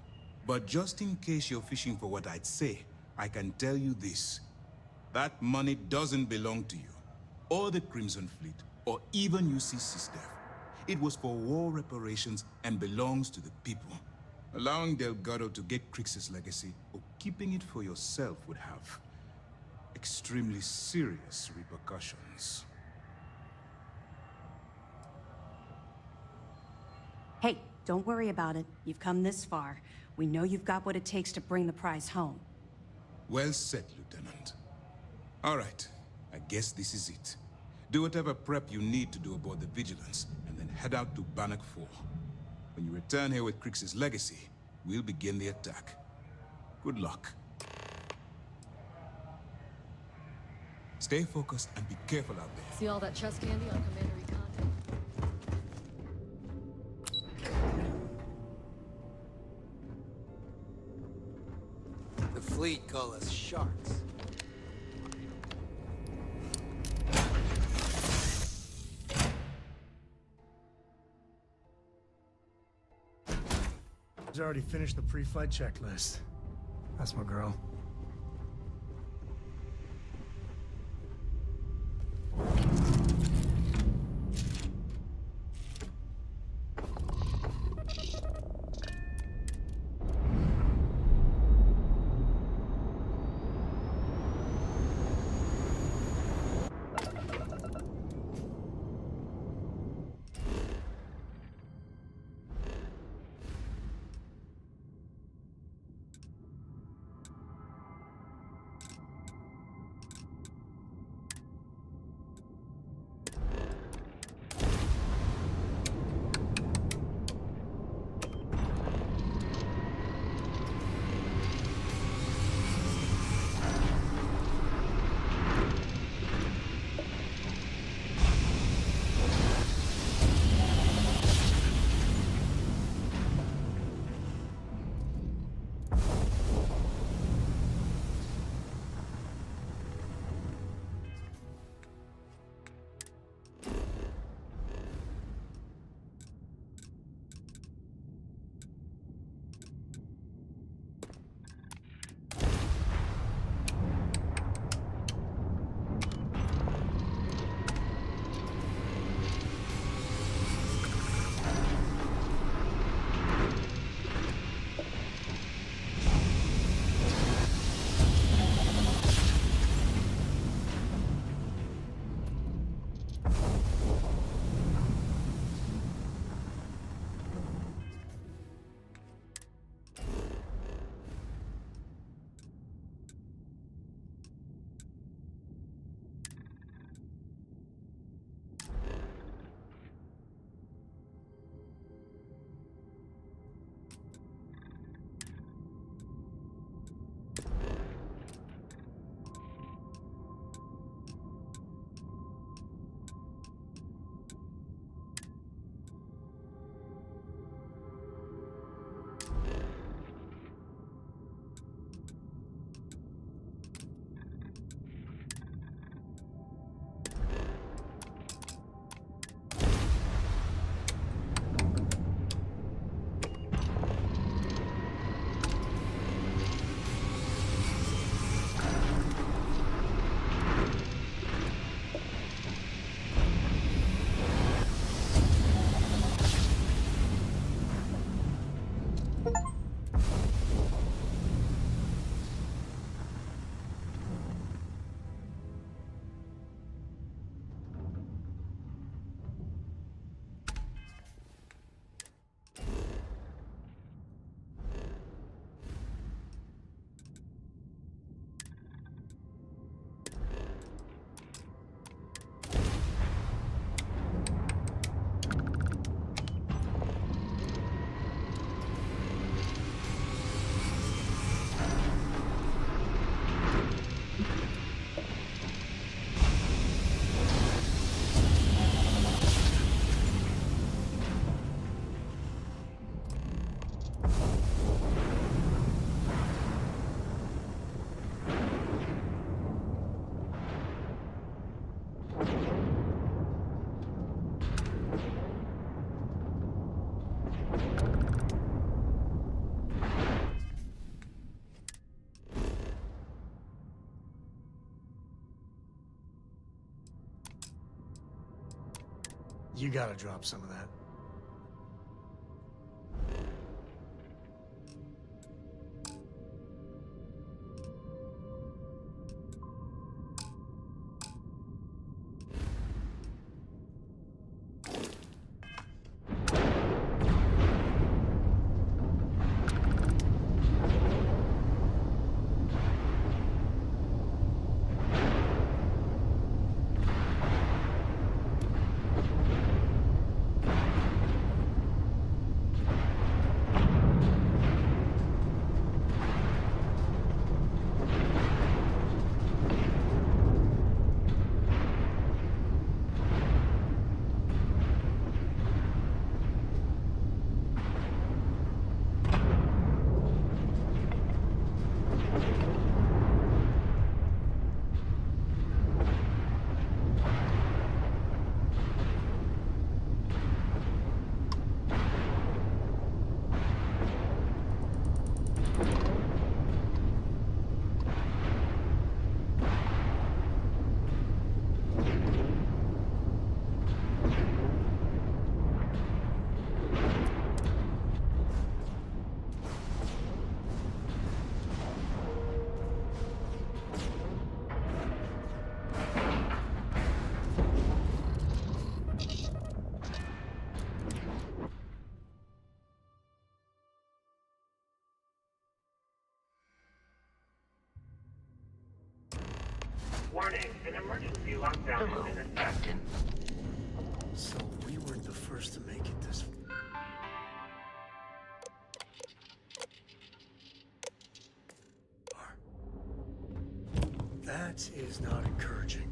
but just in case you're fishing for what I'd say, I can tell you this. That money doesn't belong to you, or the Crimson Fleet, or even UC SysDev. It was for war reparations and belongs to the people. Allowing Delgado to get Crix's legacy, or keeping it for yourself would have extremely serious repercussions. Hey, don't worry about it. You've come this far. We know you've got what it takes to bring the prize home. Well said, Lieutenant. All right, I guess this is it. Do whatever prep you need to do aboard the Vigilance, and then head out to Bannock 4. When you return here with Crix's legacy, we'll begin the attack. Good luck. Stay focused and be careful out there. See all that chest candy on Commander Reconde? The fleet call us sharks. He's already finished the pre-flight checklist. That's my girl. You gotta drop some of that. Warning, an emergency lockdown has been established. Captain. So we weren't the first to make it this far. That is not encouraging.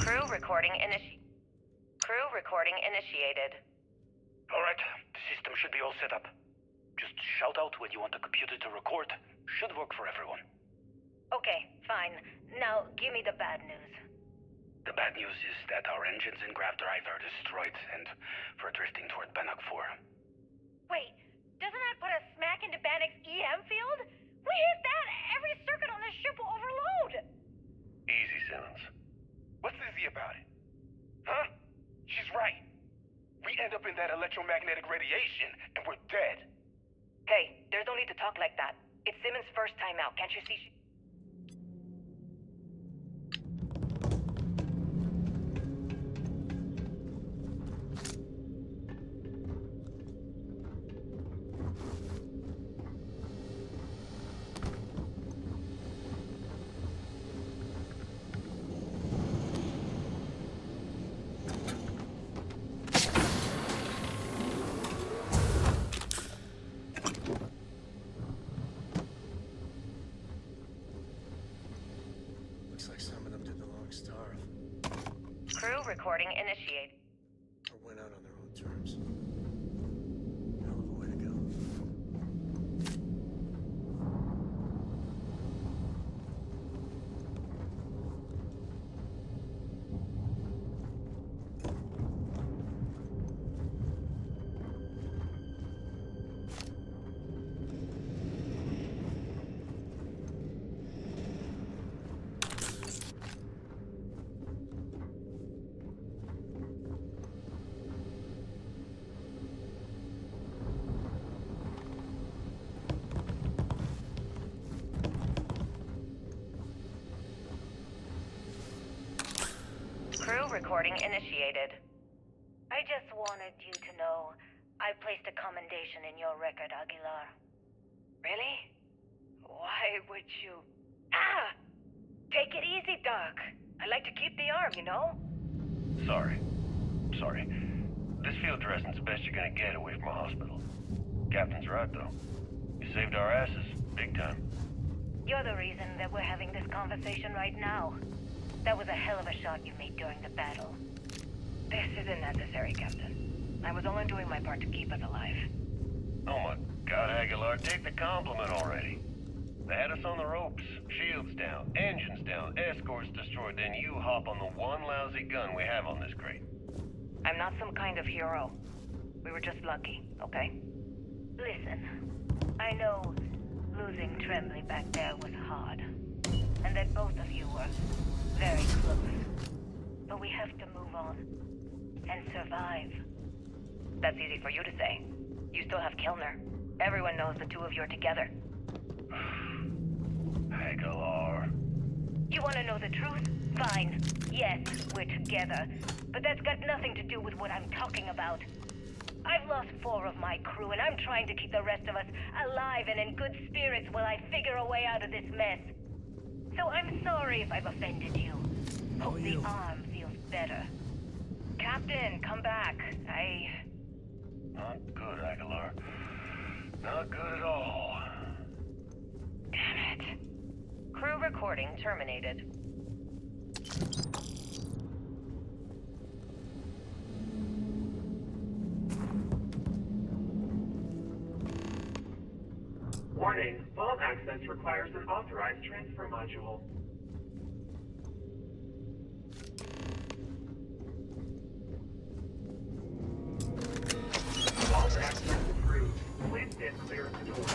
Crew recording initiated. Alright, the system should be all set up. Just shout out when you want the computer to record. Should work for everyone. Okay, fine. Now, give me the bad news. The bad news is that our engines and grav drive are destroyed, and we're drifting toward Bannock 4. Wait, doesn't that put us smack into Bannock's EM field? We hit that, every circuit on this ship will overload! Easy, Simmons. What's easy about it? Huh? She's right. We end up in that electromagnetic radiation, and we're dead. Hey, there's no need to talk like that. It's Simmons' first time out, can't you see? Looks like some of them did the long starve. Crew recording initiated. Or went out on their own terms. Hell of a way to go. Crew recording initiated. I just wanted you to know I placed a commendation in your record, Aguilar. Really? Why would you... Ah! Take it easy, Doc. I like to keep the arm, you know? Sorry. This field dressing's the best you're gonna get away from a hospital. Captain's right, though. You saved our asses, big time. You're the reason that we're having this conversation right now. That was a hell of a shot you made during the battle. This isn't necessary, Captain. I was only doing my part to keep us alive. Oh my God, Aguilar, take the compliment already. They had us on the ropes. Shields down, engines down, escorts destroyed, then you hop on the one lousy gun we have on this crate. I'm not some kind of hero. We were just lucky, okay? Listen, I know losing Tremblay back there was hard, and that both of you were very close. But we have to move on and survive. That's easy for you to say. You still have Kilner. Everyone knows the two of you are together. Aguilar. You want to know the truth? Fine. Yes, we're together. But that's got nothing to do with what I'm talking about. I've lost 4 of my crew, and I'm trying to keep the rest of us alive and in good spirits while I figure a way out of this mess. So I'm sorry if I've offended you. Hope the arm feels better. Captain, come back. Not good, Aguilar. Not good at all. Damn it. Crew recording terminated. Warning, vault access requires an authorized transfer module. Vault access approved. Please stand clear of the door.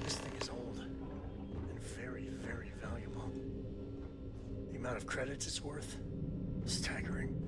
This thing is old and very, very valuable. The amount of credits it's worth, staggering.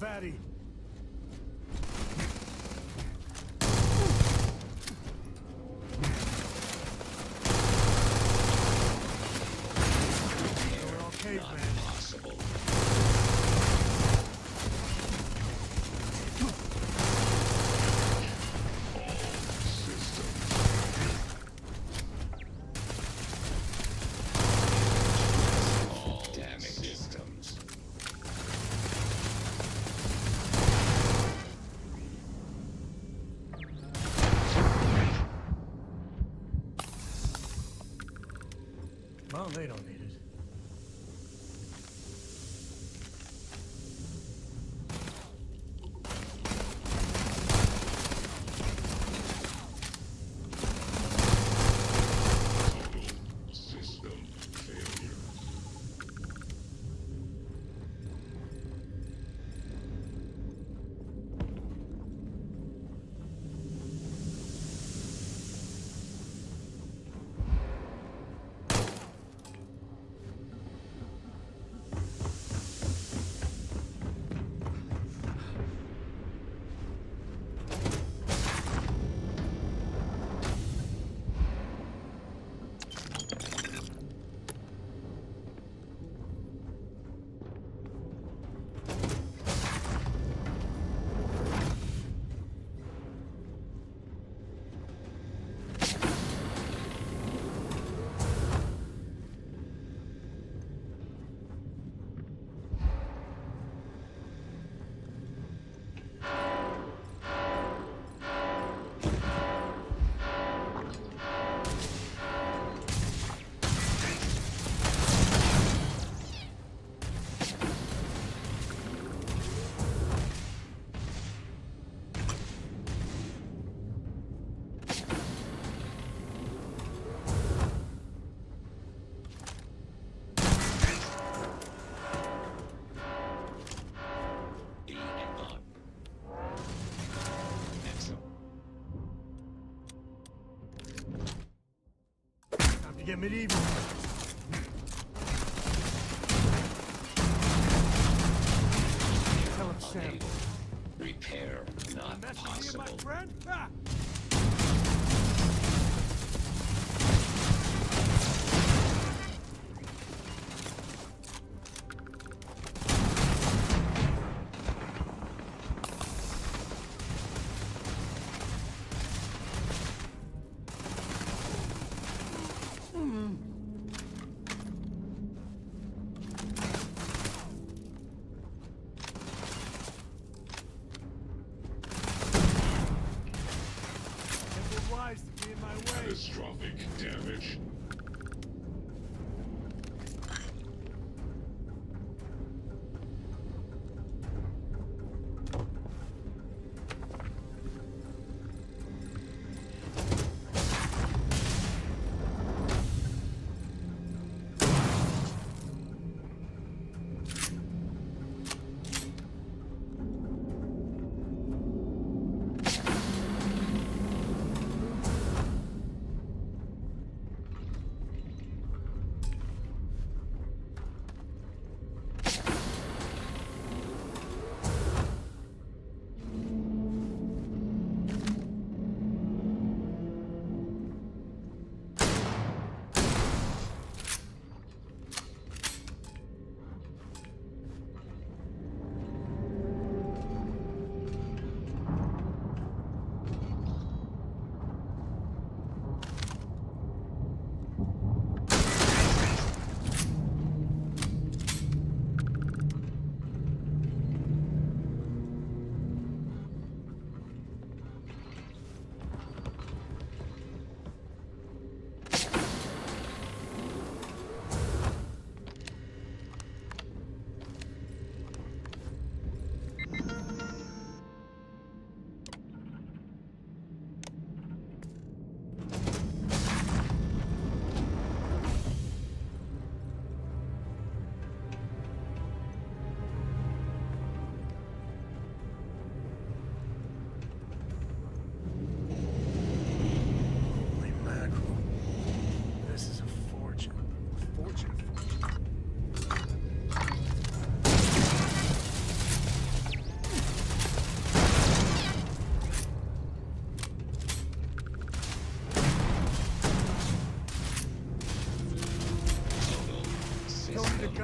fatty. We're all cavemen. Possible. Well, they don't need it. System failure. Time to get medieval. Tell him sample. Repair not possible.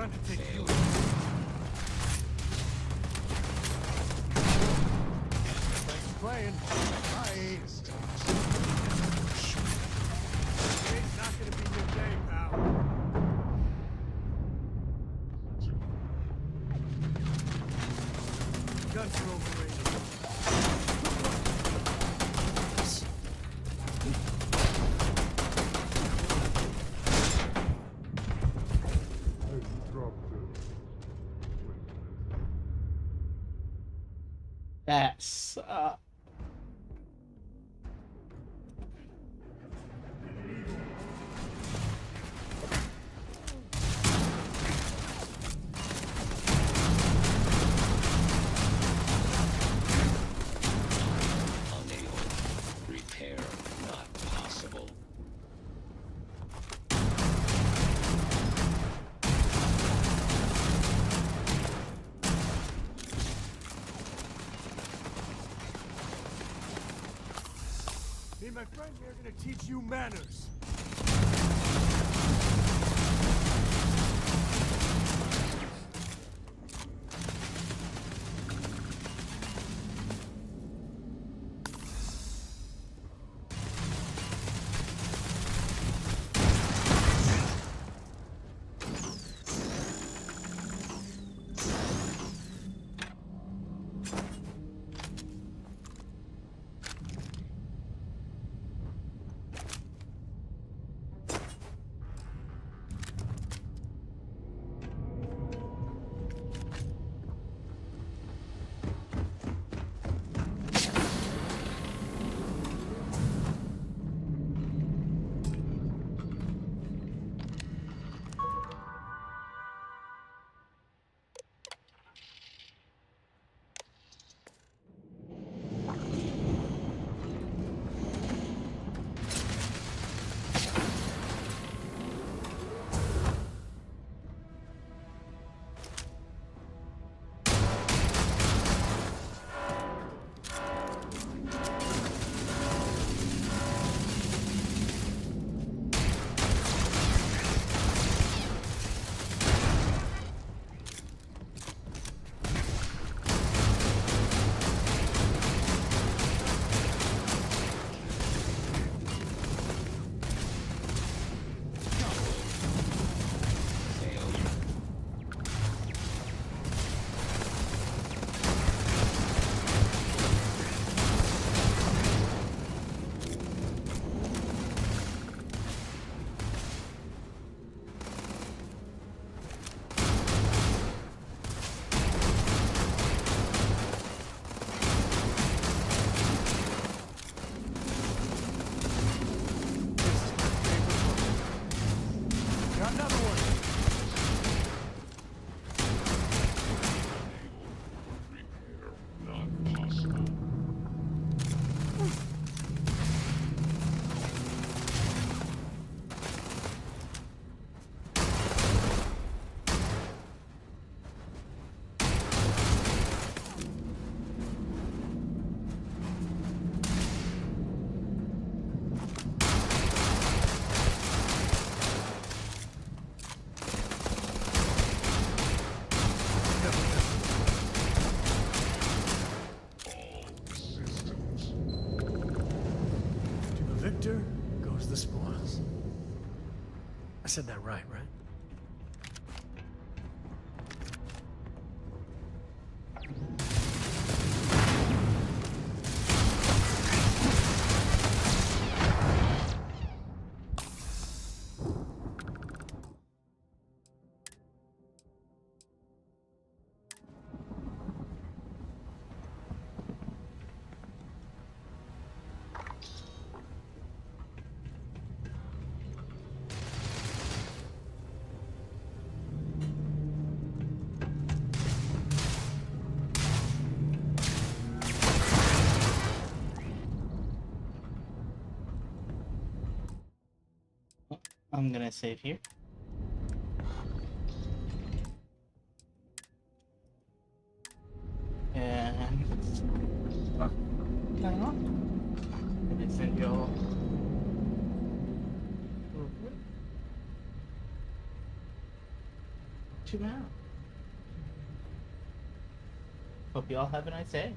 time to take you. Thanks for playing. Bye. It's not gonna be your day, pal. Guns are overrated. That's Unable. Repair not possible. Me and my friend here are gonna teach you manners. Got another one. Not possible. To the victor goes the spoils. I said that right? I'm gonna save here. And now let me send you all. to now. Hope you all have a nice day.